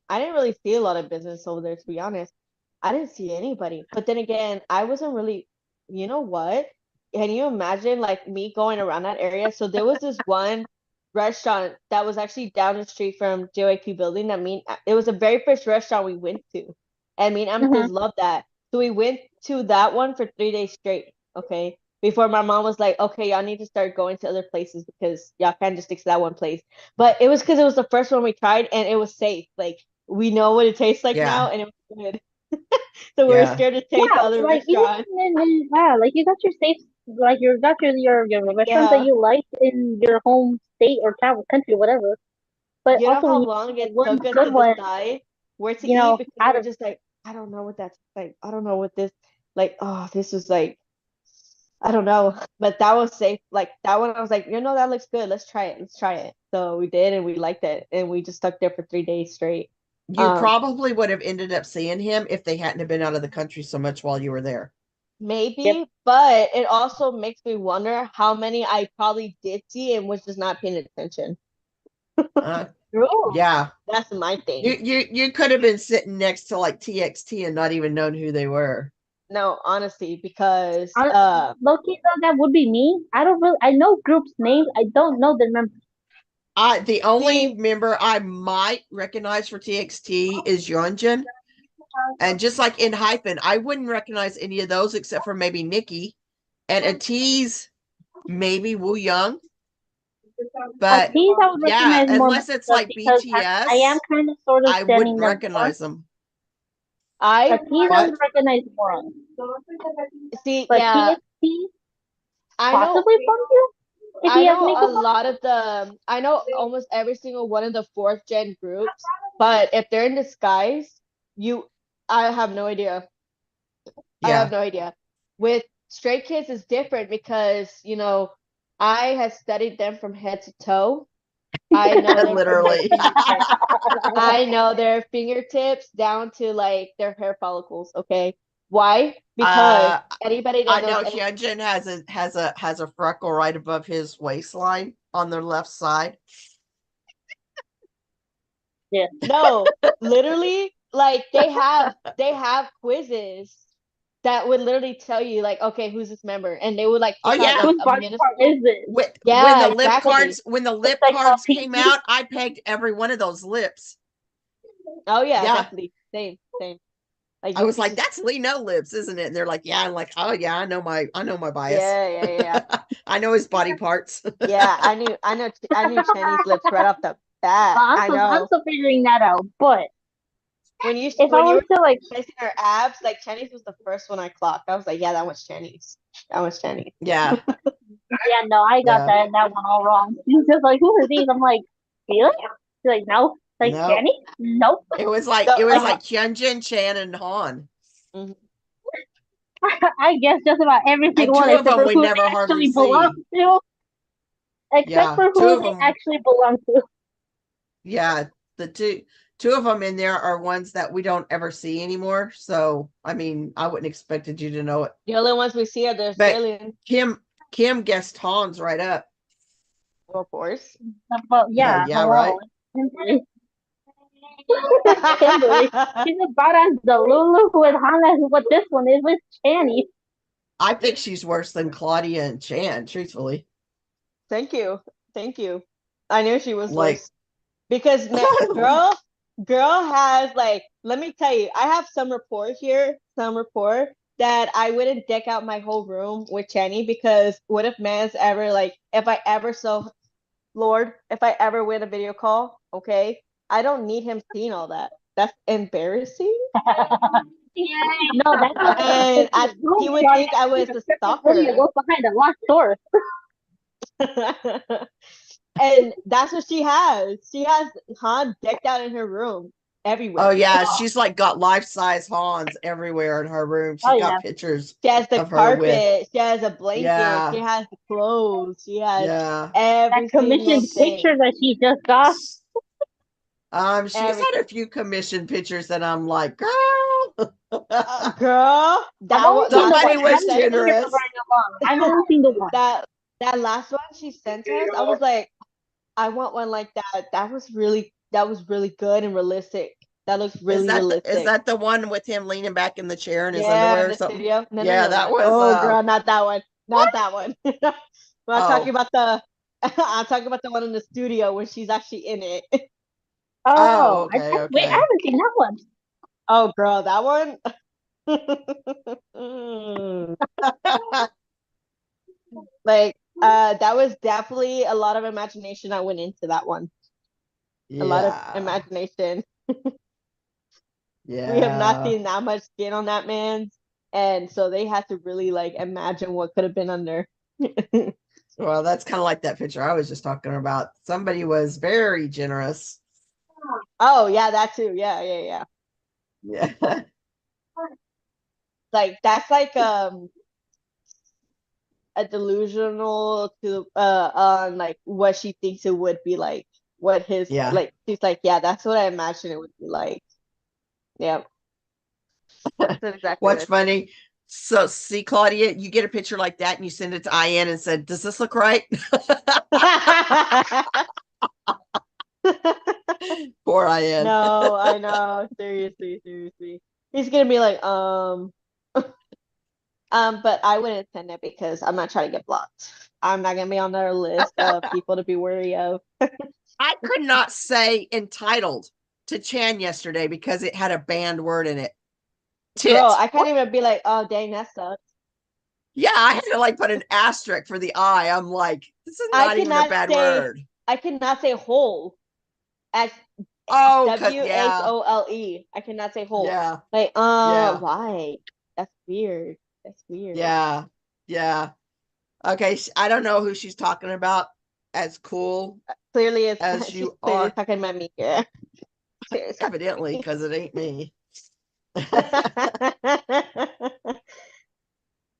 S4: I didn't really see a lot of business over there, to be honest. I didn't see anybody. But then again, I wasn't really, you know what? Can you imagine like me going around that area? So there was this one restaurant that was actually down the street from JYP building that it was the very first restaurant we went to. And me and
S5: Mm-hmm.
S4: Amethyst loved that. So we went to that one for 3 days straight. Okay. Before my mom was like, okay, y'all need to start going to other places because y'all can't just stick to that one place. But it was because it was the first one we tried and it was safe. Like we know what it tastes like now
S1: Yeah.
S4: and it was good. So we were
S1: Yeah.
S4: scared to taste
S5: Yeah,
S4: other
S5: like even
S4: restaurants.
S5: yeah, like you got your safe, like you got your restaurants that
S4: Yeah.
S5: you like in your home state or town, country, whatever. But
S4: You know
S5: also when
S4: how
S5: you
S4: long
S5: get
S4: it
S5: one
S4: took us
S5: good
S4: to
S5: one,
S4: decide where to
S5: you
S4: eat
S5: know,
S4: because we
S5: out
S4: were
S5: of
S4: just like, I don't know what that's like. I don't know what this like. Oh, this was like, I don't know. But that was safe. Like that one, I was like, that looks good. Let's try it. Let's try it. So we did, and we liked it, and we just stuck there for 3 days straight.
S1: You probably would have ended up seeing him if they hadn't have been out of the country so much while you were there.
S5: yep.
S4: Maybe, but it also makes me wonder how many I probably did see and was just not paying attention.
S5: True.
S1: Yeah.
S4: That's my thing.
S1: You could have been sitting next to like TXT and not even known who they were.
S4: No, honestly, because
S5: Loki though, that would be me. I know groups names. I don't know the members.
S1: The only member I might recognize for TXT is Yunjin. And just like in Hyphen, I wouldn't recognize any of those except for maybe Nikki. And a T's, maybe Wu Young. But
S5: These I would
S1: yeah,
S5: recognize more
S1: unless it's
S5: stuff
S1: like
S5: because
S1: BTS,
S5: I am kind of sort of
S1: I
S5: standing
S1: wouldn't
S5: them more.
S1: recognize them.
S4: I
S5: But these I
S1: What?
S5: would recognize more on.
S4: see,
S5: But
S4: yeah,
S5: TXT
S4: I know.
S5: possibly from you. If
S4: I
S5: he has
S4: know a
S5: makeup on.
S4: lot of the. I know almost every single one of the 4th gen groups, but if they're in disguise, I have no idea. I
S1: Yeah.
S4: have no idea. With Stray Kids, it's different because I have studied them from head to toe. I know them from their
S1: Literally.
S4: fingertips. I know their fingertips down to like their hair follicles. Okay, why? Because anybody
S1: I
S4: that
S1: know
S4: knows
S1: Hyunjin has a freckle right above his waistline on their left side.
S4: no, literally, like they have quizzes that would literally tell you like, okay, who's this member, and they would like
S1: Oh,
S4: pick out
S1: yeah.
S4: like
S5: Whose
S4: a
S5: body
S4: minuscule.
S5: part is it?
S1: When
S4: Yeah,
S1: the lip
S4: exactly.
S1: cards
S5: like
S1: cards
S5: a
S1: came
S5: pinky.
S1: out, I pegged every one of those lips.
S4: Oh yeah,
S1: Yeah.
S4: definitely, same. Like
S1: I
S4: you
S1: was
S4: could
S1: like,
S4: just-
S1: that's Lee No Lips, isn't it? And they're like, yeah. I'm like, oh yeah, I know my bias.
S4: yeah.
S1: I know his body parts.
S4: Yeah, I knew Chinese lips right off the bat. I
S5: I'm
S4: know.
S5: still figuring that out. But
S4: When you
S5: if I
S4: were
S5: was to like,
S4: placing her abs, like Chinese was the first one I clocked. I was like, yeah, that one's Chinese. That one's Chinese.
S1: Yeah.
S5: yeah, no, I got
S1: Yeah.
S5: that one all wrong. He's just like, who are these? I'm like, really? He's like, no. Like,
S1: No.
S5: Danny? Nope.
S1: It was like
S4: No,
S1: like Hyunjin, Chan, and Han.
S5: I guess just about every single
S1: two
S5: one
S1: of
S5: except
S1: them
S5: for
S1: we
S5: who
S1: never
S5: they
S1: hardly
S5: actually belong to. Except
S1: Yeah,
S5: for
S1: two
S5: who
S1: of
S5: they
S1: them.
S5: actually belong to.
S1: Yeah, the two of them in there are ones that we don't ever see anymore. So I mean, I wouldn't expected you to know it.
S4: The only ones we see are the
S1: But
S4: Australian,
S1: Kim guessed Hans right up.
S4: of course.
S5: But yeah,
S1: yeah,
S5: hello.
S1: right.
S5: Kimberly. Kimberly. She's about as the Lulu with Hana as what this one is with Channy.
S1: I think she's worse than Claudia and Chan, truthfully.
S4: Thank you. I knew she was
S1: Like-
S4: worse. Because girl has like, let me tell you, I have some report that I wouldn't deck out my whole room with Channy because what if man's ever like, if I ever win a video call, okay, I don't need him seeing all that. That's embarrassing.
S5: No, that's not
S4: And he would think I was a stalker.
S5: Go behind a locked door.
S4: And that's what she has. She has Han decked out in her room everywhere.
S1: Oh yeah, she's like got life-size Hans everywhere in her room. She's
S5: Oh,
S1: got
S5: yeah.
S1: pictures.
S4: She has the
S1: of her
S4: carpet.
S1: with-
S4: She has a blanket.
S1: Yeah.
S4: She has the clothes. She has
S1: Yeah.
S4: every
S5: That commissioned
S4: single thing.
S5: picture that she just got.
S1: She's had a few commission pictures that I'm like, girl.
S4: Girl, that
S5: I've only
S1: Somebody
S5: seen the one.
S1: was
S5: I've never
S1: generous.
S5: seen it along. I've only seen the one.
S4: that last one she sent us, I was like, I want one like that. That was really good and realistic. That looks really realistic.
S1: Is that the one with him leaning back in the chair in his
S4: in
S1: underwear or
S4: the
S1: something?
S4: studio? No,
S1: Yeah,
S4: no,
S1: that
S4: no.
S1: was,
S4: Oh, girl, not that one. Not that one. I'm
S1: Oh.
S4: talking about I'm talking about the one in the studio when she's actually in it.
S5: Oh,
S1: okay,
S5: wait, I
S1: okay.
S5: haven't seen that one.
S4: Oh, girl, that one. Like, that was definitely a lot of imagination that went into that one. A lot of imagination.
S1: Yeah.
S4: We have not seen that much skin on that man's, and so they had to really like imagine what could have been under.
S1: Well, that's kind of like that picture I was just talking about. Somebody was very generous.
S4: Oh yeah, that too. Yeah.
S1: Yeah.
S4: Like that's like a delusional to on like what she thinks it would be like, what his
S1: Yeah.
S4: like she's like, yeah, that's what I imagine it would be like. Yeah. That's exactly
S1: What's
S4: what
S1: funny? So see, Claudia, you get a picture like that and you send it to IN and said, does this look right? Poor Ian.
S4: No, I know. Seriously, seriously. He's gonna be like, but I wouldn't send it because I'm not trying to get blocked. I'm not gonna be on their list of people to be wary of.
S1: I could not say entitled to Chan yesterday because it had a banned word in it.
S4: Girl,
S1: Tit.
S4: I can't even be like, oh dang, that sucks.
S1: Yeah, I had to like put an asterisk for the I. I'm like, this is
S4: I
S1: not even a
S4: cannot
S1: bad
S4: say
S1: word.
S4: I cannot say whole as
S1: Oh,
S4: WHOLE.
S1: yeah,
S4: I cannot say whole.
S1: yeah,
S4: Like,
S1: yeah,
S4: why? That's weird. That's weird.
S1: yeah, yeah. Okay, I don't know who she's talking about as cool
S4: Clearly, it's
S1: as
S4: she's
S1: you
S4: clearly
S1: are,
S4: talking about me. Yeah. Seriously.
S1: evidently, because it ain't me.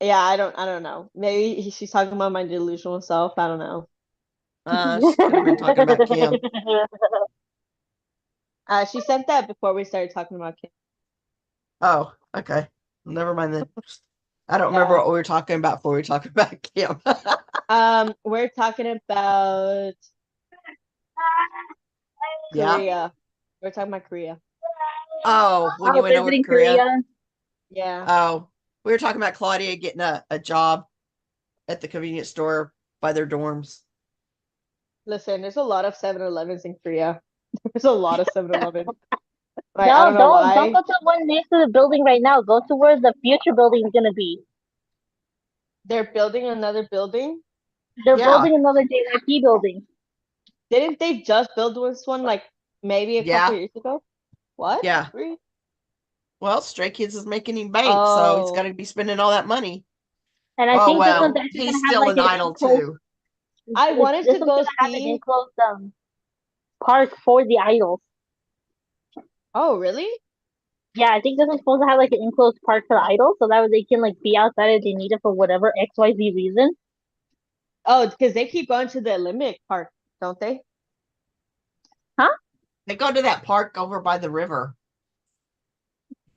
S4: Yeah, I don't know. Maybe she's talking about my delusional self. I don't know.
S1: She could have been talking about Kim.
S4: She sent that before we started talking about Kim.
S1: Oh, okay. Never mind then. I don't remember
S4: Yeah.
S1: what we were talking about before we were talking about Kim.
S4: We're talking about
S1: Yeah.
S4: Korea. We're talking about Korea.
S1: Oh, when you
S5: Oh,
S1: went over to
S5: visiting
S1: Korea.
S5: Korea.
S4: Yeah.
S1: Oh, we were talking about Claudia getting a job at the convenience store by their dorms.
S4: Listen, there's a lot of 7-Elevens in Korea. There's a lot of 7-Elevens. Like, I
S5: No,
S4: don't know
S5: don't
S4: why.
S5: go to the one next to the building right now. Go to where the future building is gonna be.
S4: They're building another building.
S5: They're
S1: Yeah.
S5: building another JYP building.
S4: Didn't they just build this one like maybe a couple
S1: Yeah.
S4: years ago? What?
S1: Yeah.
S4: Really?
S1: Well, Stray Kids is making him bank, so he's
S4: Oh,
S1: got to be spending all that money.
S5: And I
S1: Oh,
S5: think this one's
S1: well,
S5: actually
S1: he's
S5: gonna have
S1: still
S5: like
S1: an
S5: an
S1: idol
S5: enclosed.
S1: too.
S4: I wanted
S5: This
S4: to
S5: one's
S4: go
S5: gonna have an
S4: see.
S5: enclosed park for the idols.
S4: Oh, really?
S5: Yeah, I think this one's supposed to have like an enclosed park for the idols, so that way they can like be outside if they need it for whatever XYZ reason.
S4: Oh, because they keep going to the Olympic Park, don't they?
S1: They go to that park over by the river.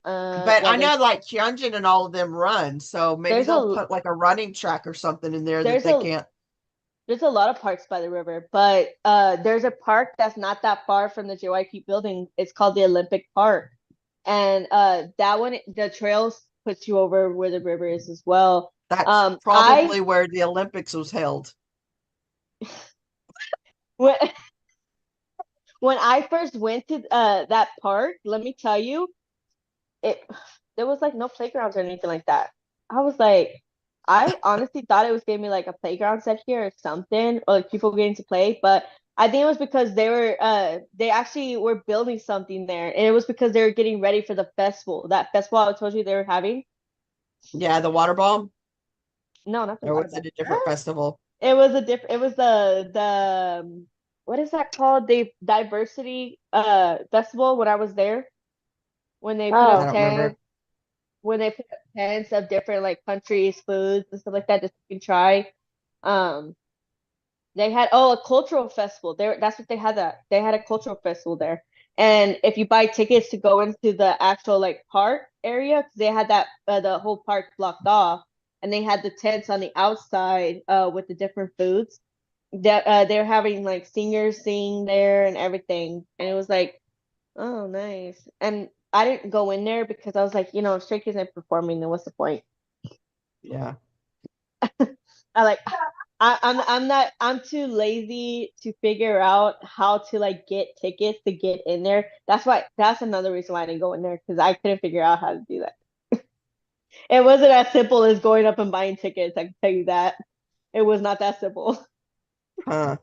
S1: But
S4: Well,
S1: I know like Hyunjin and all of them run, so maybe
S4: there's
S1: they'll
S4: a
S1: put like a running track or something in there that
S4: there's
S1: they
S4: a
S1: can't.
S4: there's a lot of parks by the river, but there's a park that's not that far from the JYP building. It's called the Olympic Park, and that one the trails puts you over where the river is as well.
S1: That's
S4: I
S1: probably where the Olympics was held.
S4: when when I first went to that park, let me tell you, it there was like no playgrounds or anything like that. I was like, I honestly thought it was gonna be like a playground set here or something, or like people getting to play, but I think it was because they actually were building something there, and it was because they were getting ready for the festival. That festival I told you they were having.
S1: Yeah, the water bomb,
S4: No, not the
S1: or
S4: water
S1: was
S4: ball.
S1: it a different festival?
S4: It was a different. It was the what is that called? The diversity festival when I was there when they put
S1: I
S5: Oh,
S4: up
S1: don't remember.
S4: tents when they put up tents of different like countries, foods and stuff like that that you can try. Um, they had a cultural festival there. That's what they had. That they had a cultural festival there. And if you buy tickets to go into the actual like park area, 'cause they had that the whole park blocked off, and they had the tents on the outside with the different foods. That they're having like singers sing there and everything, and it was like, oh, nice. And I didn't go in there because I was like, Stray Kids ain't performing, then what's the point?
S1: Yeah.
S4: I like I'm too lazy to figure out how to like get tickets to get in there. That's another reason why I didn't go in there because I couldn't figure out how to do that. It wasn't as simple as going up and buying tickets, I can tell you that. It was not that simple.
S1: Huh.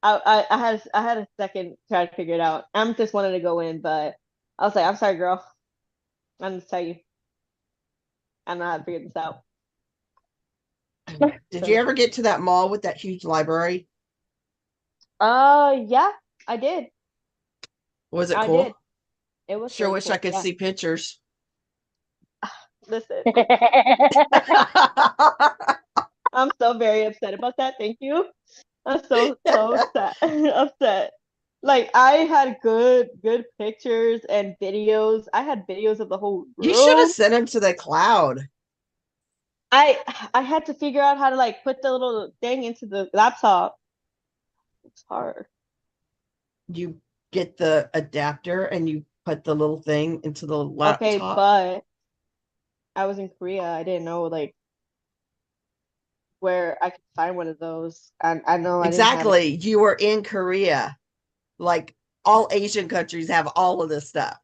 S4: I had a second try to figure it out. I'm just wanted to go in, but I was like, I'm sorry, girl. I'm just tell you. I don't know how to figure this out.
S1: Did you ever get to that mall with that huge library?
S4: Yeah, I did.
S1: Was it
S4: I
S1: cool?
S4: did. It was
S1: Sure
S4: really
S1: wish
S4: cool.
S1: I could
S4: Yeah.
S1: see pictures.
S4: Listen, I'm so very upset about that. Thank you. I'm so upset. Upset. Like I had good pictures and videos. I had videos of the whole
S1: You should have
S4: room.
S1: sent them to the cloud.
S4: I I had to figure out how to like put the little thing into the laptop. It's hard.
S1: You get the adapter and you put the little thing into the
S4: Okay,
S1: laptop.
S4: but I was in Korea. I didn't know like where I could find one of those. And I know I didn't have it.
S1: Exactly. You were in Korea. Like all Asian countries have all of this stuff.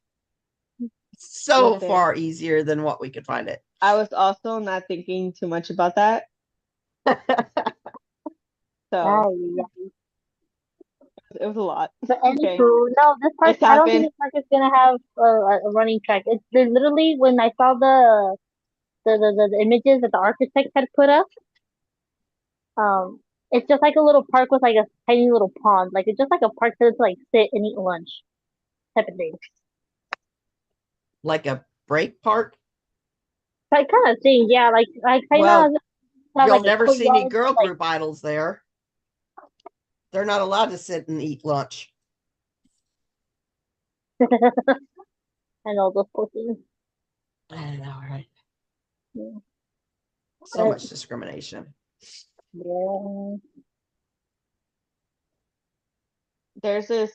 S1: So
S4: Listen.
S1: far easier than what we could find it.
S4: I was also not thinking too much about that. So
S5: Oh, yeah.
S4: it was a lot.
S5: But
S4: Okay.
S5: anywho, no, this park,
S4: It's
S5: I don't think
S4: happened.
S5: this park is gonna have a running track. It's there's literally when I saw the images that the architect had put up, um, it's just like a little park with like a tiny little pond. Like it's just like a park to like sit and eat lunch type of thing.
S1: Like a break park.
S5: That kind of thing, yeah. Like kind
S1: Well,
S5: of
S1: You'll
S5: like a
S1: never see any
S5: courtyard,
S1: girl
S5: like,
S1: group idols there. They're not allowed to sit and eat lunch.
S5: and all those poor things.
S1: I know, right?
S5: Yeah.
S1: So much discrimination.
S5: Yeah.
S4: There's this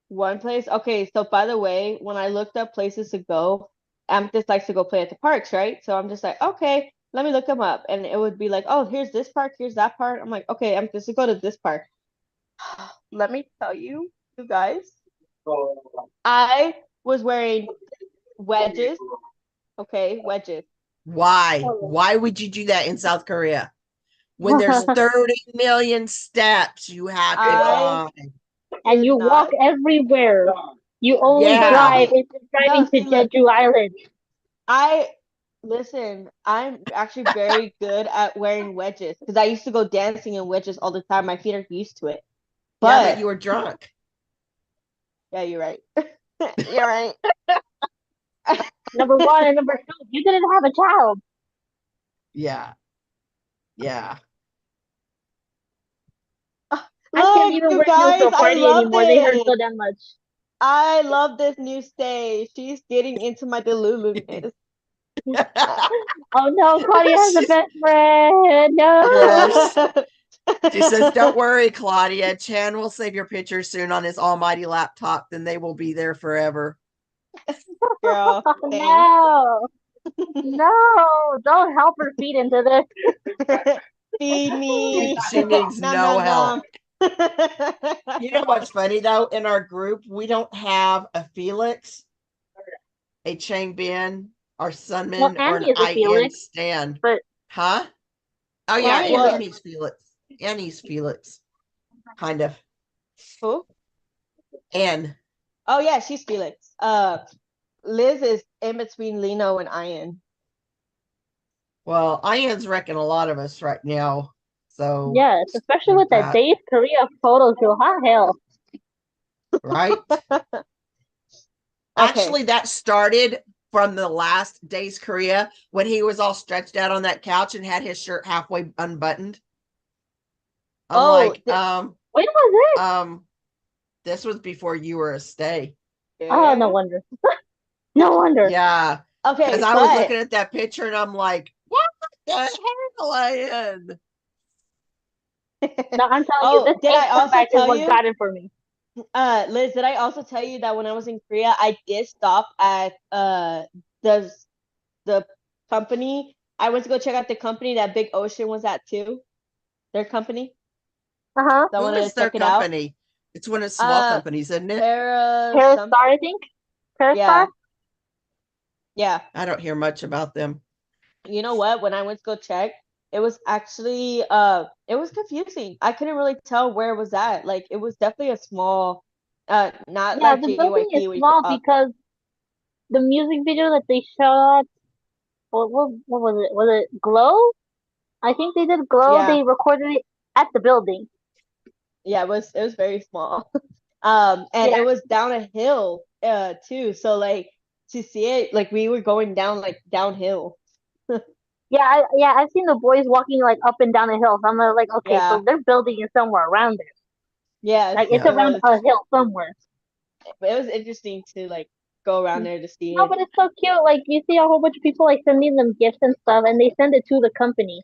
S4: one place. Okay, so by the way, when I looked up places to go, Amethyst likes to go play at the parks, right? So I'm just like, okay, let me look them up. And it would be like, oh, here's this park, here's that park. I'm like, okay, Amethyst, let's go to this park. Let me tell you, you guys, I was wearing wedges. Okay, wedges.
S1: Why? Why would you do that in South Korea? When there's 30 million steps you have to
S4: I-
S1: climb.
S5: And you
S4: not.
S5: walk everywhere. You only
S1: Yeah.
S5: drive. It's just driving
S4: No,
S5: to
S4: see, look.
S5: Jeju Island.
S4: Listen, I'm actually very good at wearing wedges because I used to go dancing in wedges all the time. My feet are used to it.
S1: Yeah,
S4: But
S1: but you were drunk.
S4: yeah, you're right. You're right.
S5: Number one and number two, you didn't have a child.
S1: Yeah. Yeah.
S5: I can't
S4: Look,
S5: even
S4: you
S5: wear heels
S4: guys,
S5: to a
S4: I
S5: party
S4: love
S5: anymore. They hurt
S4: it.
S5: so damn much.
S4: I love this new stage. She's getting into my Delulu-ness.
S5: Oh no, Claudia has a best friend. No.
S1: Yes. She says, don't worry, Claudia. Chan will save your pictures soon on his almighty laptop. Then they will be there forever.
S4: Girl, thanks.
S5: No. No, don't help her feed into this.
S4: Feed me.
S1: She needs
S4: Nom,
S1: no
S4: nom,
S1: help.
S4: nom.
S1: You know what's funny though? In our group, we don't have a Felix, a Chang Bin, or Sunman,
S5: Well,
S1: or an
S5: Annie is a
S1: IN
S5: Felix,
S1: stand.
S5: but
S1: Huh? Oh yeah,
S5: Annie
S4: is a-
S1: Annie's Felix. Annie's Felix. Kind of.
S4: Who?
S1: And
S4: Oh yeah, she's Felix. Liz is in between Lino and Ian.
S1: well, Ian's wrecking a lot of us right now. So
S5: yes, especially with that Dave Korea photo shoot. Hot hell.
S1: right? Actually, that started from the last Days Korea when he was all stretched out on that couch and had his shirt halfway unbuttoned. I'm
S4: Oh,
S1: like,
S5: When was it?
S1: this was before you were a stay.
S5: Oh, no wonder. No wonder.
S1: Yeah,
S4: Okay,
S1: because I was
S4: but
S1: looking at that picture and I'm like, what the hell, Ian?
S5: No, I'm telling
S4: Oh,
S5: you, this
S4: did I
S5: ink
S4: also
S5: comeback is
S4: tell
S5: what
S4: you?
S5: got it for me.
S4: Liz, did I also tell you that when I was in Korea, I did stop at the company. I went to go check out the company that Big Ocean was at too. Their company.
S5: Uh-huh.
S4: So I
S1: Who
S4: wanted
S1: is
S4: to
S1: their
S4: check it out.
S1: company? It's one of the small
S4: Uh,
S1: companies, isn't it?
S5: Parastar, I think. Parastar?
S4: Yeah. Yeah.
S1: I don't hear much about them.
S4: You know what? When I went to go check, it was actually it was confusing. I couldn't really tell where it was at. Like it was definitely a small not
S5: Yeah,
S4: like
S5: the building
S4: JYP
S5: is
S4: where you
S5: small
S4: could up.
S5: because the music video that they shot, what was it? Was it Glow? I think they did Glow.
S4: Yeah.
S5: They recorded it at the building.
S4: Yeah, it was very small. And
S5: Yeah.
S4: it was down a hill too. So like to see it, like we were going down like downhill.
S5: Yeah, I've seen the boys walking like up and down a hill. So I'm like, okay,
S4: Yeah.
S5: so their building is somewhere around there.
S4: Yeah,
S5: Like it's
S1: Yeah.
S5: around a hill somewhere.
S4: But it was interesting to like go around there to see
S5: No,
S4: it.
S5: but it's so cute. Like you see a whole bunch of people like sending them gifts and stuff, and they send it to the company.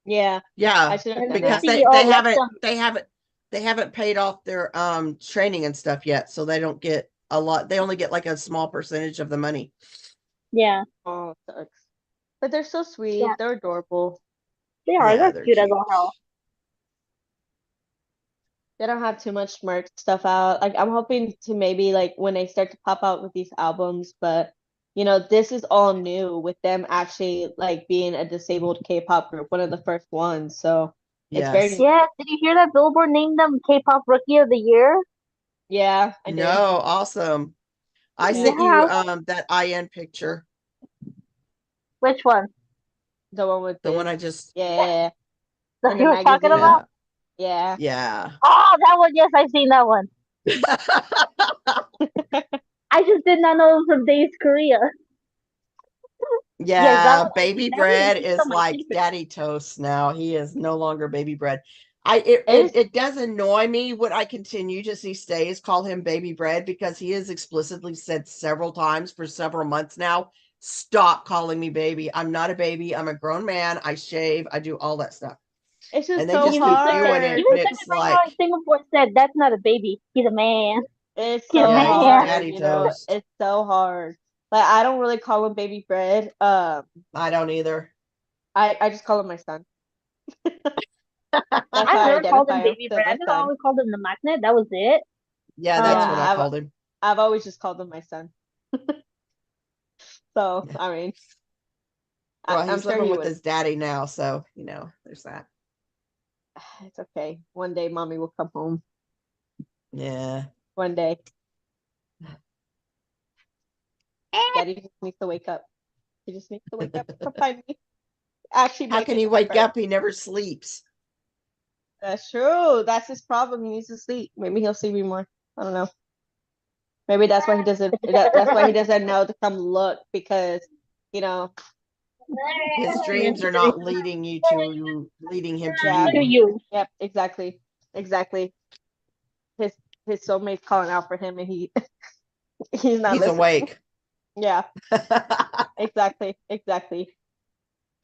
S4: Yeah, I
S1: Yeah,
S4: should have
S5: And
S4: done
S1: because
S4: that.
S5: the
S1: they
S5: CEO left
S1: haven't
S5: them.
S1: they they haven't paid off their training and stuff yet, so they don't get a lot. They only get like a small percentage of the money.
S5: Yeah,
S4: Oh, it sucks. But they're so sweet.
S5: Yeah.
S4: They're adorable.
S5: they are.
S1: Yeah,
S5: They're
S1: they're
S5: cute as
S1: cute.
S5: all hell.
S4: They don't have too much merch stuff out. Like I'm hoping to maybe like when they start to pop out with these albums, but this is all new with them actually like being a disabled K-pop group, one of the first ones. So it's very
S1: Yes.
S5: Yeah, did you hear that Billboard named them K-pop Rookie of the Year?
S4: yeah, I
S1: No,
S4: did.
S1: awesome. I
S4: Yeah.
S1: sent you
S5: Yeah.
S1: that IN picture,
S5: Which one?
S4: The one with
S1: the one
S4: this.
S1: I just
S4: Yeah.
S5: That
S4: In
S5: you
S4: the
S5: were talking
S4: magazine.
S5: about?
S4: Yeah.
S1: yeah.
S5: Oh, that one. Yes, I've seen that one. I just did not know it was from Days Korea. Yes, that
S1: Yeah,
S5: one.
S1: baby
S5: That
S1: bread
S5: is
S1: is
S5: my
S1: like
S5: favorite.
S1: daddy toast now. He is no longer baby bread.
S4: It is-
S1: It does annoy me when I continue to see Stays call him baby bread because he has explicitly said several times for several months now, stop calling me baby. I'm not a baby. I'm a grown man. I shave. I do all that stuff.
S4: It's just
S1: And they
S4: so
S1: just
S5: Even
S1: keep
S5: Secret,
S1: doing it.
S4: hard.
S5: even
S1: And
S5: Secret
S1: it's
S5: right now,
S1: like,
S5: in Singapore said that's not a baby. He's a man.
S4: It's
S5: He's a
S4: so
S1: yeah, he's
S5: man.
S4: hard,
S1: daddy toast.
S4: It's so hard. Like I don't really call him baby bread.
S1: I don't either.
S4: I just call him my son. That's how
S5: I've
S4: I
S5: never called him
S4: identify him.
S5: baby
S4: They're
S5: bread.
S4: my
S5: I just
S4: son.
S5: always called him the magnet. That was it.
S1: Yeah, that's
S4: Yeah,
S1: what I called him.
S4: I've always just called him my son. So I mean,
S1: Well,
S4: I'm
S1: he's
S4: sure
S1: living
S4: he
S1: with
S4: would.
S1: his daddy now, so there's that.
S4: It's okay. One day, mommy will come home.
S1: Yeah.
S4: One day, daddy just needs to wake up. He just needs to wake up. Come find me. Actually,
S1: How
S4: make
S1: can
S4: it
S1: he wake
S4: right.
S1: up? He never sleeps.
S4: That's true. That's his problem. He needs to sleep. Maybe he'll see me more. I don't know. Maybe that's why he doesn't. That's why he doesn't know to come look because, you know,
S1: His dreams are not leading him to
S4: Yeah.
S5: To
S1: you.
S5: you.
S4: Yep, exactly, exactly. His his soulmate's calling out for him, and he's not
S1: He's
S4: listening.
S1: awake.
S4: Yeah, exactly, exactly.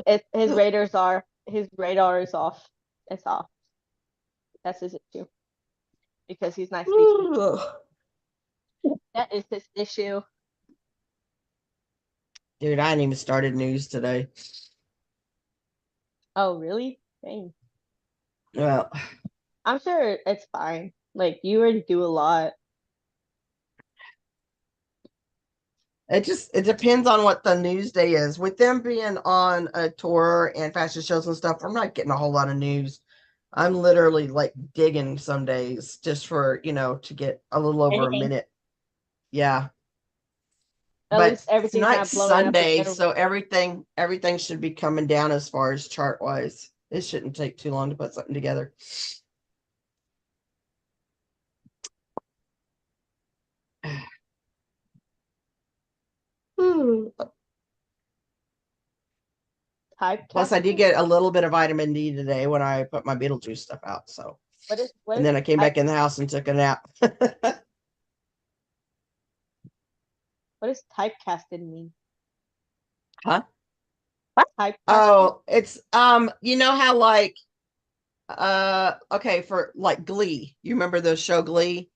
S4: His radar is off. It's off. That's his issue because he's nice. That is his issue.
S1: Dude, I hadn't even started news today.
S4: Oh, really? Dang.
S1: Well,
S4: I'm sure it's fine. Like you already do a lot.
S1: it depends on what the news day is. With them being on a tour and fashion shows and stuff, I'm not getting a whole lot of news. I'm literally like digging some days just for, to get a little over a
S5: Anything.
S1: minute. Yeah.
S4: At
S1: But
S4: least everything's not
S1: tonight's
S4: blowing up in
S1: Sunday,
S4: their-
S1: so everything should be coming down as far as chart wise. It shouldn't take too long to put something together.
S4: type.
S1: Plus, I did get a little bit of vitamin D today when I put my Beetlejuice stuff out. So,
S4: What
S1: and
S4: is
S1: then I came
S4: type-
S1: back in the house and took a nap.
S4: What does typecasted mean?
S1: Huh?
S4: Typecasted?
S1: Oh, it's you know how like okay, for like Glee, you remember the show Glee?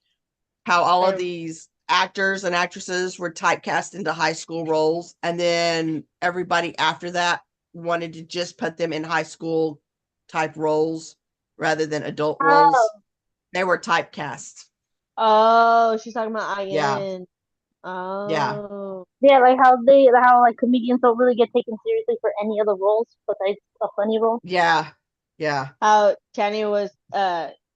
S1: How all of these actors and actresses were typecast into high school roles, and then everybody after that wanted to just put them in high school type roles rather than adult roles.
S5: Oh.
S1: They were typecast.
S4: Oh, she's talking about IN.
S1: Yeah.
S4: Oh.
S5: Yeah, like how like comedians don't really get taken seriously for any other roles besides a funny role.
S1: Yeah. Yeah.
S4: How Channy was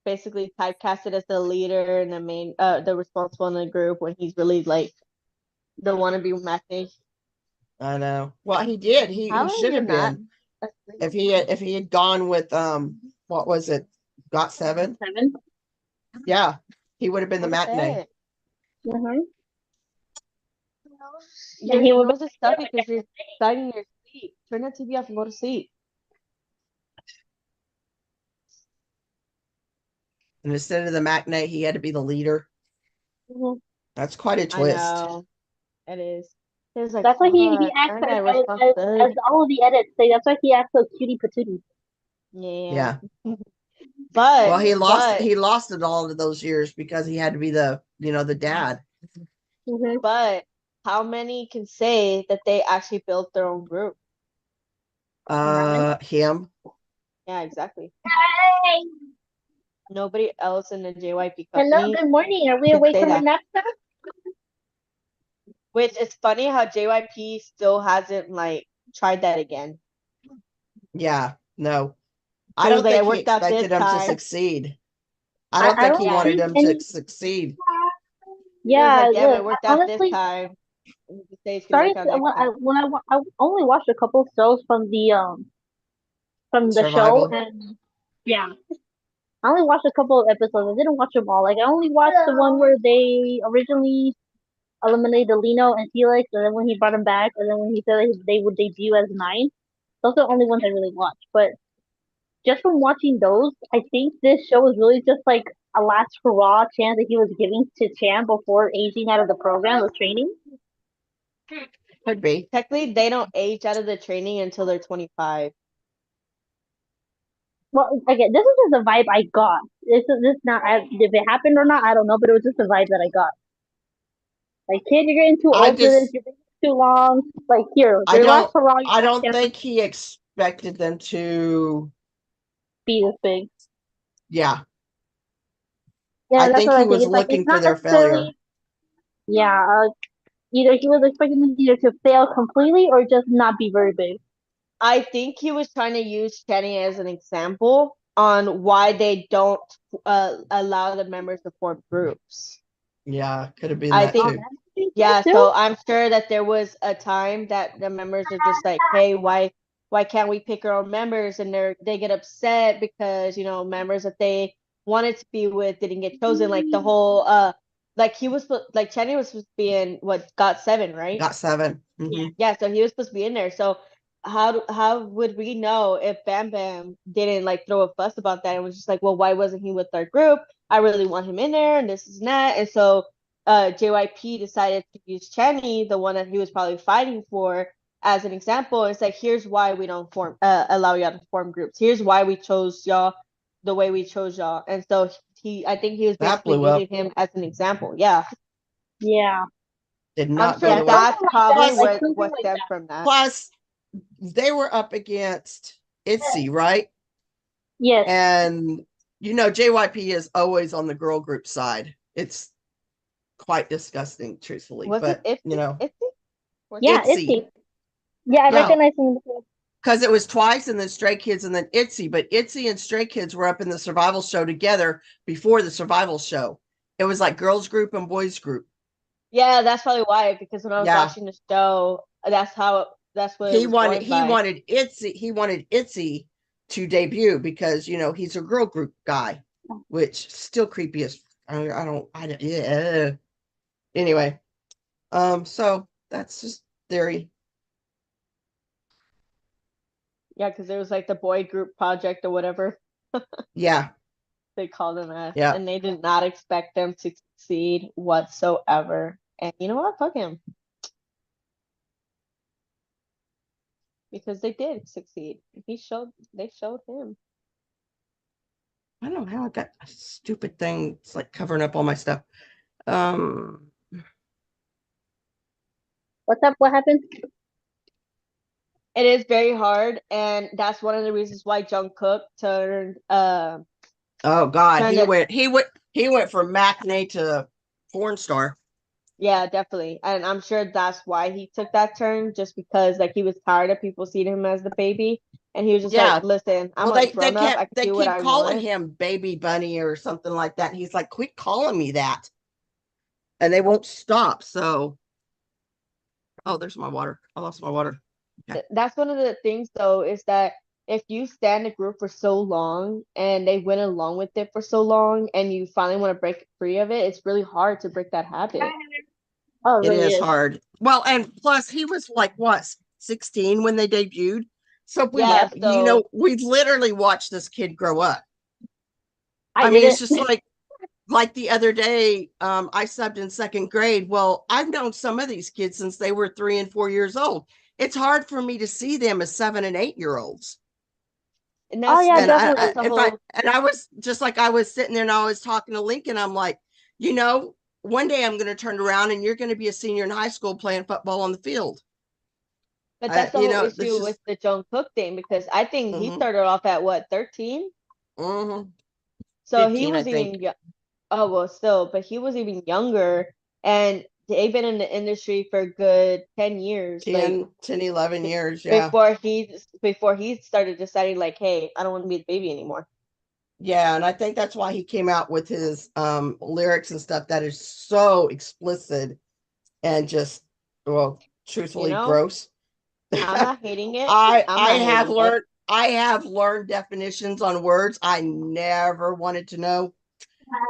S4: basically typecasted as the leader and the responsible in the group when he's really like the wannabe Matthew.
S1: I know. Well, he did. He
S4: How
S1: should
S4: are
S1: have
S4: you not
S1: been. If he had gone with what was it? Got 7?
S5: 7.
S1: Yeah. He would have been the matinee.
S5: Mm-hmm.
S4: You're
S5: he would-
S4: supposed to stop it because you're starting your sleep. Turn that TV off and go to sleep.
S1: And instead of the matinee, he had to be the leader.
S5: Mhm.
S1: That's quite a
S4: I
S1: twist.
S4: know. It is. It was like,
S5: That's why he
S4: "Fuck,
S5: acts
S4: aren't I
S5: as
S4: responsibility?"
S5: all of the edits say. That's why he acts so cutie patootie.
S4: Yeah.
S1: Yeah. Well, he lost
S4: but,
S1: he lost it all of those years because he had to be the the dad.
S5: Mhm.
S4: but how many can say that they actually built their own group?
S1: Him.
S4: Yeah, exactly.
S5: Hey.
S4: Nobody else in the JYP
S5: Hello,
S4: company
S5: good morning. Are we
S4: can
S5: awake
S4: say
S5: from our
S4: that.
S5: nap now?
S4: Which is funny how JYP still hasn't like tried that again.
S1: Yeah, no. I
S4: He was
S1: don't
S4: like, I
S1: think he
S4: worked out this
S1: expected him to
S4: time.
S1: succeed. I don't
S5: I
S1: think
S5: don't
S1: he
S4: Yeah.
S1: wanted
S5: think
S1: him
S5: any.
S1: to succeed.
S4: He was
S5: Yeah,
S4: like, damn, I
S5: look,
S4: worked out this
S5: honestly,
S4: time. And he said he's gonna
S5: starting
S4: work out
S5: to,
S4: next time.
S5: I only watched a couple shows from the show,
S1: Survival.
S5: and yeah, I only watched a couple of episodes. I didn't watch them all. Like I only watched the one where they originally eliminated Lino and Felix, and then when he brought him back, and then when he said that they would debut as nine. Those are the only ones I really watched. But just from watching those, I think this show was really just like a last hurrah chance that he was giving to Chan before aging out of the program of training.
S1: Could be.
S4: Technically, they don't age out of the training until they're 25.
S5: Well, again, this is just the vibe I got. This is just not if it happened or not, I don't know, but it was just the vibe that I got. Like, kid, you're getting too
S1: I
S5: old for this.
S1: just
S5: You're being too long. Like, here,
S1: I
S5: your last
S1: don't
S5: hurrah, your
S1: I
S5: last
S1: don't
S5: chance to
S1: think he expected them to
S5: be this big.
S1: yeah.
S5: Yeah,
S1: I
S5: that's
S1: think
S5: what
S1: he
S5: I think.
S1: was
S5: It's like
S1: looking
S5: it's
S1: for
S5: not
S1: their failure.
S5: necessarily. Yeah, either he was expecting them either to fail completely or just not be very big.
S4: I think he was trying to use Kenny as an example on why they don't allow the members to form groups.
S1: Yeah, could have been
S4: I
S1: that
S4: think,
S5: Oh,
S1: too.
S5: that could be
S4: yeah,
S5: good, too.
S4: so I'm sure that there was a time that the members are just like, hey, why can't we pick our own members? And they get upset because, members that they wanted to be with didn't get chosen. Like the whole like like Kenny was supposed to be in what GOT7, right?
S1: Got 7. Mhm.
S4: Yeah, so he was supposed to be in there. So how would we know if Bam Bam didn't like throw a fuss about that and was just like, well, why wasn't he with our group? I really want him in there, and this is that. And so JYP decided to use Channy, the one that he was probably fighting for, as an example. It's like, here's why we don't allow y'all to form groups. Here's why we chose y'all the way we chose y'all. And so I think he was
S1: That
S4: basically
S1: blew up.
S4: using him as an example. Yeah.
S5: Yeah.
S1: Did
S4: I'm
S1: not
S4: sure
S1: go the way.
S4: that's
S5: Something like
S4: probably
S5: that. Like something
S4: what
S5: like
S4: stemmed
S5: that.
S4: from that.
S1: Plus, they were up against ITZY, right?
S5: Yes.
S1: And JYP is always on the girl group side. It's quite disgusting, truthfully.
S4: Was
S1: but
S4: it Itzy? Was
S5: Yeah,
S1: ITZY.
S5: it's Yeah, I
S1: Yeah.
S5: recognize him.
S1: Because it was twice and then Stray Kids and then ITZY. But ITZY and Stray Kids were up in the survival show together before the survival show. It was like girls group and boys group.
S4: Yeah, that's probably why. Because when I was
S1: Yeah.
S4: watching the show, that's what it
S1: He
S4: was
S1: wanted
S4: going by.
S1: he wanted ITZY to debut because he's a girl group guy, which still creepy as I don't yeah. Anyway, so that's just theory.
S4: Yeah, because it was like the boy group project or whatever
S1: Yeah,
S4: they called them as,
S1: yeah.
S4: and they did not expect them to succeed whatsoever. And you know what? Fuck him. Because they did succeed. They showed him.
S1: I don't know how I got a stupid thing. It's like covering up all my stuff. Um,
S5: What's up? What happened?
S4: It is very hard, and that's one of the reasons why Jungkook turned
S1: oh God,
S4: Turned
S1: he
S4: it-
S1: went from Macne to porn star.
S4: yeah, definitely. And I'm sure that's why he took that turn, just because like he was tired of people seeing him as the baby. And he was just
S1: Yeah.
S4: like, listen, I'm
S1: Well,
S4: a
S1: they
S4: grown up, I can
S1: they
S4: do what
S1: keep
S4: I
S1: calling
S4: want.
S1: him Baby Bunny or something like that. And he's like, quit calling me that. And they won't stop. So, oh, there's my water. I lost my water.
S4: That's one of the things though, is that if you stand a group for so long and they went along with it for so long and you finally want to break free of it, it's really hard to break that habit.
S5: Oh, it
S1: It
S5: really
S1: is
S5: is.
S1: hard. Well, and plus he was like what, 16 when they debuted. So
S4: Yeah, so
S1: we've literally watched this kid grow up.
S5: I
S1: mean,
S5: didn't.
S1: it's just like the other day, I subbed in 2nd grade. Well, I've known some of these kids since they were 3 and 4 years old. It's hard for me to see them as 7 and 8 year olds.
S4: And
S5: Oh,
S4: that's
S5: yeah,
S1: And
S5: definitely.
S4: that's the
S1: if I
S4: whole.
S1: and I was just like I was sitting there and I was talking to Lincoln. I'm like, you know, one day I'm going to turn around and you're going to be a senior in high school playing football on the field.
S4: But that's the
S1: You
S4: whole
S1: know, this
S4: issue with
S1: just
S4: the Jungkook thing because I think he
S1: hmm
S4: started off at what 13,
S1: hmm
S4: so he
S1: 15, I
S4: was
S1: think.
S4: even oh well still, but he was even younger, and they've been in the industry for a good 10 years, like
S1: 11 years. Yeah.
S4: before he started deciding like, hey, I don't want to be the baby anymore.
S1: Yeah. And I think that's why he came out with his lyrics and stuff that is so explicit and just, well,
S4: You
S1: truthfully
S4: know,
S1: gross.
S4: I'm not hating it.
S1: I
S4: I'm
S1: I
S4: not
S1: have
S4: hating it.
S1: learned I have learned definitions on words I never wanted to know,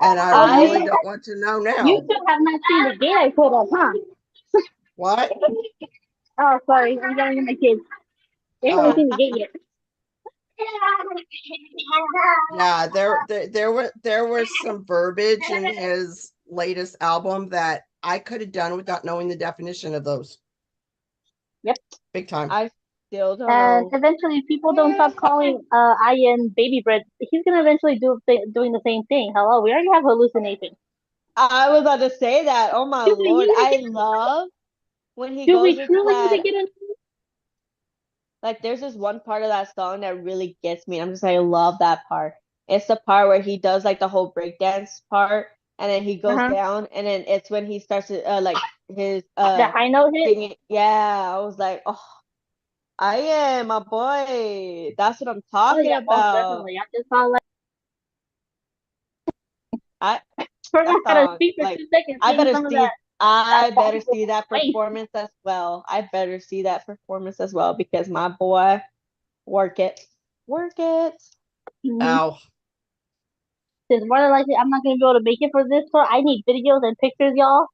S1: and I
S5: Oh,
S1: really
S4: I
S1: don't want to know
S5: you
S1: now.
S5: should have not seen the gate I put up, huh?
S1: What?
S5: Oh, sorry, I'm yelling at my kids. They haven't
S1: Oh,
S5: seen the gate yet.
S1: yeah, there was some verbiage in his latest album that I could have done without knowing the definition of those.
S5: Yep.
S1: Big time.
S4: I still don't
S5: And
S4: know.
S5: eventually, if people don't stop calling Ian baby bread, he's gonna eventually doing the same thing. Hello, we already have hallucinations.
S4: I was about to say that. Oh my
S5: Do we
S4: lord,
S5: need to
S4: I
S5: get?
S4: love when he
S5: Do we
S4: goes into
S5: truly need to
S4: that.
S5: get in?
S4: Like, there's this one part of that song that really gets me. I'm just like, I love that part. It's the part where he does like the whole breakdance part, and then he goes
S5: Uh-huh.
S4: down, and then it's when he starts to like his
S5: The high note hit.
S4: singing. Yeah, I was like, oh, I am my boy. That's what I'm
S5: Oh
S4: talking
S5: yeah, most
S4: about.
S5: definitely. I just saw like
S4: I
S5: forgot
S4: that
S5: how to
S4: song,
S5: speak for
S4: like,
S5: 2 seconds,
S4: I
S5: seeing
S4: better
S5: some of
S4: see.
S5: that
S4: I better
S5: song
S4: see that
S5: place.
S4: performance as well. I better see that performance as well because my boy, work it, work it.
S5: Mm-hmm.
S1: Ow.
S5: Since more than likely I'm not gonna be able to make it for this tour, I need videos and pictures, y'all.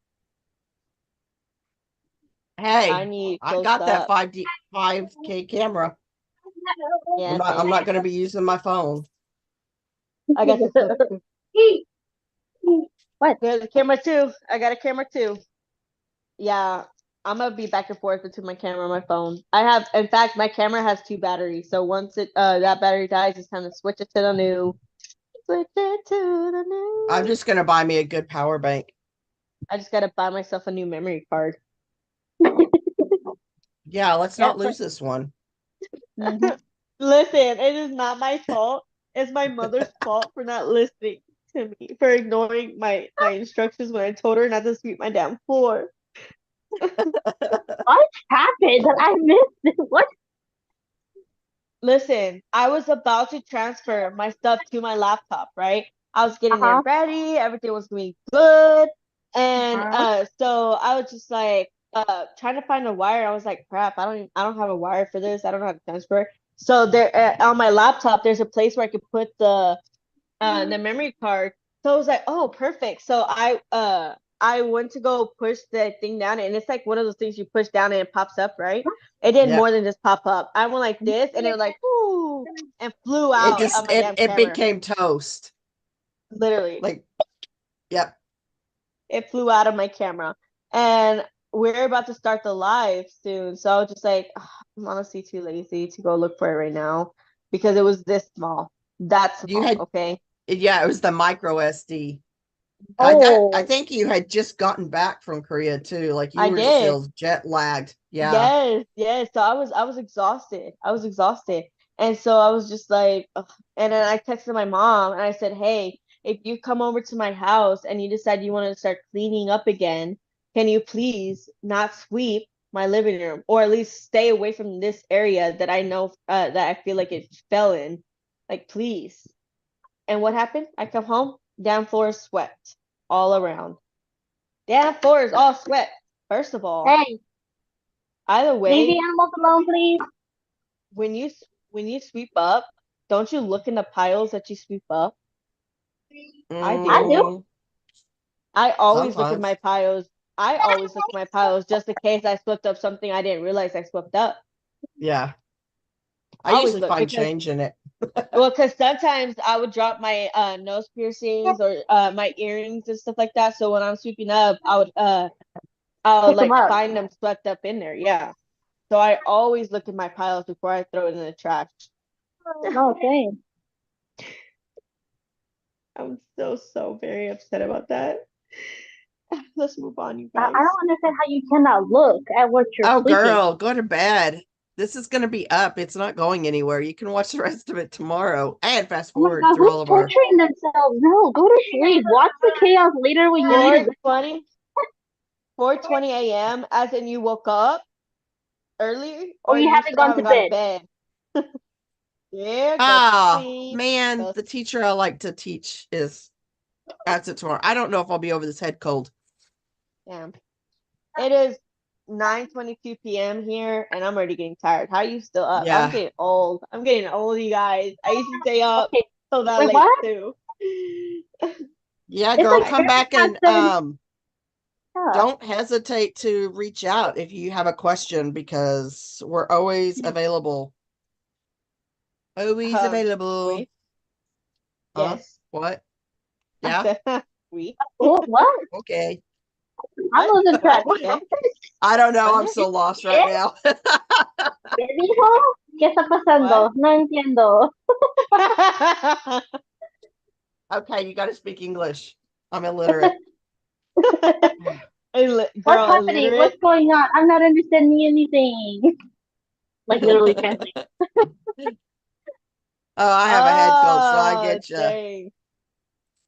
S4: I
S1: Hey,
S4: need
S1: I
S4: close
S1: got that
S4: up.
S1: 5K camera.
S4: Yeah,
S1: I'm
S4: same.
S1: not going to be using my phone.
S4: I got the stuff too.
S5: What?
S4: There's a camera too. I got a camera too. Yeah, I'm gonna be back and forth between my camera and my phone. I have, in fact, my camera has two batteries. So once that battery dies, it's time to switch it to the new. Switch it to the
S1: I'm
S4: new.
S1: just going to buy me a good power bank.
S4: I just gotta buy myself a new memory card.
S1: Yeah, let's
S5: Yeah.
S1: not lose this one.
S5: Mm-hmm.
S4: Listen, it is not my fault. It's my mother's fault for not listening to me, for ignoring my instructions when I told her not to sweep my damn floor.
S5: What happened? I missed it. What?
S4: Listen, I was about to transfer my stuff to my laptop, right? I was getting
S5: Uh-huh.
S4: it ready, everything was going good. And
S5: Uh-huh.
S4: so I was just like trying to find a wire. I was like, crap, I don't have a wire for this. I don't know how to transfer. So there on my laptop there's a place where I could put the memory card. So I was like, oh, perfect. So I went to go push the thing down, and it's like one of those things you push down and it pops up, right? It did
S1: Yeah.
S4: more than just pop up. I went like this, and it was like, ooh, and flew
S1: It
S4: out of
S1: just
S4: my damn
S1: it
S4: camera.
S1: became toast.
S4: Literally,
S1: Like, yep.
S4: it flew out of my camera. And we're about to start the live soon, so I was just like, "Ugh, I'm honestly too lazy to go look for it right now because it was this small, that
S1: You
S4: small.
S1: had
S4: Okay,
S1: yeah, it was the micro SD. I
S5: Oh.
S1: think you had just gotten back from Korea too. Like you
S4: I
S1: were
S4: did.
S1: still jet lagged. Yeah.
S4: Yes, yes. So I was exhausted. I was exhausted. And so I was just like, ugh. And then I texted my mom and I said, "Hey, if you come over to my house and you decide you want to start cleaning up again, can you please not sweep my living room or at least stay away from this area that I know that I feel like it fell in. Like, please." And what happened? I come home, damn floor is swept all around. Damn floor is all swept. First of all,
S5: Hey,
S4: either
S5: leave the
S4: way,
S5: animals alone, please.
S4: when you sweep up, don't you look in the piles that you sweep up? I
S5: I
S4: do.
S5: do.
S1: Mm,
S4: I always look in my
S1: sometimes.
S4: piles. I always look in my piles just in case I swept up something I didn't realize I swept up.
S1: Yeah. I
S4: I always
S1: usually
S4: look
S1: find
S4: because
S1: change in it.
S4: because sometimes I would drop my nose piercings or my earrings and stuff like that. So when I'm sweeping up, I would
S5: Pick them
S4: like
S5: up.
S4: find them swept up in there. Yeah. So I always look in my piles before I throw it in the trash.
S5: No, same.
S7: I'm so very upset about that. Let's move on, you
S5: I
S7: guys.
S5: don't understand how you cannot look at what you're
S1: Oh,
S5: sleeping.
S1: girl, go to bed. This is going to be up. It's not going anywhere. You can watch the rest of it tomorrow and fast
S5: Oh my
S1: forward
S5: god,
S1: through
S5: who's
S1: all of our.
S5: torturing themselves? No, go to sleep. Watch the chaos later when you need to.
S7: 4:20, 4:20 a.m. as in you woke up early
S5: Or
S7: or
S5: you
S7: you
S5: haven't
S7: still
S5: gone
S7: haven't
S5: to
S7: gone to
S5: bed.
S7: bed. Yeah, go to
S1: Ah,
S7: sleep.
S1: man,
S7: Go
S1: the teacher I like to teach is absent tomorrow. I don't know if I'll be over this head cold.
S7: Damn. It is 9:22 p.m. here, and I'm already getting tired. How are you still up? I'm
S1: Yeah.
S7: getting old. I'm getting old, you guys. I used to stay up
S5: Okay,
S7: till that
S5: wait,
S7: late
S5: what?
S7: too.
S1: Yeah,
S5: It's
S1: girl,
S5: like
S1: come back and
S5: yeah.
S1: don't hesitate to reach out if you have a question because we're always available. Always available.
S7: Oui.
S1: Huh?
S7: Yes.
S1: What?
S7: I
S1: Yeah?
S7: said, oui.
S5: Oh, what?
S1: Okay.
S5: I'm
S7: What?
S5: losing track.
S7: What? Eh?
S1: I don't know. I'm
S7: What?
S1: so lost right now.
S5: ¿Qué dijo? ¿Qué está pasando?
S7: What?
S5: No entiendo.
S7: Illiterate.
S1: Okay, you got to speak English. I'm illiterate.
S5: What's
S7: Girl,
S5: happening?
S7: illiterate.
S5: What's going on? I'm not understanding anything. Like literally translate.
S1: Oh, I have a head cold, so I get you.
S7: Dang.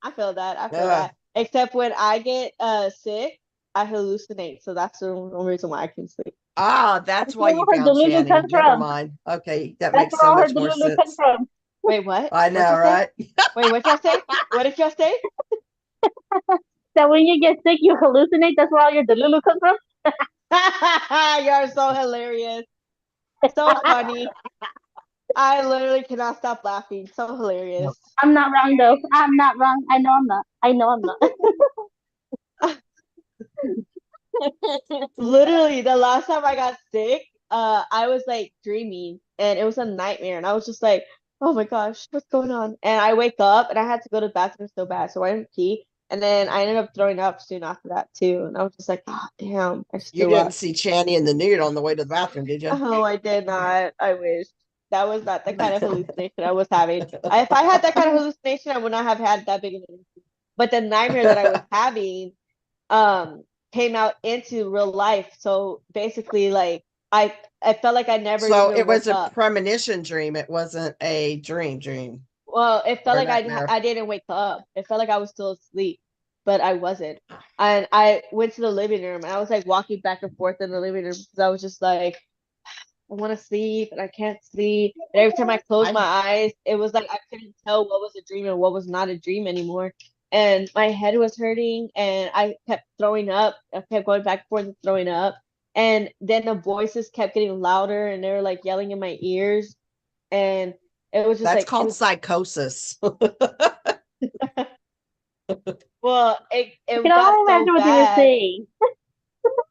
S7: I feel that. I feel
S1: Yeah.
S7: that. Except when I get sick, I hallucinate. So that's the only reason why I can sleep.
S1: Ah, that's why you
S5: Where her
S1: found
S5: Delulu
S1: Channing.
S5: comes
S1: Never
S5: from.
S1: mind. Okay, that
S5: That's
S1: makes
S5: where
S1: so
S5: all her
S1: much more
S5: Delulu comes
S1: sense.
S5: from.
S7: Wait, what?
S1: I
S7: What'd
S1: know,
S7: you say?
S1: right?
S7: Wait, what y'all say? What did y'all say?
S5: That when you get sick, you hallucinate. That's where all your Delulu comes from.
S7: You're so hilarious. So funny. I literally cannot stop laughing. So hilarious.
S5: I'm not wrong though. I'm not wrong. I know I'm not. I know I'm not.
S7: Literally, the last time I got sick, I was like dreaming and it was a nightmare. And I was just like, oh my gosh, what's going on? And I wake up and I had to go to the bathroom so bad. So I didn't pee. And then I ended up throwing up soon after that too. And I was just like, oh damn, I just
S1: You
S7: threw
S1: didn't
S7: up.
S1: see Channing in the nude on the way to the bathroom, did you?
S7: Oh, I did not. I wish. That was not the kind of hallucination I was having. If I had that kind of hallucination, I would not have had that big of an. But the nightmare that I was having, came out into real life. So basically, like I felt like I never
S1: So
S7: even
S1: it was
S7: woke
S1: a
S7: up.
S1: premonition dream. It wasn't a dream.
S7: Well, it felt
S1: Or a
S7: like
S1: nightmare.
S7: I didn't wake up. It felt like I was still asleep, but I wasn't. And I went to the living room and I was like walking back and forth in the living room because I was just like, I want to sleep and I can't sleep. And every time I closed my eyes, it was like I couldn't tell what was a dream and what was not a dream anymore. And my head was hurting and I kept throwing up. I kept going back and forth and throwing up. And then the voices kept getting louder and they were like yelling in my ears. And it was just
S1: That's
S7: like, it
S1: called
S7: was,
S1: psychosis.
S7: well, it
S5: I can
S7: got
S5: only imagine
S7: so
S5: what you were
S7: bad.
S5: saying.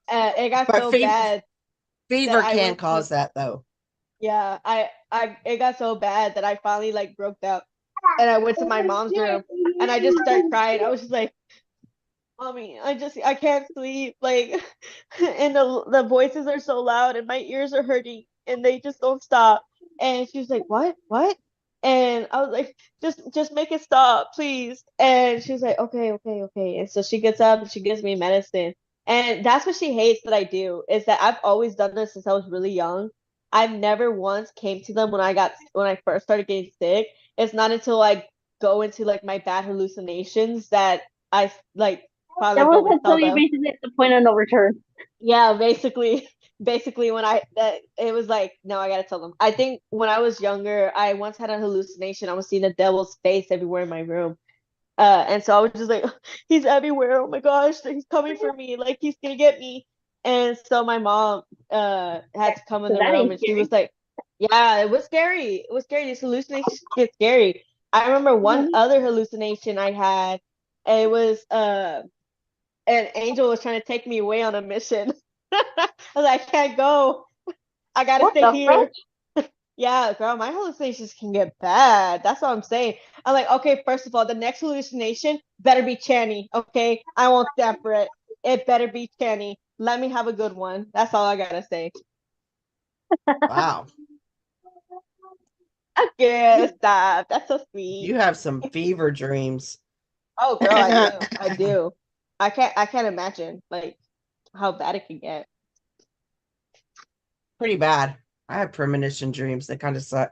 S7: It got
S1: But
S7: so bad that
S1: fever
S7: I
S1: can
S7: went
S1: cause
S7: to,
S1: that though.
S7: yeah, it got so bad that I finally like broke out and I went to my mom's room and I just started crying. I was just like, Mommy, I can't sleep. Like, and the voices are so loud and my ears are hurting and they just don't stop. And she was like, what? What? And I was like, just make it stop, please. And she was like, okay, okay, okay. And so she gets up and she gives me medicine. And that's what she hates that I do, is that I've always done this since I was really young. I've never once came to them when I first started getting sick. It's not until I go into like my bad hallucinations that I like finally
S5: That
S7: go
S5: was
S7: and tell
S5: until you
S7: them.
S5: basically at the point of no return.
S7: Yeah, basically when I that it was like, no, I gotta tell them. I think when I was younger, I once had a hallucination. I was seeing the devil's face everywhere in my room. And so I was just like, he's everywhere. Oh my gosh, he's coming for me. Like he's gonna get me. And so my mom had to come in
S5: So
S7: the
S5: that
S7: room
S5: ain't
S7: and she
S5: scary.
S7: was like, yeah, it was scary. It was scary. These hallucinations get scary. I remember one other hallucination I had. It was an angel was trying to take me away on a mission. I was like, I can't go. I gotta
S5: What
S7: stay
S5: the
S7: here.
S5: fuck?
S7: Yeah, girl, my hallucinations can get bad. That's what I'm saying. I'm like, okay, first of all, the next hallucination better be Channy, okay? I won't stand for it. It better be Channy. Let me have a good one. That's all I gotta say.
S1: Wow.
S7: Okay, stop. That's so sweet.
S1: You have some fever dreams.
S7: Oh, girl, I do. I do. I can't imagine like how bad it can get.
S1: Pretty bad. I have premonition dreams that kind of suck.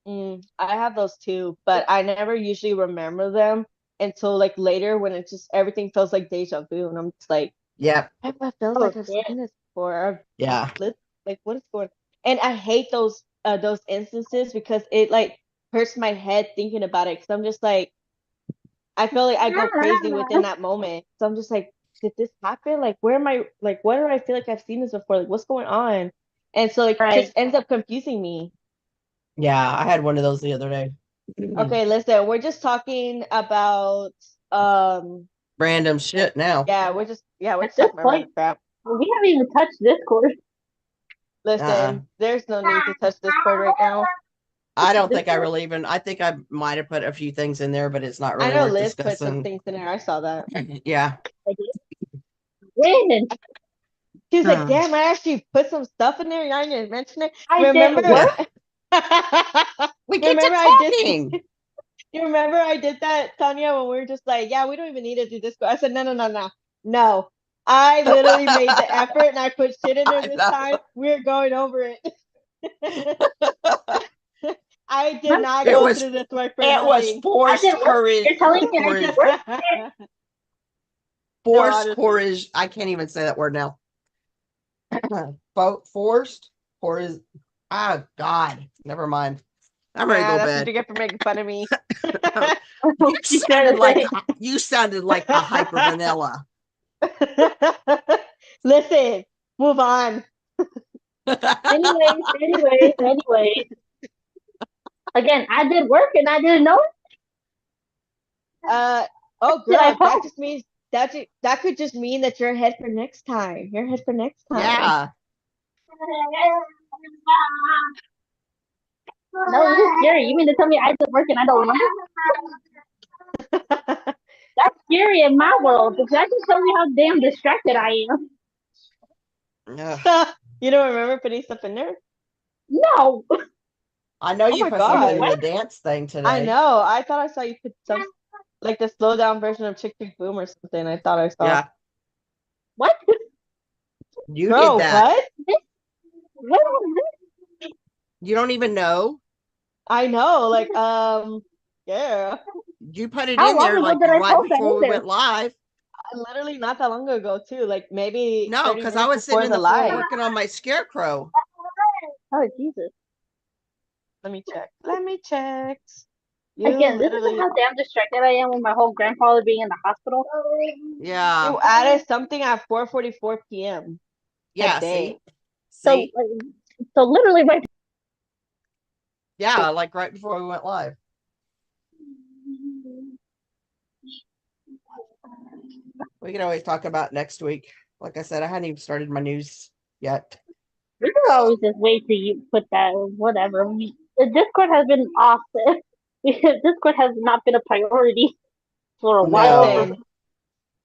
S7: I have those too, but I never usually remember them until like later when it just everything feels like deja vu, and I'm just like,
S1: Yep.
S7: I feel
S5: Oh,
S7: like I've
S5: shit.
S7: seen this before. Or
S1: Yeah.
S7: like what is going? And I hate those instances because it like hurts my head thinking about it. Because I'm just like, I feel like I go crazy within that moment. So I'm just like, did this happen? Like, where am I? Like, where do I feel like I've seen this before? Like, what's going on? And so it
S5: Right.
S7: just ends up confusing me.
S1: Yeah, I had one of those the other day.
S7: Okay, listen, we're just talking about
S1: Random shit now.
S7: yeah, we're just
S5: At
S7: just
S5: this
S7: talking about random
S5: point,
S7: crap.
S5: we haven't even touched Discord.
S7: Listen, there's no need to touch Discord right now.
S1: I don't think I really even, I think I might have put a few things in there, but it's not
S7: I
S1: really
S7: know
S1: worth
S7: Liz put some
S1: discussing.
S7: things in there. I saw that.
S1: Yeah.
S5: When?
S7: She's like,
S1: Huh.
S7: damn, I actually put some stuff in there. Y'all didn't mention it.
S5: I
S7: Remember?
S5: did what?
S1: We get
S7: Remember
S1: to
S7: I did
S1: talking.
S7: you remember I did that, Tanya, when we were just like, yeah, we don't even need to do Discord. I said, no. I literally made the effort and I put shit in there
S1: I
S7: this
S1: know.
S7: time. We're going over it. I did
S5: Huh?
S7: not
S1: It
S7: go
S1: was-
S7: through this my friend.
S1: It was forced
S5: I did what?
S1: courage.
S5: You're telling me I
S1: courage.
S5: did work?
S1: Forced
S7: honestly.
S1: courage. I can't even say that word now. Forced courage. Ah, God. Never mind. I'm ready to go
S7: That's what
S1: bed.
S7: you get for making fun of me.
S1: You sounded like a hyper vanilla.
S7: Listen, move on.
S5: Anyways. Again, I did work and I didn't know it.
S7: Oh
S5: Did I
S7: girl, that
S5: help?
S7: just means that could just mean that you're ahead for next time. You're ahead for next time.
S1: Yeah.
S5: No, this is scary. You mean to tell me I did work and I don't know it? That's scary in my world because that just shows you how damn distracted I am.
S1: Ugh.
S7: You don't remember putting stuff in there?
S5: No.
S1: I know you
S7: my
S1: put something in
S7: God.
S1: the dance thing today.
S7: I know. I thought I saw you put some like the slow down version of Chick Chick Boom or something. I thought I saw.
S1: Yeah.
S5: What?
S1: You
S7: Bro,
S1: did that.
S7: what?
S5: What was this?
S1: You don't even know.
S7: I know. Like, yeah.
S1: You put it
S5: How
S1: in
S5: long
S1: there
S5: ago
S1: like
S5: did I
S1: right
S5: post that
S1: before
S5: in
S1: we
S5: there?
S1: went live.
S7: Literally not that long ago too. Like maybe
S1: No,
S7: 30
S1: because I
S7: minutes
S1: was sitting
S7: before
S1: in the
S7: the
S1: floor
S7: live.
S1: working on my scarecrow.
S5: Oh Jesus!
S7: Let me check. Let me check.
S5: Again, this is how damn distracted I am with my whole grandfather being in the hospital.
S1: Yeah.
S7: you added something at 4:44 p.m.
S1: Yeah.
S7: today.
S1: See?
S5: So literally right.
S1: Yeah, like right before we went live. We can always talk about next week. Like I said, I hadn't even started my news yet.
S5: We can always just wait till you put that. Whatever. The Discord has been off. Discord has not been a priority for a while.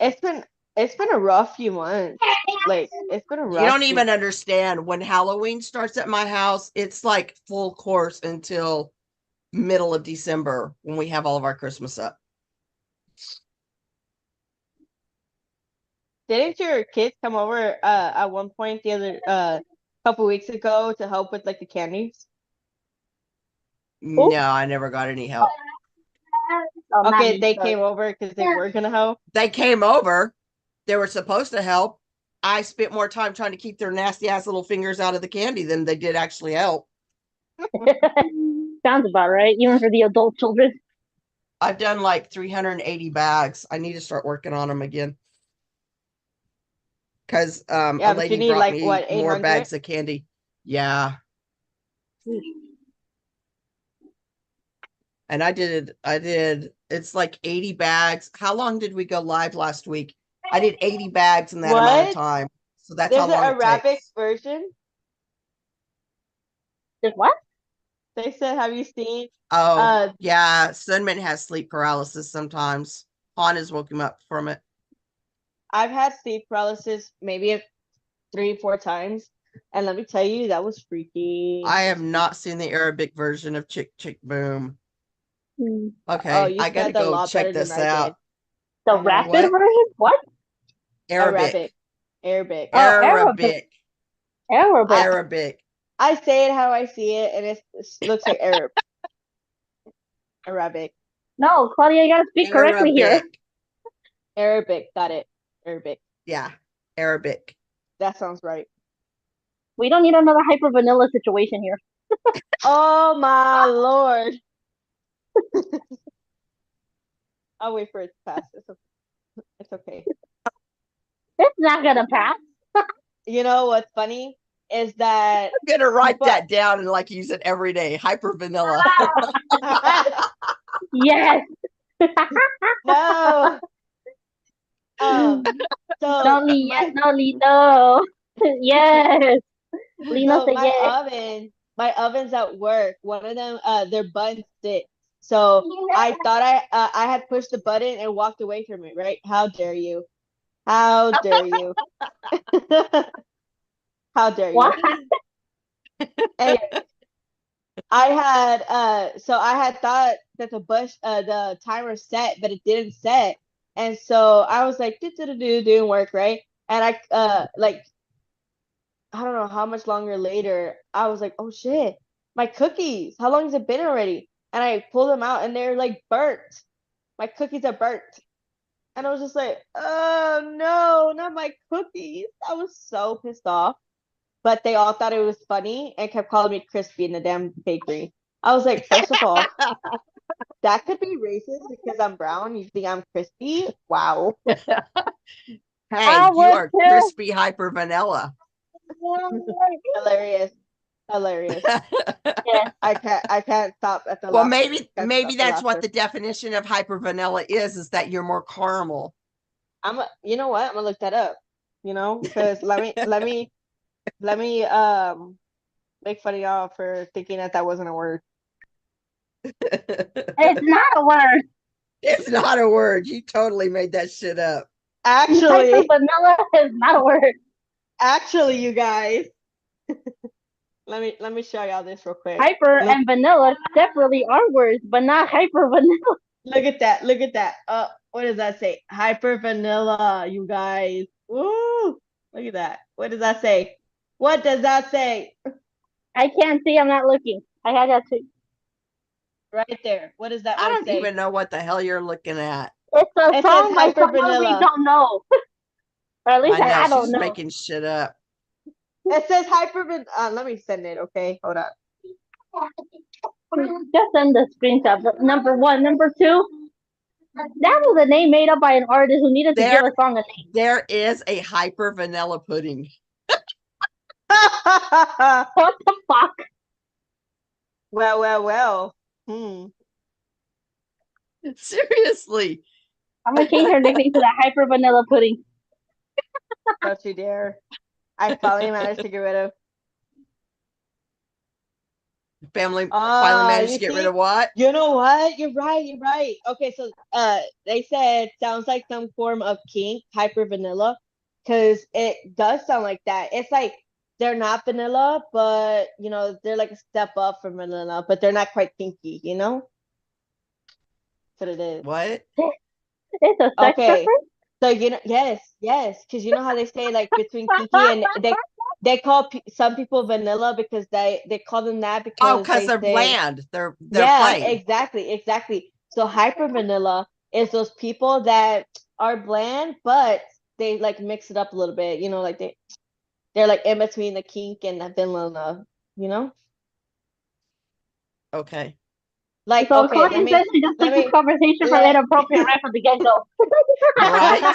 S7: Listen, it's been a rough few months. Like it's been a rough.
S1: You don't
S7: few-
S1: even understand when Halloween starts at my house. It's like full course until middle of December when we have all of our Christmas up.
S7: Didn't your kids come over at one point the other couple weeks ago to help with like the candies?
S1: No, I never got any help.
S5: Oh, not
S7: Okay,
S5: me,
S7: they
S5: sorry.
S7: came over because they were gonna help.
S1: They came over. They were supposed to help. I spent more time trying to keep their nasty ass little fingers out of the candy than they did actually help.
S5: Sounds about right. Even for the adult children.
S1: I've done like 380 bags. I need to start working on them again. Because
S7: Yeah,
S1: a
S7: but
S1: lady
S7: you need
S1: brought
S7: like
S1: me
S7: what,
S1: more
S7: 800?
S1: bags of candy. Yeah. And I did, it's like 80 bags. How long did we go live last week? I did 80 bags in that amount of
S7: What?
S1: time. So that's
S7: There's
S1: how long
S7: an
S1: it
S7: Arabic
S1: takes.
S7: version.
S5: Just what?
S7: They said, have you seen?
S1: Oh, yeah. Sunman has sleep paralysis sometimes. Han has woke him up from it.
S7: I've had sleep paralysis maybe 3-4 times. And let me tell you, that was freaky.
S1: I have not seen the Arabic version of Chick Chick Boom.
S5: Hmm.
S1: Okay,
S7: Oh, you
S1: I gotta
S7: said a
S1: go
S7: lot
S1: check
S7: better than
S1: this
S7: I did.
S1: out.
S5: The
S7: I know.
S5: rapid
S1: What?
S5: version? What?
S1: Arabic.
S7: Arabic.
S5: Oh,
S1: Arabic.
S5: Arabic.
S1: Arabic.
S7: I say it how I see it, and it looks like Arab. Arabic.
S5: No, Claudia, you gotta speak correctly here.
S1: Arabic.
S7: Arabic. Got it. Arabic.
S1: Yeah, Arabic.
S7: That sounds right.
S5: We don't need another hyper vanilla situation here.
S7: Oh my lord. I'll wait for it to pass. It's okay.
S5: It's not gonna pass.
S7: You know what's funny is that
S1: I'm gonna write
S7: But-
S1: that down and like use it every day. Hyper vanilla.
S5: Yes.
S7: no. So
S5: No, yes, no, no. Yes. Lino
S7: so
S5: said
S7: my
S5: yes.
S7: my oven's at work. One of them, their bun sticks. So I thought I had pushed the button and walked away from it. Right? How dare you? How dare you? How dare you?
S5: What?
S7: Anyway, I had thought that the timer set, but it didn't set. And so I was like, doing work, right? And I I don't know how much longer later, I was like, oh shit, my cookies. How long has it been already? And I pulled them out and they're like burnt. My cookies are burnt. And I was just like, oh no, not my cookies. I was so pissed off. But they all thought it was funny and kept calling me crispy in the damn bakery. I was like, first of all, that could be racist because I'm brown. You think I'm crispy? Wow.
S1: Hey, you
S5: would
S1: are
S5: too.
S1: crispy hyper vanilla.
S7: Hilarious. Hilarious.
S5: Yeah.
S7: I can't stop at the
S1: Well,
S7: laugh-
S1: maybe
S7: stop
S1: that's what
S7: laughter.
S1: the definition of hyper vanilla is that you're more caramel.
S7: You know what? I'm gonna look that up. You know, because let me make fun of y'all for thinking that wasn't a word.
S5: It's not a word.
S1: It's not a word. You totally made that shit up.
S5: Hyper
S7: Actually,
S5: vanilla is not a word.
S7: you guys. Let me show y'all this real quick.
S5: Hyper
S7: Look-
S5: and vanilla separately are words, but not hyper vanilla.
S7: Look at that. Look at that. What does that say? Hyper vanilla, you guys. Woo! Look at that. What does that say? What does that say?
S5: I can't see. I'm not looking. I had that too.
S7: Right there. What does that
S1: I
S7: word
S1: don't
S7: say?
S1: even know what the hell you're looking at.
S5: It's a
S7: It says
S5: song by
S7: hyper
S5: someone we
S7: vanilla.
S5: don't know. Or at least
S1: I know
S5: I don't
S1: she's
S5: know.
S1: making shit up.
S7: It says hyper let me send it, okay? Hold on.
S5: Just send the screenshot. But number one. Number two, that was a name made up by an artist who needed to give a song a name.
S1: There is a hyper vanilla pudding.
S5: What the fuck?
S7: Well.
S1: Seriously.
S5: I'm gonna change her nickname to the hyper vanilla pudding.
S7: Don't you dare. I finally managed to get rid of.
S1: Family
S7: Ah,
S1: finally managed
S7: you
S1: to get
S7: see?
S1: rid of what?
S7: You know what? You're right. Okay, so they said sounds like some form of kink, hyper vanilla, because it does sound like that. It's like they're not vanilla, but you know, they're like a step up from vanilla, but they're not quite kinky, you know? That's what it is.
S1: What?
S5: It's a sex
S7: Okay.
S5: reference?
S7: So you know, yes, because you know how they say like between kinky and they call some people vanilla because they call them that because
S1: Oh, because they're
S7: say,
S1: bland. They're
S7: yeah,
S1: plain.
S7: exactly. So hyper vanilla is those people that are bland, but they like mix it up a little bit. You know, like they're like in between the kink and the vanilla. You know,
S5: So
S7: okay.
S5: Claudia
S7: Let
S5: says she just took this conversation from inappropriate right from the get go.
S1: Right?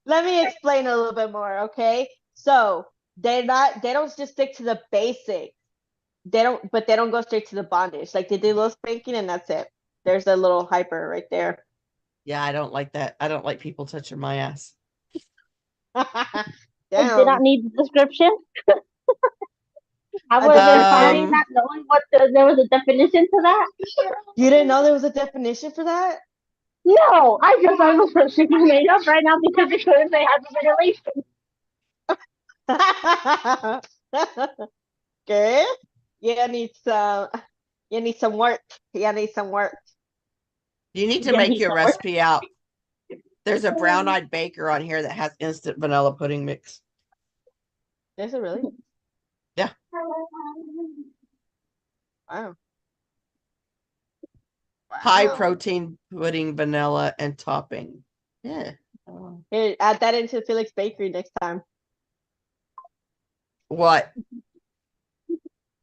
S7: Let me explain a little bit more, okay? So they don't just stick to the basics. They don't go straight to the bondage. Like they do a little spanking and that's it. There's a little hyper right there.
S1: Yeah, I don't like that. I don't like people touching my ass.
S5: I did not
S7: Damn.
S5: need the description. I
S7: I
S5: was
S7: did.
S5: fine not knowing what there was a definition to that.
S7: You didn't know there was a definition for that?
S5: No, I just thought it was something you made up right now because it couldn't say hyperventilation.
S7: ¿Qué? You need some. You need some work. You need some work.
S1: You need to
S5: Yeah,
S1: make
S5: he's
S1: your
S5: somewhere.
S1: recipe out. There's a brown-eyed baker on here that has instant vanilla pudding mix.
S7: Is it really?
S1: Yeah.
S7: Wow.
S1: High
S7: Wow.
S1: protein pudding, vanilla, and topping. Yeah.
S7: Here, add that into Felix Bakery next time.
S1: What?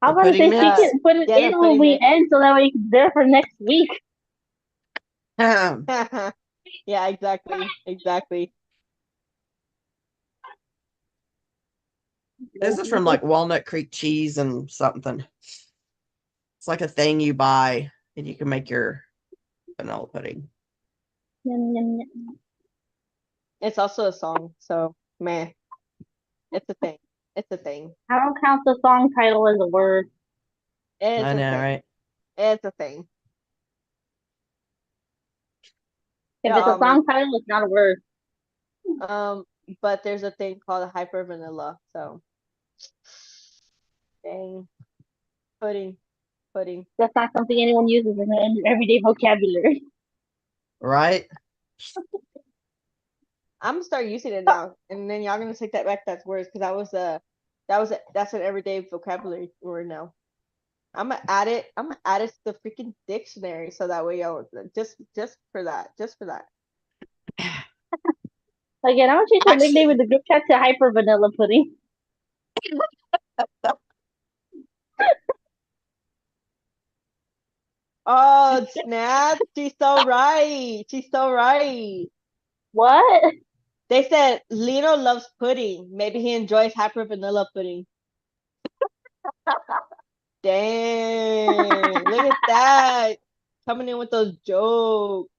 S5: I
S1: The
S5: was gonna say
S1: pudding
S5: she
S7: mix?
S5: can put it
S7: Yeah, the
S5: in when
S7: pudding
S5: we
S7: mix.
S5: end, so that way it's there for next week.
S7: Yeah, exactly. Exactly.
S1: This is from like Walnut Creek Cheese and something. It's like a thing you buy and you can make your vanilla pudding.
S5: Yum, yum, yum.
S7: It's also a song, so man, it's a thing. It's a thing.
S5: I don't count the song title as a word.
S7: It's
S1: I
S7: a
S1: know,
S7: thing.
S1: right?
S7: It's a thing.
S5: If
S7: Yeah,
S5: it's a song title, it's not a word.
S7: but there's a thing called hyper vanilla. So, dang, pudding, pudding.
S5: That's not something anyone uses in their everyday vocabulary.
S1: Right?
S7: I'm gonna start using it now, and then y'all gonna take that back. That's words, because that's an everyday vocabulary word now. I'm gonna add it. I'm gonna add it to the freaking dictionary, so that way y'all just for that, just for that.
S5: Again, I'm gonna change my nickname in the group chat to Hyper Vanilla Pudding.
S7: Oh snap! She's so right. She's so right.
S5: What?
S7: They said Lino loves pudding. Maybe he enjoys hyper vanilla pudding. Dang! Look at that. Coming in with those jokes.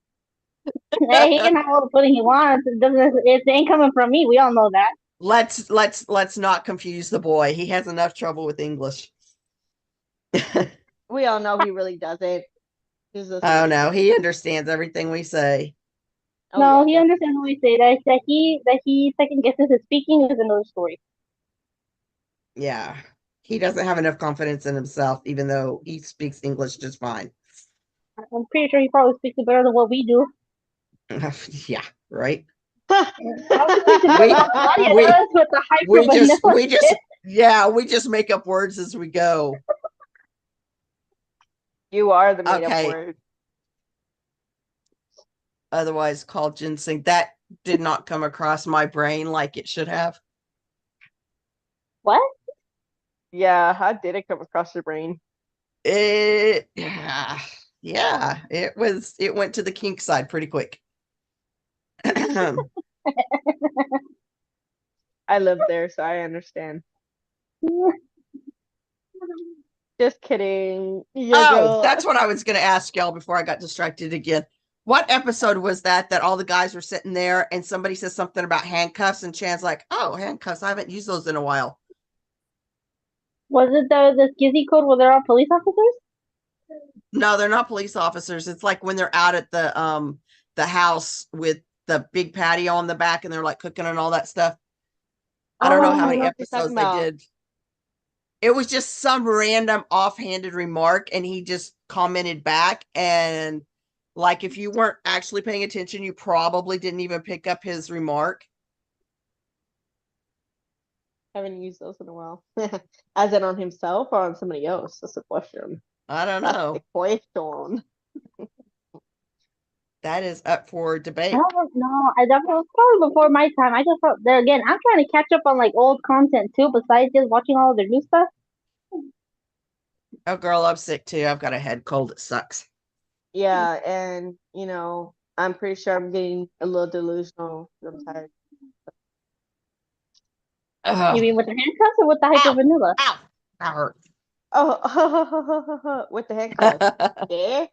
S5: Hey, he can have all the pudding he wants. It ain't coming from me. We all know that.
S1: Let's not confuse the boy. He has enough trouble with English.
S7: We all know he really doesn't.
S1: Oh no, he understands everything we say.
S7: Oh,
S5: No,
S7: yeah,
S5: he
S7: yeah.
S5: understands what we say. That he second guesses his speaking is another story.
S1: Yeah. He doesn't have enough confidence in himself, even though he speaks English just fine.
S5: I'm pretty sure he probably speaks it better than what we do.
S1: Yeah, right.
S5: Probably speaks it better than what Claudia
S1: we-
S5: does with the hyper
S1: we just
S5: vanilla.
S1: we just make up words as we go.
S7: You are the made
S1: Okay.
S7: up word.
S1: Otherwise called ginseng. That did not come across my brain like it should have.
S5: What?
S7: Yeah, how did it come across your brain?
S1: It yeah, it went to the kink side pretty quick.
S7: I live there, so I understand. Just kidding. Your
S1: Oh,
S7: girl.
S1: that's what I was going to ask y'all before I got distracted again. What episode was that all the guys were sitting there and somebody says something about handcuffs and Chan's like, oh, handcuffs, I haven't used those in a while.
S5: Was it the skizzy code where they're all police officers?
S1: No, they're not police officers. It's like when they're out at the house with the big patio on the back and they're like cooking and all that stuff. I don't know
S7: Oh,
S1: how
S7: I
S1: many
S7: know what you're
S1: episodes
S7: talking
S1: they
S7: about.
S1: did. It was just some random offhanded remark and he just commented back, and like if you weren't actually paying attention, you probably didn't even pick up his remark.
S7: Haven't used those in a while. As in on himself or on somebody else? That's the question.
S1: I don't
S7: That's
S1: know.
S7: the question.
S1: That is up for
S5: I
S1: debate.
S5: don't know. I definitely was probably before my time. I just felt there again. I'm trying to catch up on like old content too, besides just watching all of their new stuff.
S1: Oh girl, I'm sick too. I've got a head cold. It sucks.
S7: Yeah, and I'm pretty sure I'm getting a little delusional. I'm tired.
S1: Ugh.
S5: You mean with the handcuffs or with the hyper
S1: Ow.
S5: vanilla?
S1: Ow, that hurt.
S7: Oh, with the handcuffs. Yeah.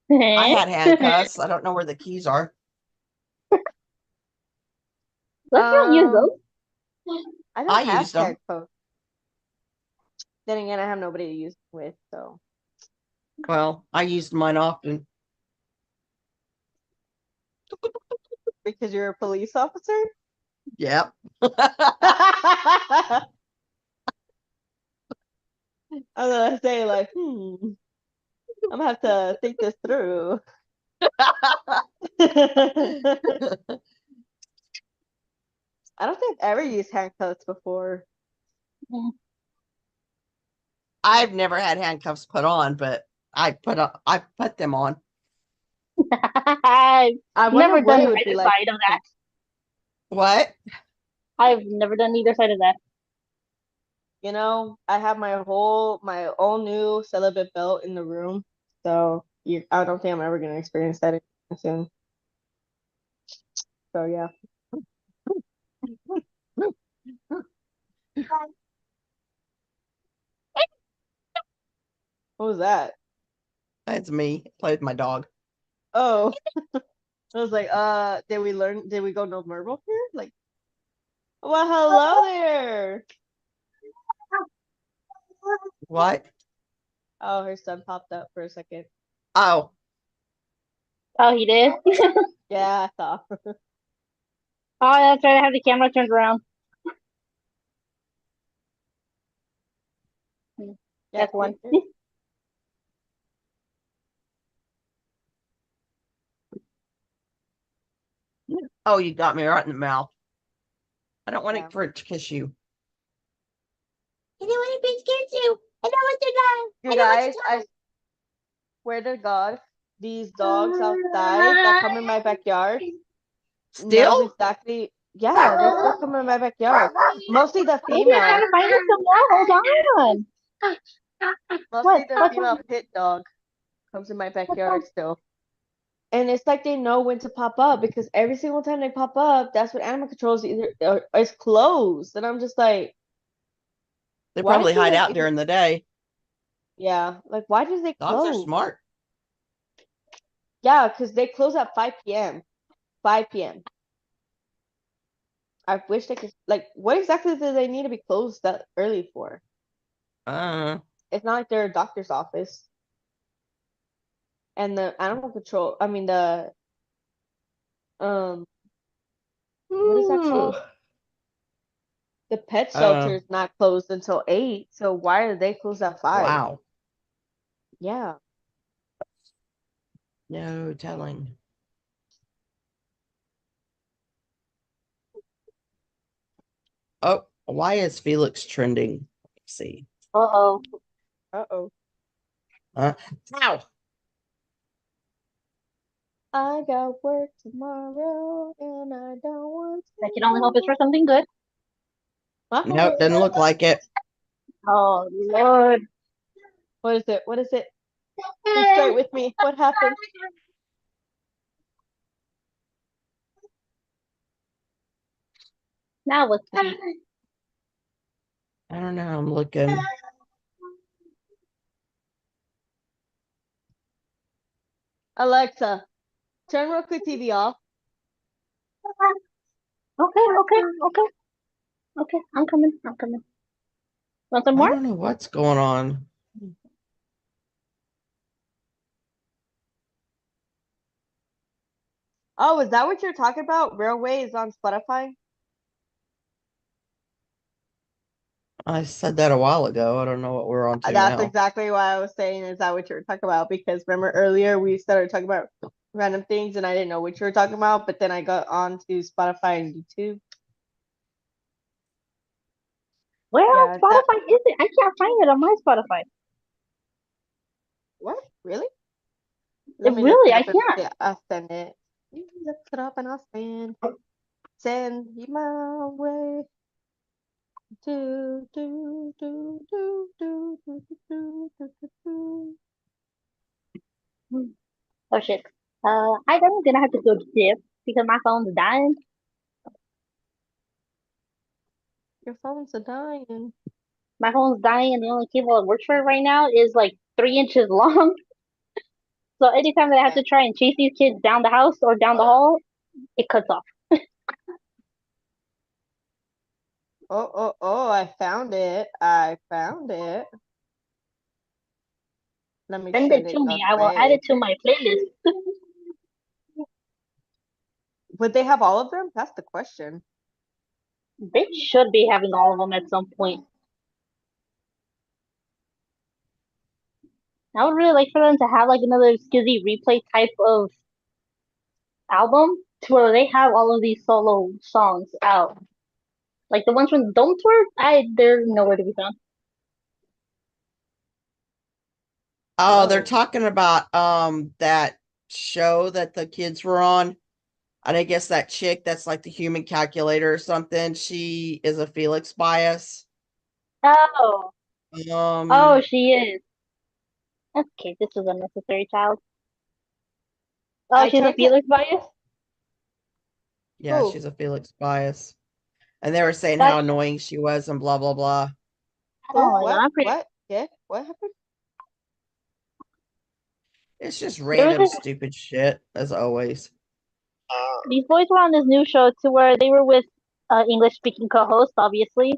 S1: I had handcuffs. I don't know where the keys are.
S5: Let's not use
S7: Um,
S5: those.
S7: I
S1: I
S7: don't have
S1: used 'em.
S7: handcuffs. Then again, I have nobody to use them with, so
S1: Well, I used mine often.
S7: because you're a police officer.
S1: Yep.
S7: I was gonna say like, I'm gonna have to think this through. I don't think I've ever used handcuffs before.
S1: I've never had handcuffs put on, but I put them on.
S5: I've
S7: I wonder
S5: never
S7: what
S5: done
S7: it would be
S5: either
S7: like.
S5: side of that.
S1: What?
S5: I've never done either side of that.
S7: You know, I have my own new celibate belt in the room, so I don't think I'm ever gonna experience that anytime soon. So yeah. What was that?
S1: That's me. Play with my dog.
S7: Oh, I was like, did we go no Merble here? Like, well, hello there.
S1: What?
S7: Oh, her son popped up for a second.
S1: Oh,
S5: Oh, he did?
S7: Yeah, I saw.
S5: Oh, that's right. I have the camera turned around.
S7: Yeah,
S5: That's one.
S1: oh, you got me right in the mouth. I don't want
S7: Yeah.
S1: it for it to kiss you. I don't want it to kiss you. I don't want to die.
S7: You guys, I swear to God, these dogs outside that come in my backyard knows
S1: Still?
S7: exactly. Yeah, they still come in my backyard. Mostly the
S5: Maybe I
S7: female.
S5: gotta find it some more. Hold on.
S7: Mostly the
S5: What?
S7: female pit dog comes in my backyard still. And it's like they know when to pop up because every single time they pop up, that's when animal control is either it's closed. And I'm just like,
S1: They
S7: why
S1: probably
S7: do
S1: hide
S7: they
S1: out
S7: even-
S1: during the day.
S7: Yeah, like why do they
S1: Dogs are
S7: close?
S1: smart.
S7: Yeah, because they close at 5 p.m. 5 p.m. I wish they could like what exactly do they need to be closed that early for? It's not like they're a doctor's office. And the animal control, I mean the what is that called? The pet shelter is not closed until 8, so why are they closed at 5?
S1: Wow.
S7: Yeah.
S1: No telling. Oh, why is Felix trending? Let's see.
S5: Uh-oh.
S7: Uh-oh.
S1: Ow.
S7: I got work tomorrow and I don't want
S5: I can only hope it's for something good.
S7: to.
S1: Nope, doesn't look like it.
S5: Oh, Lord.
S7: What is it? What is it? Be straight with me. What happened?
S5: Now what's the
S1: I don't know. I'm looking.
S7: Alexa, turn Roku TV off.
S5: Okay. Okay, I'm coming. Want some
S1: I
S5: more?
S1: don't know what's going on.
S7: Oh, is that what you're talking about? Railway is on Spotify?
S1: I said that a while ago. I don't know what we're on to
S7: That's
S1: now.
S7: exactly why I was saying, is that what you were talking about? Because remember earlier we started talking about random things and I didn't know what you were talking about, but then I got on to Spotify and YouTube.
S5: Where on
S7: Yeah,
S5: Spotify is it? I can't find it on my Spotify.
S7: What? Really?
S5: Really, I
S7: up and
S5: can't.
S7: I'll send it. You look it up and I'll send you my way. Do, do, do, do, do, do, do, do, do, do.
S5: Oh shit. I'm gonna have to go dip because my phone's dying.
S7: Your phone's a dying.
S5: My phone's dying, and the only cable that works for it right now is like 3 inches long. So anytime that I have to try and chase these kids down the house or down the hall, it cuts off.
S7: Oh, I found it. I found it. Let me
S5: Send
S7: send
S5: it
S7: it
S5: to me.
S7: your
S5: I will add
S7: way.
S5: it to my playlist.
S7: Would they have all of them? That's the question.
S5: They should be having all of them at some point. I would really like for them to have like another Skizzy replay type of album to where they have all of these solo songs out. Like the ones from the Dome Tour, they're nowhere to be found.
S1: Oh, they're
S7: Oh.
S1: talking about that show that the kids were on. And I guess that chick that's like the human calculator or something, she is a Felix bias.
S5: Oh,
S1: Um,
S5: she is. Okay, this was unnecessary, child. Oh,
S7: I
S5: she's a
S7: tried to.
S5: Felix bias.
S1: yeah,
S7: Who?
S1: she's a Felix bias. And they were saying how
S5: That's
S1: annoying she was and blah blah blah.
S5: oh
S7: Who?
S5: my god,
S7: What?
S5: I'm pretty.
S7: What? Yeah. What happened?
S1: It's just
S5: There was
S1: random
S5: this,
S1: stupid shit, as always.
S5: these boys were on this new show to where they were with English speaking co-hosts, obviously,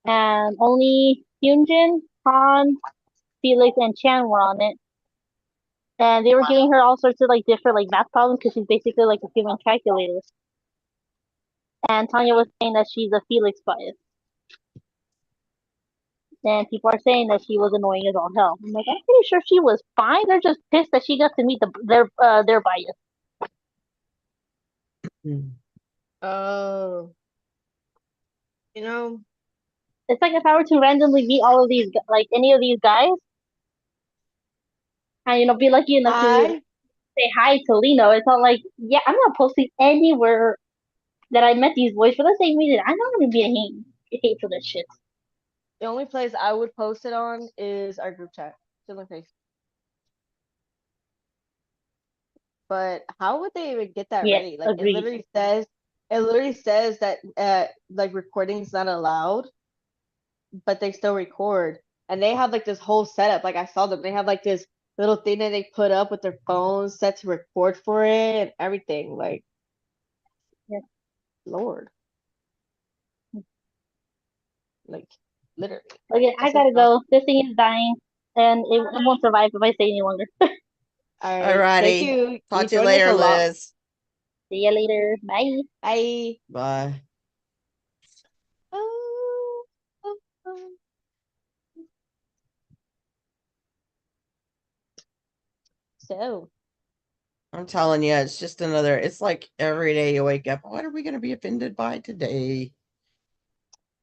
S5: and only Hyunjin, Han, Felix, and Chan were on it. And they were giving her all sorts of like different like math problems because she's basically like a human calculator. And Tanya was saying that she's a Felix bias. And people are saying that she was annoying as all hell. I'm like, I'm pretty sure she was fine. They're just pissed that she got to meet their bias.
S1: Hmm.
S7: Oh. You know,
S5: It's like if I were to randomly meet all of these, like any of these guys, and be lucky enough to
S7: I
S5: say hi to Lino. It's not like, yeah, I'm not posting anywhere that I met these boys for the same reason. I'm not gonna be a hate for this shit.
S7: the only place I would post it on is our group chat. To my face. But how would they even get that
S5: Yeah,
S7: ready? Like
S5: agreed.
S7: it literally says that like recording is not allowed, but they still record. And they have like this whole setup. Like I saw them. They have like this little thing that they put up with their phones set to record for it and everything. Like,
S5: Yeah.
S7: Lord. Like literally.
S5: Okay, I
S7: That's like
S5: gotta
S7: not
S5: go. This thing is dying, and it won't survive if I stay any longer.
S7: all right. Thank
S1: Alrighty.
S7: you. You
S1: Talk to you
S7: joined us
S1: later,
S7: a lot.
S1: Liz.
S5: See ya later. Bye.
S7: Bye.
S1: Bye.
S7: Oh, oh, oh. So,
S1: I'm telling you, it's just another, it's like every day you wake up, what are we going to be offended by today?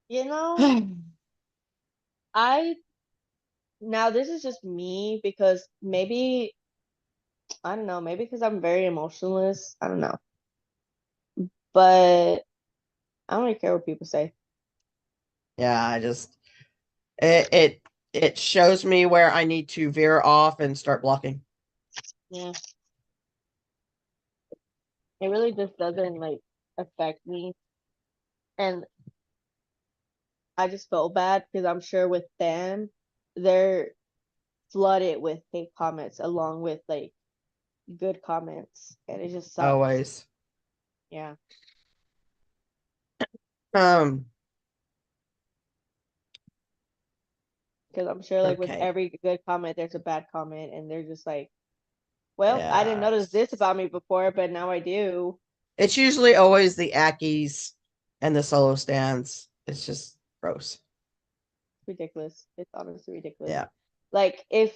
S7: you know, I now this is just me because maybe I don't know, maybe because I'm very emotionless. I don't know. But I don't really care what people say.
S1: Yeah, I just, it shows me where I need to veer off and start blocking.
S7: Yeah. It really just doesn't like affect me. And I just felt bad because I'm sure with them, they're flooded with hate comments along with like good comments. And it just sucks.
S1: Always.
S7: Yeah.
S1: Um,
S7: Because I'm sure like with
S1: okay.
S7: every good comment, there's a bad comment, and they're just like, well, I didn't
S1: Yeah.
S7: notice this about me before, but now I do.
S1: It's usually always the Ackies and the solo stands. It's just gross.
S7: Ridiculous. It's honestly ridiculous.
S1: Yeah.
S7: Like if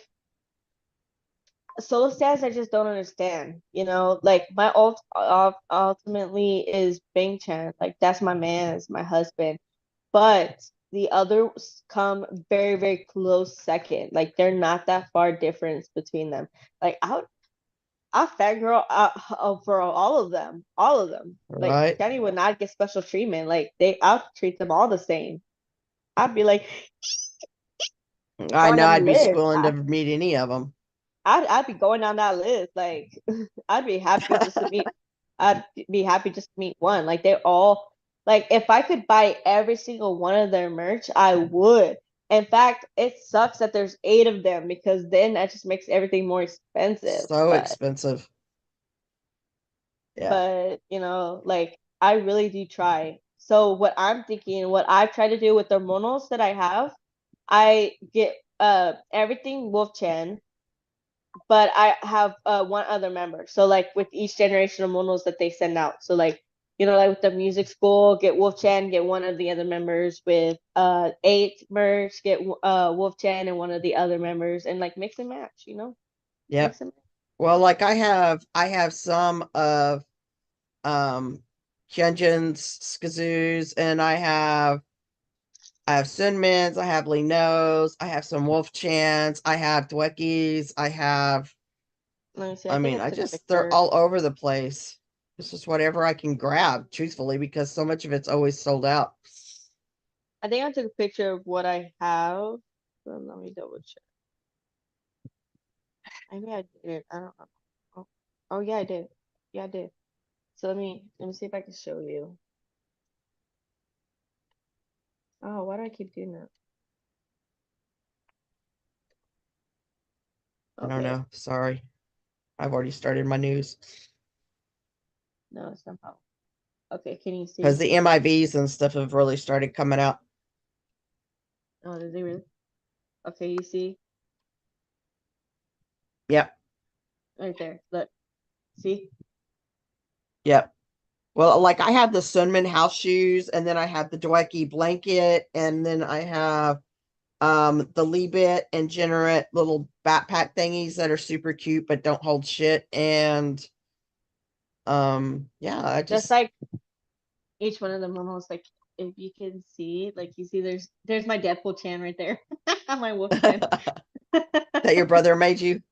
S7: solo stance, I just don't understand. Like my ultimately is Bing Chan. Like that's my man, it's my husband. But the others come very, very close second. Like they're not that far difference between them. Like I fangirl out for all of them. All of them. Like
S1: Right.
S7: Kenny would not get special treatment. Like I'll treat them all the same. I'd be like
S1: I
S7: on
S1: know
S7: them
S1: I'd be
S7: list.
S1: schooling to meet any of them.
S7: I'd be going down that list. Like I'd be happy just to meet. I'd be happy just to meet one. Like they're all like if I could buy every single one of their merch, I would. In fact, it sucks that there's 8 of them because then that just makes everything more expensive.
S1: So
S7: But
S1: expensive. Yeah.
S7: but like I really do try. So what I'm thinking, what I've tried to do with the monos that I have, I get everything Wolf Chan, but I have one other member. So like with each generation of monos that they send out. So like you know, like with the music school, get Wolf Chan, get one of the other members. With 8 merch, get Wolf Chan and one of the other members, and like mix and match, you know,
S1: Yep.
S7: mix and match.
S1: Well, like I have some of Hyunjin's Skazoos, and I have Sunmin's, I have Lino's, I have some Wolf Chans, I have Dweckies,
S7: Let me see.
S1: I
S7: think
S1: mean,
S7: I
S1: I
S7: took a
S1: just they're
S7: picture.
S1: all over the place. It's just whatever I can grab, truthfully, because so much of it's always sold out.
S7: I think I took a picture of what I have. Let me double check. Maybe I did. I don't know. Oh yeah, I did. Yeah, I did. So let me see if I can show you. Oh, why do I keep doing that?
S1: I don't
S7: Okay.
S1: know. Sorry. I've already started my news.
S7: No, it's not how. Okay, can you
S1: Because
S7: see?
S1: the MIVs and stuff have really started coming out.
S7: Oh, did they really? Okay, you see?
S1: Yep.
S7: Right there. Look. See?
S1: Yep. Well, like I have the Sunman house shoes, and then I have the Dwecky blanket, and then I have the Leebit and Generate little backpack thingies that are super cute but don't hold shit. And yeah, I
S7: Just
S1: just
S7: like each one of them almost like if you can see, like you see there's my Deadpool Chan right there. My Wolf Chan.
S1: that your brother made you.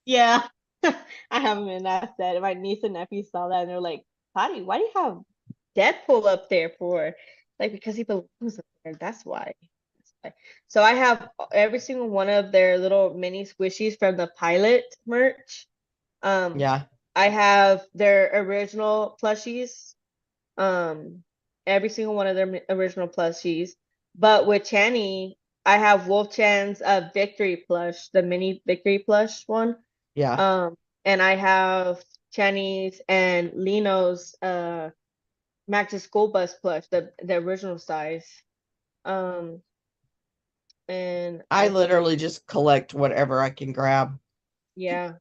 S7: Yeah. I have him in that set. My niece and nephew saw that and they're like, Patty, why do you have Deadpool up there for? Like, because he belongs up there. That's why. That's why. So I have every single one of their little mini squishies from the pilot merch.
S1: Yeah.
S7: I have their original plushies. Every single one of their original plushies. But with Channy, I have Wolf Chan's victory plush, the mini victory plush one.
S1: Yeah.
S7: And I have Channy's and Lino's Max's School Bus plush, the original size. Um, and
S1: I
S7: I think,
S1: literally just collect whatever I can grab.
S7: yeah.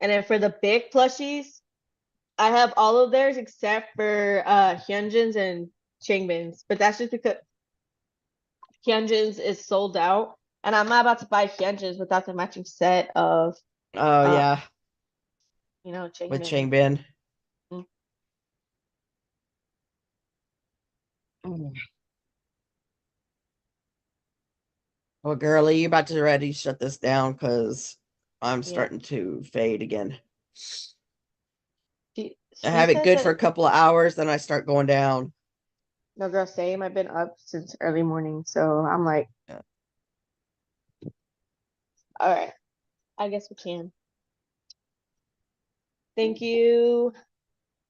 S7: And then for the big plushies, I have all of theirs except for Hyunjin's and Changbin's, but that's just because Hyunjin's is sold out, and I'm not about to buy Hyunjin's without the matching set of,
S1: Oh
S7: uh,
S1: yeah,
S7: you know,
S1: with
S7: Changbin.
S1: Changbin.
S7: Mm.
S1: Mm. Well, girlie, you about to ready to shut this down because I'm
S7: Yeah.
S1: starting to fade again.
S7: She
S1: I
S7: she
S1: have it
S7: says
S1: good
S7: that
S1: for a couple of hours, then I start going down.
S7: no girl, same. I've been up since early morning, so I'm like,
S1: Yeah.
S7: all right, I guess we can. Thank you.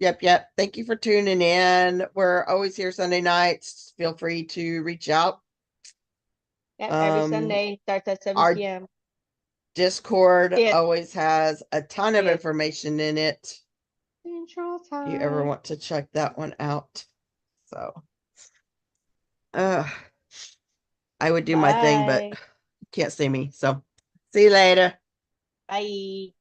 S1: Yep. Thank you for tuning in. We're always here Sunday nights. Feel free to reach out.
S7: Yeah, every
S1: Um,
S7: Sunday starts at 7
S1: our
S7: p.m.
S1: Discord
S7: Yeah,
S1: always has a ton of
S7: yeah.
S1: information in it.
S7: Central
S1: If you ever
S7: time.
S1: want to check that one out. So, uh, I would do my thing, but
S7: Bye.
S1: can't see me. So, see you later.
S7: Bye.